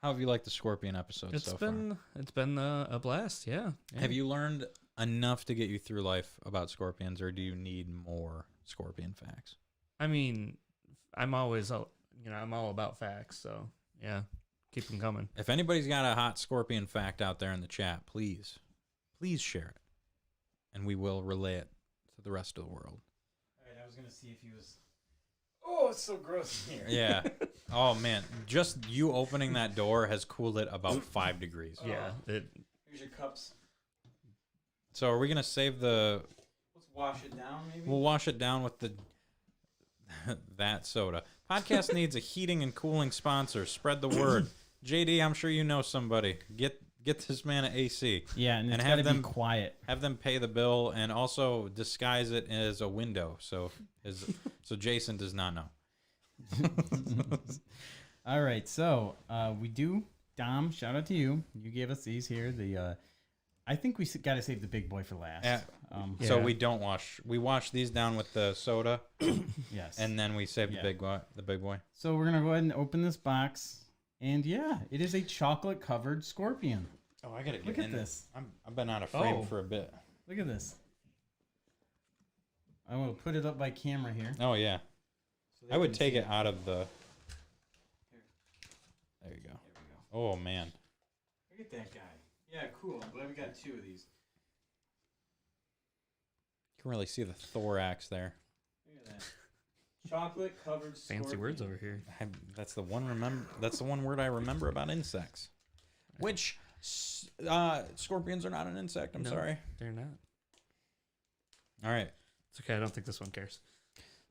how have you liked the scorpion episode It's so far? been a blast. Yeah. Have you learned enough to get you through life about scorpions, or do you need more scorpion facts? I mean, I'm always, I'm all about facts. So yeah, keep them coming. If anybody's got a hot scorpion fact out there in the chat, please share it. And we will relay it to the rest of the world. All right, I was gonna see if he was. Oh, it's so gross in here. Yeah. Oh, man. Just you opening that door has cooled it about 5 degrees. Yeah. Here's your cups. So are we going to save the... Let's wash it down, maybe. We'll wash it down with the... that soda. Podcast needs a heating and cooling sponsor. Spread the word. JD, I'm sure you know somebody. Get this man an AC. Yeah, and it's have gotta them be quiet. Have them pay the bill and also disguise it as a window, so Jason does not know. All right, so we do. Dom, shout out to you. You gave us these here. The I think we got to save the big boy for last. So Yeah. we don't wash. We wash these down with the soda, Yes. and then we save Yeah. the big boy. So we're gonna go ahead and open this box, and yeah, it is a chocolate covered scorpion. Oh, I gotta get Look at this. I've been out of frame Oh. for a bit. Look at this. I will put it up by camera here. Oh yeah, so they I would can take see it out of the. There you go. There we go. Oh man, Look at that guy. Yeah, cool. I'm glad we got two of these. you can really see the thorax there. Look at that. Chocolate covered scorpion. Fancy words over here. That's the one word I remember about insects. Which scorpions are not an insect. I'm No. sorry. They're not. All right, It's okay. I don't think this one cares.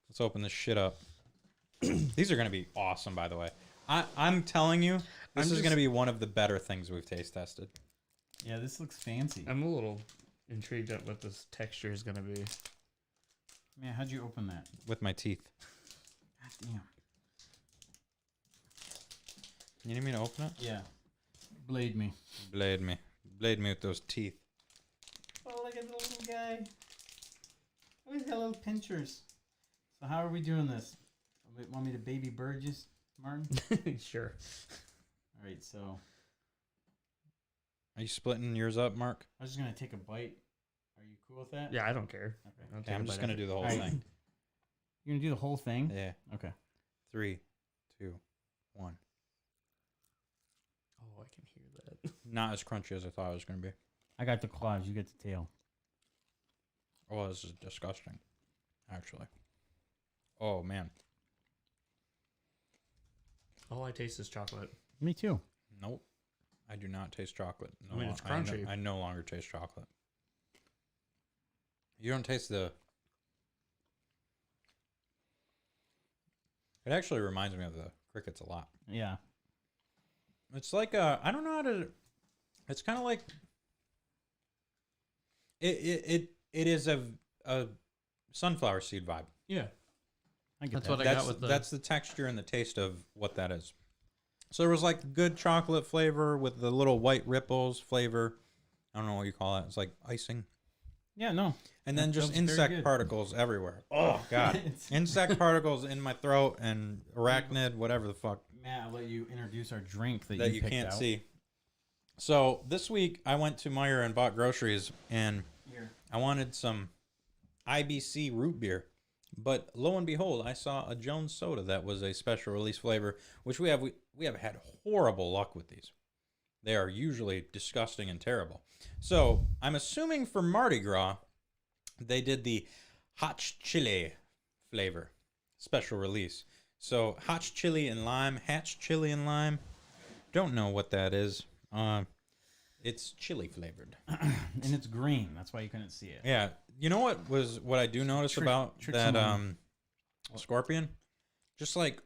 let's open this shit up. These are gonna be awesome, by the way. I'm telling you, this is gonna be one of the better things we've taste tested. Yeah, this looks fancy. I'm a little intrigued at what this texture is gonna be. Man, how'd you open that? With my teeth. God damn. You need me to open it? Yeah. Blade me. Blade me with those teeth. Oh, look at the little guy. Oh, he's got little pinchers. So how are we doing this? Want me to baby Burgess, Martin? Sure. All right, so Are you splitting yours up, Mark? I was just gonna take a bite. Are you cool with that? Yeah, I don't care. Okay. I'll Okay, take I'm a just bite gonna of it. do the whole All right. thing. You're gonna do the whole thing? Yeah. Okay. 3, 2, 1. Oh, I can hear that. Not as crunchy as I thought it was gonna be. I got the claws. You get the tail. Oh, this is disgusting. Actually. Oh man. All I taste is chocolate. Me too. Nope. I do not taste chocolate. No, I mean, it's no- crunchy. I no longer taste chocolate. You don't taste the. It actually reminds me of the crickets a lot. Yeah. It's like I don't know how to. It's kind of like. It is a sunflower seed vibe. Yeah. I get That's that. what I That's got with the. that's the texture and the taste of what that is. So there was like good chocolate flavor with the little white ripples flavor. I don't know what you call it. It's like icing. Yeah, no. And then That just was very insect good. particles everywhere. Oh god. Insect particles in my throat and arachnid, whatever the fuck Matt, I'll let you introduce our drink that, that you picked can't out. see. So this week I went to Meijer and bought groceries and Here. I wanted some IBC root beer. But lo and behold, I saw a Jones soda that was a special release flavor, which we have had horrible luck with these. They are usually disgusting and terrible. So I'm assuming for Mardi Gras, they did the hot chili flavor special release. So hot chili and lime, hatch chili and lime. Don't know what that is. It's chili flavored. And it's green. That's why you couldn't see it. Yeah. You know what I do notice about trick that someone. scorpion? Just like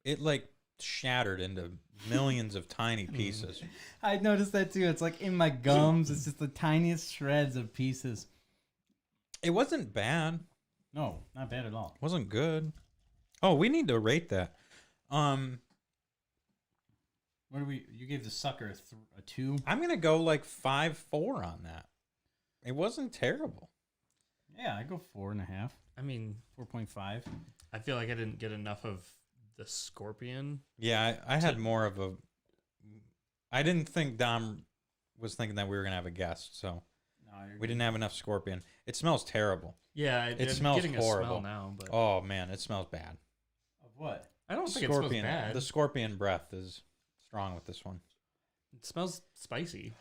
it like shattered into millions of tiny pieces. I noticed that too. It's like in my gums. It's just the tiniest shreds of pieces. It wasn't bad. No, not bad at all. It wasn't good. Oh, we need to rate that. What do we? You gave the sucker a 2. I'm gonna go like 5.4 on that. It wasn't terrible. Yeah, I go 4.5, I mean, 4.5. I feel like I didn't get enough of the scorpion. Yeah, I had more of a. I didn't think Dom was thinking that we were gonna have a guest, so No, you're we didn't have enough scorpion. It smells terrible. Yeah, It I'm smells getting horrible. a smell now, but Oh man, it smells bad. Of what? I don't think it smells bad. The scorpion breath is strong with this one. It smells spicy.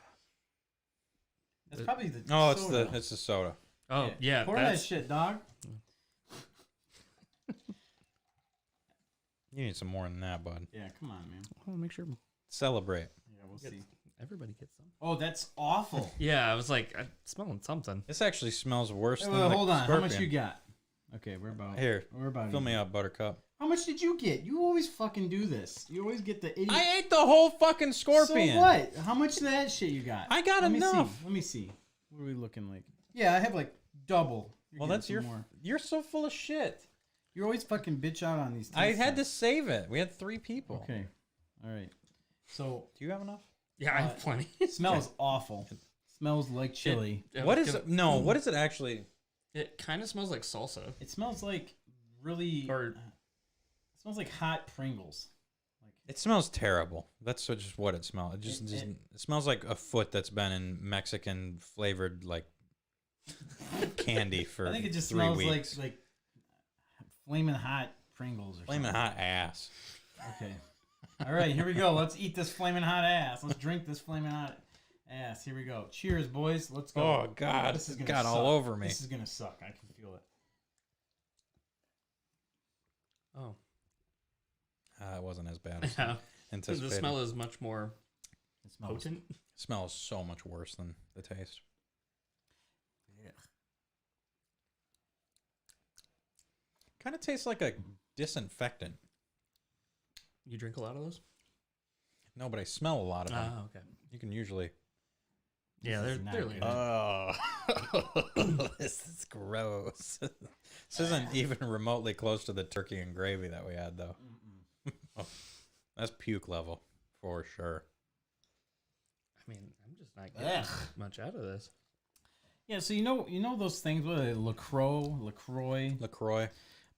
That's probably the. Oh, it's soda. the soda. Oh yeah, Pour that that's shit, dog. You need some more than that, bud. Yeah, come on, man. I want to make sure Celebrate. Yeah, we'll Get- see. everybody gets some. Oh, that's awful. Yeah, I was like, I'm smelling something. This actually smells worse Hey, than well, the hold on. scorpion. How much you got? Okay, we're about Here, We're about. fill me even. up, Buttercup. How much did you get? You always fucking do this. You always get the idiot. I ate the whole fucking scorpion. So what? How much of that shit you got? I got Let enough. Me see. Let me see. What are we looking like? Yeah, I have like double. You're Well, getting that's some your. more. You're so full of shit. You're always fucking bitch out on these. I taste had to tests. save it. We had 3 people. Okay. All right. So Do you have enough? Yeah, I have plenty. it smells awful. Smells like chili. What is it? No, what is it actually? It kind of smells like salsa. It smells like really. Or- it smells like hot Pringles. It smells terrible. That's just what it smells. It just It- doesn't. It smells like a foot that's been in Mexican flavored like candy for I think it just 3 smells weeks. like flaming hot Pringles or Flaming something. hot ass. Okay. All right, here we go. Let's eat this flaming hot ass. Let's drink this flaming hot ass. Here we go. Cheers, boys. Let's go. Oh God, This is gonna got suck. all over me. This is gonna suck. I can feel it. Oh, It wasn't as bad as yeah. The anticipated. smell is much more It smells. potent. It smells so much worse than the taste. Kind of tastes like a disinfectant. You drink a lot of those? No, but I smell a lot of them. Ah, okay. You can usually. Yeah, This is they're not really good. Oh, this is gross. This isn't even remotely close to the turkey and gravy that we had, though. Oh, that's puke level for sure. I mean, I'm just not getting Ugh. much out of this. Yeah, so you know those things. What are they? LaCroix, LaCroix.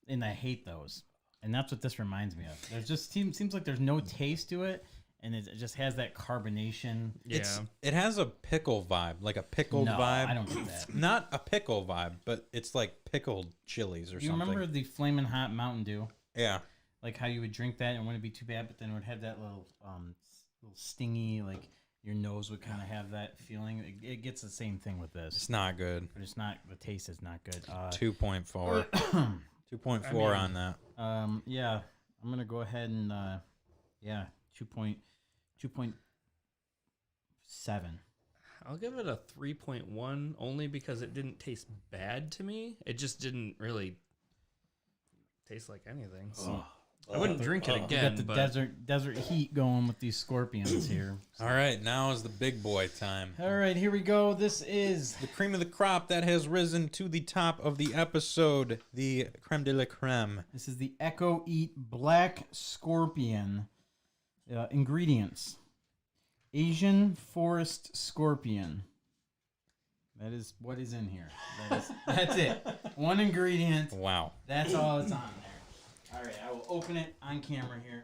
and I hate those. And that's what this reminds me of. There's just seems like there's no taste to it, and it just has that carbonation. Yeah. It has a pickle vibe, like a pickled No, vibe. I don't get that. Not a pickle vibe, but it's like pickled chilies or You something. remember the flaming hot Mountain Dew? Yeah. Like how you would drink that and it wouldn't be too bad, but then it would have that little stingy, like your nose would kind of have that feeling. It gets the same thing with this, It's not good. but it's not. The taste is not good. 2.4. 2.4 I mean- on that. Yeah, I'm gonna go ahead and 2.7. I'll give it a 3.1 only because it didn't taste bad to me. It just didn't really taste like anything. So I wouldn't drink it You again. got the but desert heat going with these scorpions here. All right, now is the big boy time. All right, here we go. This is The cream of the crop that has risen to the top of the episode, the creme de la creme. the Echo Eat Black Scorpion. Ingredients: Asian forest scorpion. That is what is in here. That's it. One ingredient. Wow. That's all that's on there. All right, I will open it on camera here.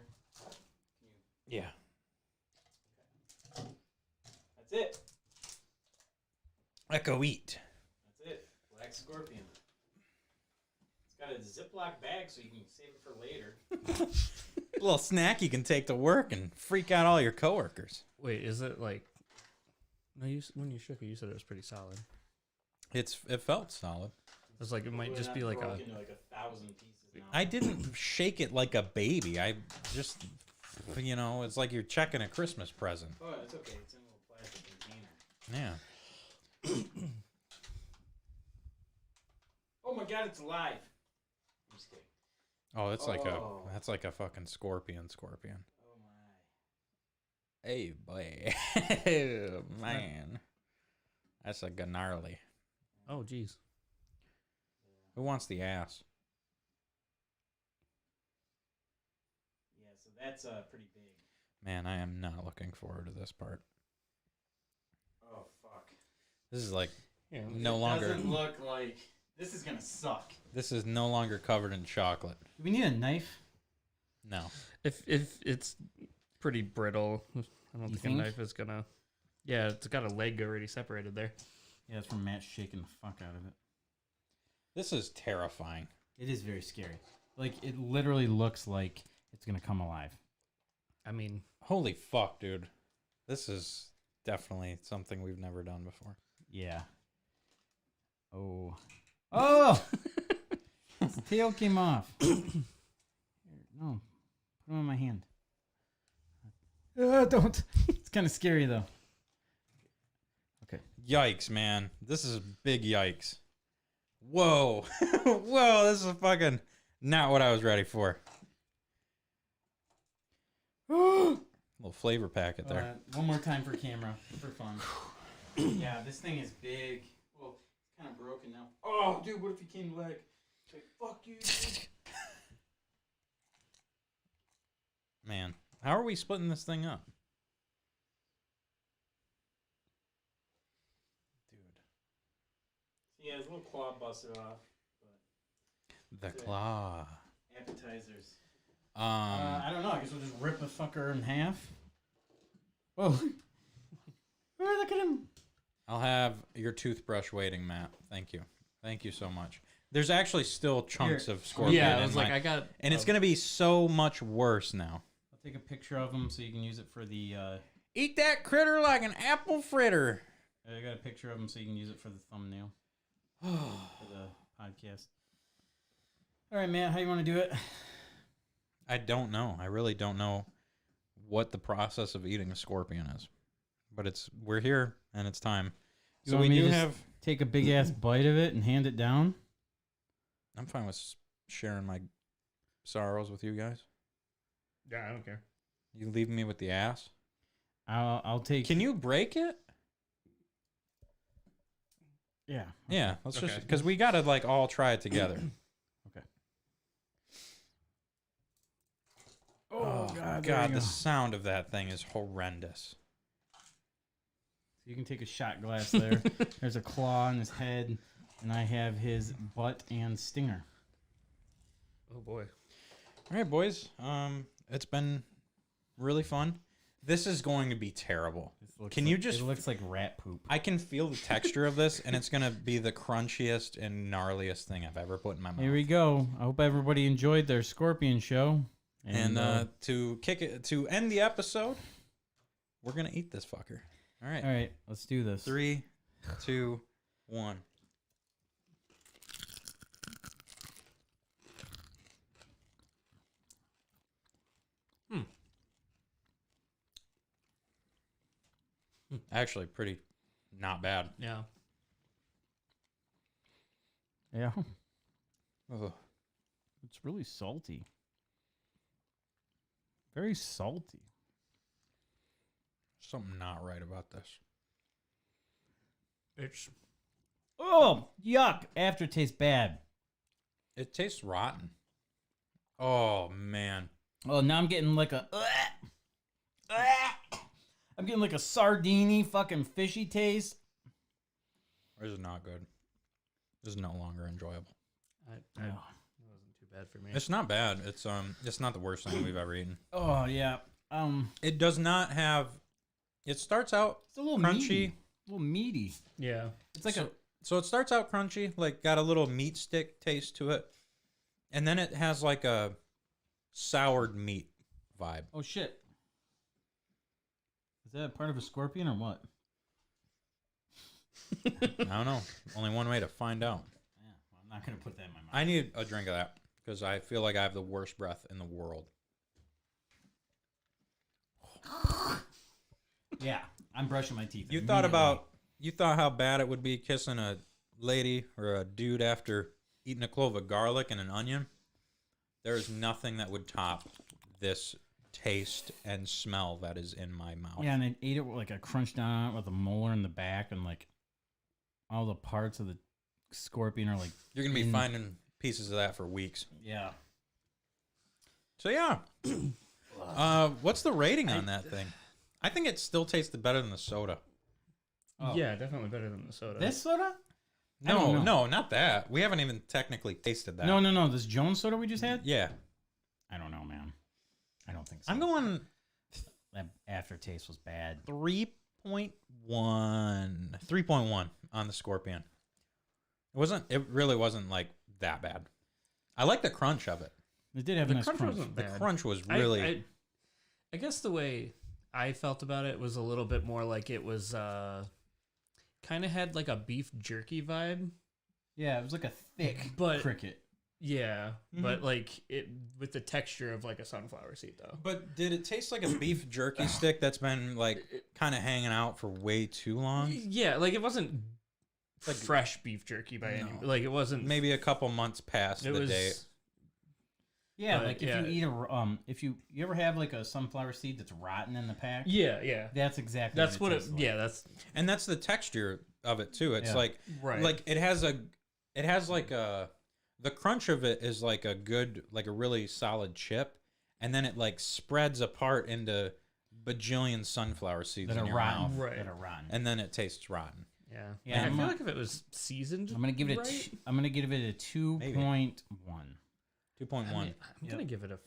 Yeah. That's it. Echo eat. That's it. Black scorpion. It's got a Ziploc bag so you can save it for later. A little snack you can take to work and freak out all your coworkers. Wait, is it like? No, when you shook it, you said it was pretty solid. It felt solid. It's like it might just be like a. Into like 1,000 pieces now. I didn't shake it like a baby. I just, it's like you're checking a Christmas present. Oh, it's okay. It's in a little plastic container. Yeah. Oh my god, it's alive. I'm just kidding. Oh, that's like Oh. that's like a fucking scorpion. Oh my. Hey, boy. Man. That's a gnarly. Oh, geez. Who wants the ass? Yeah, so that's pretty big. Man, I am not looking forward to this part. Oh fuck. This is like Yeah. no longer. Doesn't look like this is gonna suck. This is no longer covered in chocolate. Do we need a knife? No. If it's pretty brittle, I don't You think think? a knife is gonna. Yeah, it's got a leg already separated there. Yeah, it's from Matt shaking the fuck out of it. This is terrifying. It is very scary. Like, it literally looks like it's going to come alive. I mean, Holy fuck, dude. This is definitely something we've never done before. Yeah. Oh. Oh! His tail came off. Here, no. Put him on my hand. Don't. It's kind of scary, though. Okay. Yikes, man. This is a big yikes. Whoa. Whoa, this is fucking not what I was ready for. Little flavor packet there. One more time for camera, for fun. Yeah, this thing is big. Well, it's kind of broken now. Oh, dude, what if he came leg? Like, fuck you, dude. Man, how are we splitting this thing up? Dude. Yeah, his little claw busted off. The claw. Appetizers. I don't know. I guess we'll just rip the fucker in half. Whoa. Oh, look at him. I'll have your toothbrush waiting, Matt. Thank you. Thank you so much. There's actually still chunks Here. of scorpion yeah, in I was like, mine. I got, And it's going to be so much worse now. I'll take a picture of him so you can use it for the... Eat that critter like an apple fritter. I got a picture of him so you can use it for the thumbnail for the podcast. All right, Matt, how you want to do it? I don't know. I really don't know what the process of eating a scorpion is. But we're here and it's time. You So want we me do to just have... take a big ass bite of it and hand it down? I'm fine with sharing my sorrows with you guys. yeah, I don't care. You leave me with the ass? I'll take... Can you break it? Yeah. Yeah, let's just... Okay. Because we got to like all try it together. Oh, God. God, the sound of that thing is horrendous. You can take a shot glass there. There's a claw on his head, and I have his butt and stinger. Oh boy. All right, boys. It's been really fun. This is going to be terrible. Can you just... It looks like rat poop. I can feel the texture of this, and it's going to be the crunchiest and gnarliest thing I've ever put in my mouth. Here we go. I hope everybody enjoyed their scorpion show. And to end the episode, we're going to eat this fucker. All right. all right, let's do this. 3, 2, 1. Actually, pretty not bad. Yeah. Yeah, Ugh. it's really salty. Very salty. Something not right about this. It's Oh, yuck! Aftertaste bad. It tastes rotten. Oh, man. Oh, now I'm getting like a... I'm getting like a sardine-y fucking fishy taste. This is not good. This is no longer enjoyable. it wasn't too bad for me. It's not bad. It's not the worst thing we've ever eaten. Oh, yeah. It does not have... It starts out It's a little crunchy. meaty. A little meaty. Yeah. It's like So it starts out crunchy, like got a little meat stick taste to it. And then it has like a soured meat vibe. Oh, shit. Is that part of a scorpion or what? I don't know. Only one way to find out. Yeah, well, I'm not gonna put that in my mouth. I need a drink of that because I feel like I have the worst breath in the world. Yeah, I'm brushing my teeth. You thought how bad it would be kissing a lady or a dude after eating a clove of garlic and an onion? There is nothing that would top this taste and smell that is in my mouth. Yeah, and I ate it with, like, a crunch down on it with a molar in the back, and like all the parts of the scorpion are like. You're gonna be in- finding pieces of that for weeks. Yeah. So yeah, what's the rating on that thing? I think it still tasted better than the soda. Oh. Yeah, definitely better than the soda. This soda? I don't know. No, not that. We haven't even technically tasted that. No. This Jones soda we just had? Yeah, I don't know, man. I don't think so. I'm going That aftertaste was bad. 3.1 on the Scorpion. It really wasn't like that bad. I like the crunch of it. It did have a The nice crunch crunch. wasn't The bad. crunch was really I guess the way I felt about it was a little bit more like it was kind of had like a beef jerky vibe. Yeah, it was like a thick But- cricket. Yeah, but like it with the texture of like a sunflower seed though. But did it taste like a beef jerky stick that's been like kind of hanging out for way too long? Yeah, like it wasn't Like- fresh beef jerky by any No. like it wasn't Maybe a couple months past it the was date. Yeah, But, like if yeah. you eat if you ever have like a sunflower seed that's rotten in the pack, yeah. that's exactly That's what it tastes like. yeah, that's And that's the texture of it too. It's Yeah. like right. like it has like a the crunch of it is like a really solid chip, and then it like spreads apart into bajillion sunflower seeds that in are your rotten. mouth, Right. That are rotten. and then it tastes rotten. yeah. Yeah, I I'm feel not- like if it was seasoned I'm gonna give it right, I'm gonna give it a 2.1. 2.1. I'm gonna give it a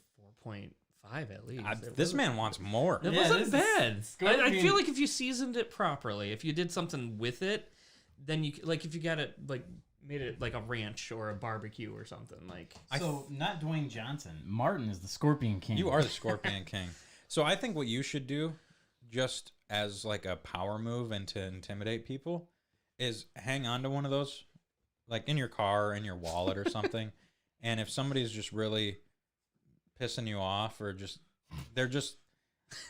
4.5 at least. It This wasn't- man wants more. It Yeah, wasn't this is bad. I Scorpion. feel like if you seasoned it properly, if you did something with it, then you like if you got it like made it like a ranch or a barbecue or something like. So not Dwayne Johnson. Martin is the Scorpion King. You are the Scorpion King. So I think what you should do, just as like a power move and to intimidate people, is hang on to one of those, like in your car or in your wallet or something. And if somebody's just really pissing you off or they're just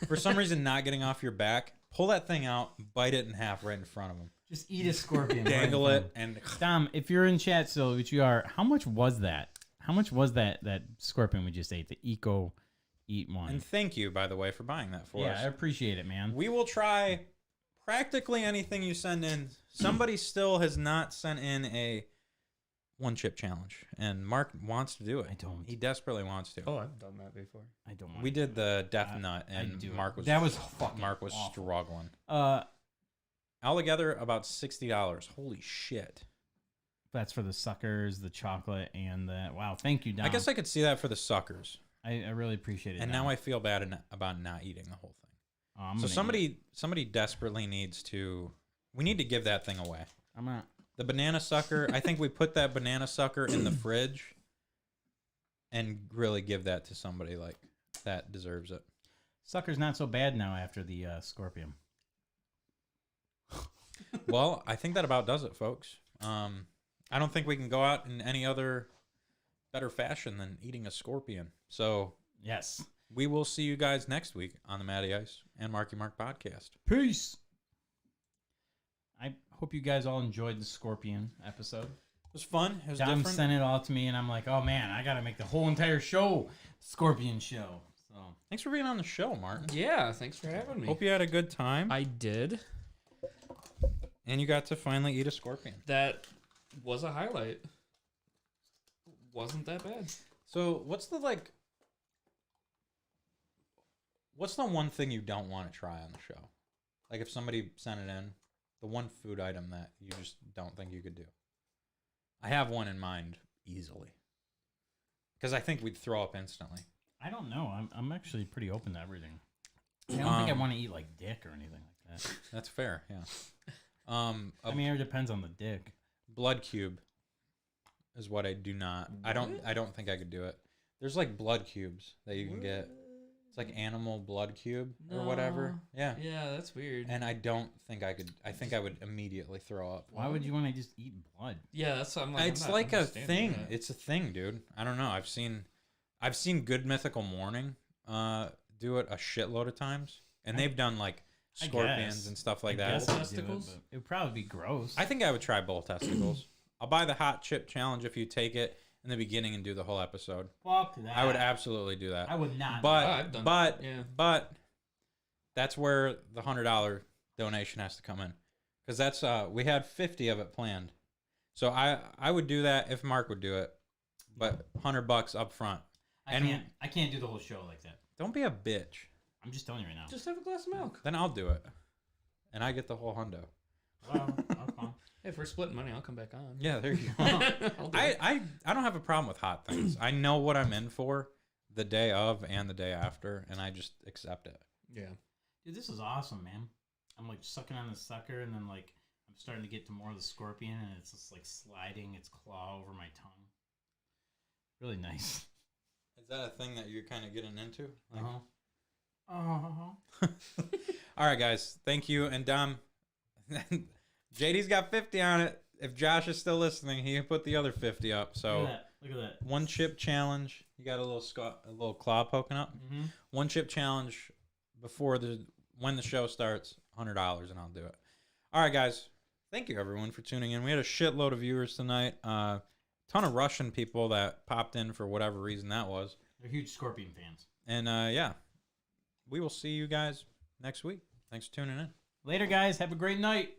for some reason not getting off your back, pull that thing out, bite it in half right in front of them. Just eat a scorpion. Dangle right in it front of and him. Dom, if you're in chat still, which you are, how much was that? How much was that scorpion we just ate? The Eco Eat one. and thank you, by the way, for buying that for Yeah, us. I appreciate it, man. We will try practically anything you send in. Somebody still has not sent in a one chip challenge, and Mark wants to do it. I don't. He desperately wants to. Oh, I've done that before. I don't want We did the death I- nut, I and do it. Mark was That was fucking Mark was awful. struggling. Altogether, about $60. Holy shit! That's for the suckers, the chocolate, and the wow. Thank you, Dom. I guess I could see that for the suckers, I really appreciate it. and Dom. now I feel bad about not eating the whole thing. Oh, I'm So gonna eat somebody desperately needs to. We need to give that thing away. it. I'm gonna. The banana sucker, I think we put that banana sucker in the fridge and really give that to somebody like that deserves it. Sucker's not so bad now after the scorpion. Well, I think that about does it, folks. I don't think we can go out in any other better fashion than eating a scorpion. So Yes. we will see you guys next week on the Matty Ice and Marky Mark podcast. Peace. I hope you guys all enjoyed the scorpion episode. It was fun. It was Dom different. sent it all to me, and I'm like, oh man, I gotta make the whole entire show scorpion show. So Thanks for being on the show, Martin. Yeah, thanks for having me. Hope you had a good time I did. and you got to finally eat a scorpion. That was a highlight. Wasn't that bad. So what's the one thing you don't want to try on the show? Like if somebody sent it in, the one food item that you just don't think you could do. I have one in mind easily. Because I think we'd throw up instantly. I don't know. I'm actually pretty open to everything. I don't think I want to eat like dick or anything like that. That's fair, yeah. I mean, it depends on the dick. Blood cube is what I do not. I don't think I could do it. There's like blood cubes that you can get. It's like animal blood cube or whatever. No. Yeah. Yeah, that's weird. And I don't think I could. I think I would immediately throw up. Why would you want to just eat blood? Yeah, that's what I'm like. It's I'm not like a understanding thing. that. It's a thing, dude. I don't know. I've seen Good Mythical Morning do it a shitload of times, and they've done like I scorpions guess. and stuff like I that. guess I'd do it, Testicles? but it would probably be gross. I think I would try both testicles. I'll buy the hot chip challenge if you take it in the beginning and do the whole episode. Fuck that. I would absolutely do that. I would not. But I've done but that, yeah. but that's where the $100 donation has to come in, because that's we had 50 of it planned. So I would do that if Mark would do it, but $100 up front. I can't do the whole show like that. Don't be a bitch. I'm just telling you right now. Just have a glass of milk. Then I'll do it, and I get the whole hundo. Well, okay. Hey, if we're splitting money, I'll come back on. Yeah, there you go. I'll do it. I don't have a problem with hot things. I know what I'm in for the day of and the day after, and I just accept it. Yeah. Dude, this is awesome, man. I'm like sucking on the sucker, and then like I'm starting to get to more of the scorpion, and it's just like sliding its claw over my tongue. Really nice. Is that a thing that you're kind of getting into? Like, Uh-huh. All right, guys. Thank you. And Dom, JD's got 50 on it. If Josh is still listening, he can put the other 50 up. So Look at that. one chip challenge. You got a little claw poking up. Mm-hmm. One chip challenge when the show starts. $100, and I'll do it. All right, guys. Thank you, everyone, for tuning in. We had a shitload of viewers tonight. Ton of Russian people that popped in for whatever reason that was. They're huge scorpion fans. And yeah, we will see you guys next week. Thanks for tuning in. Later, guys. Have a great night.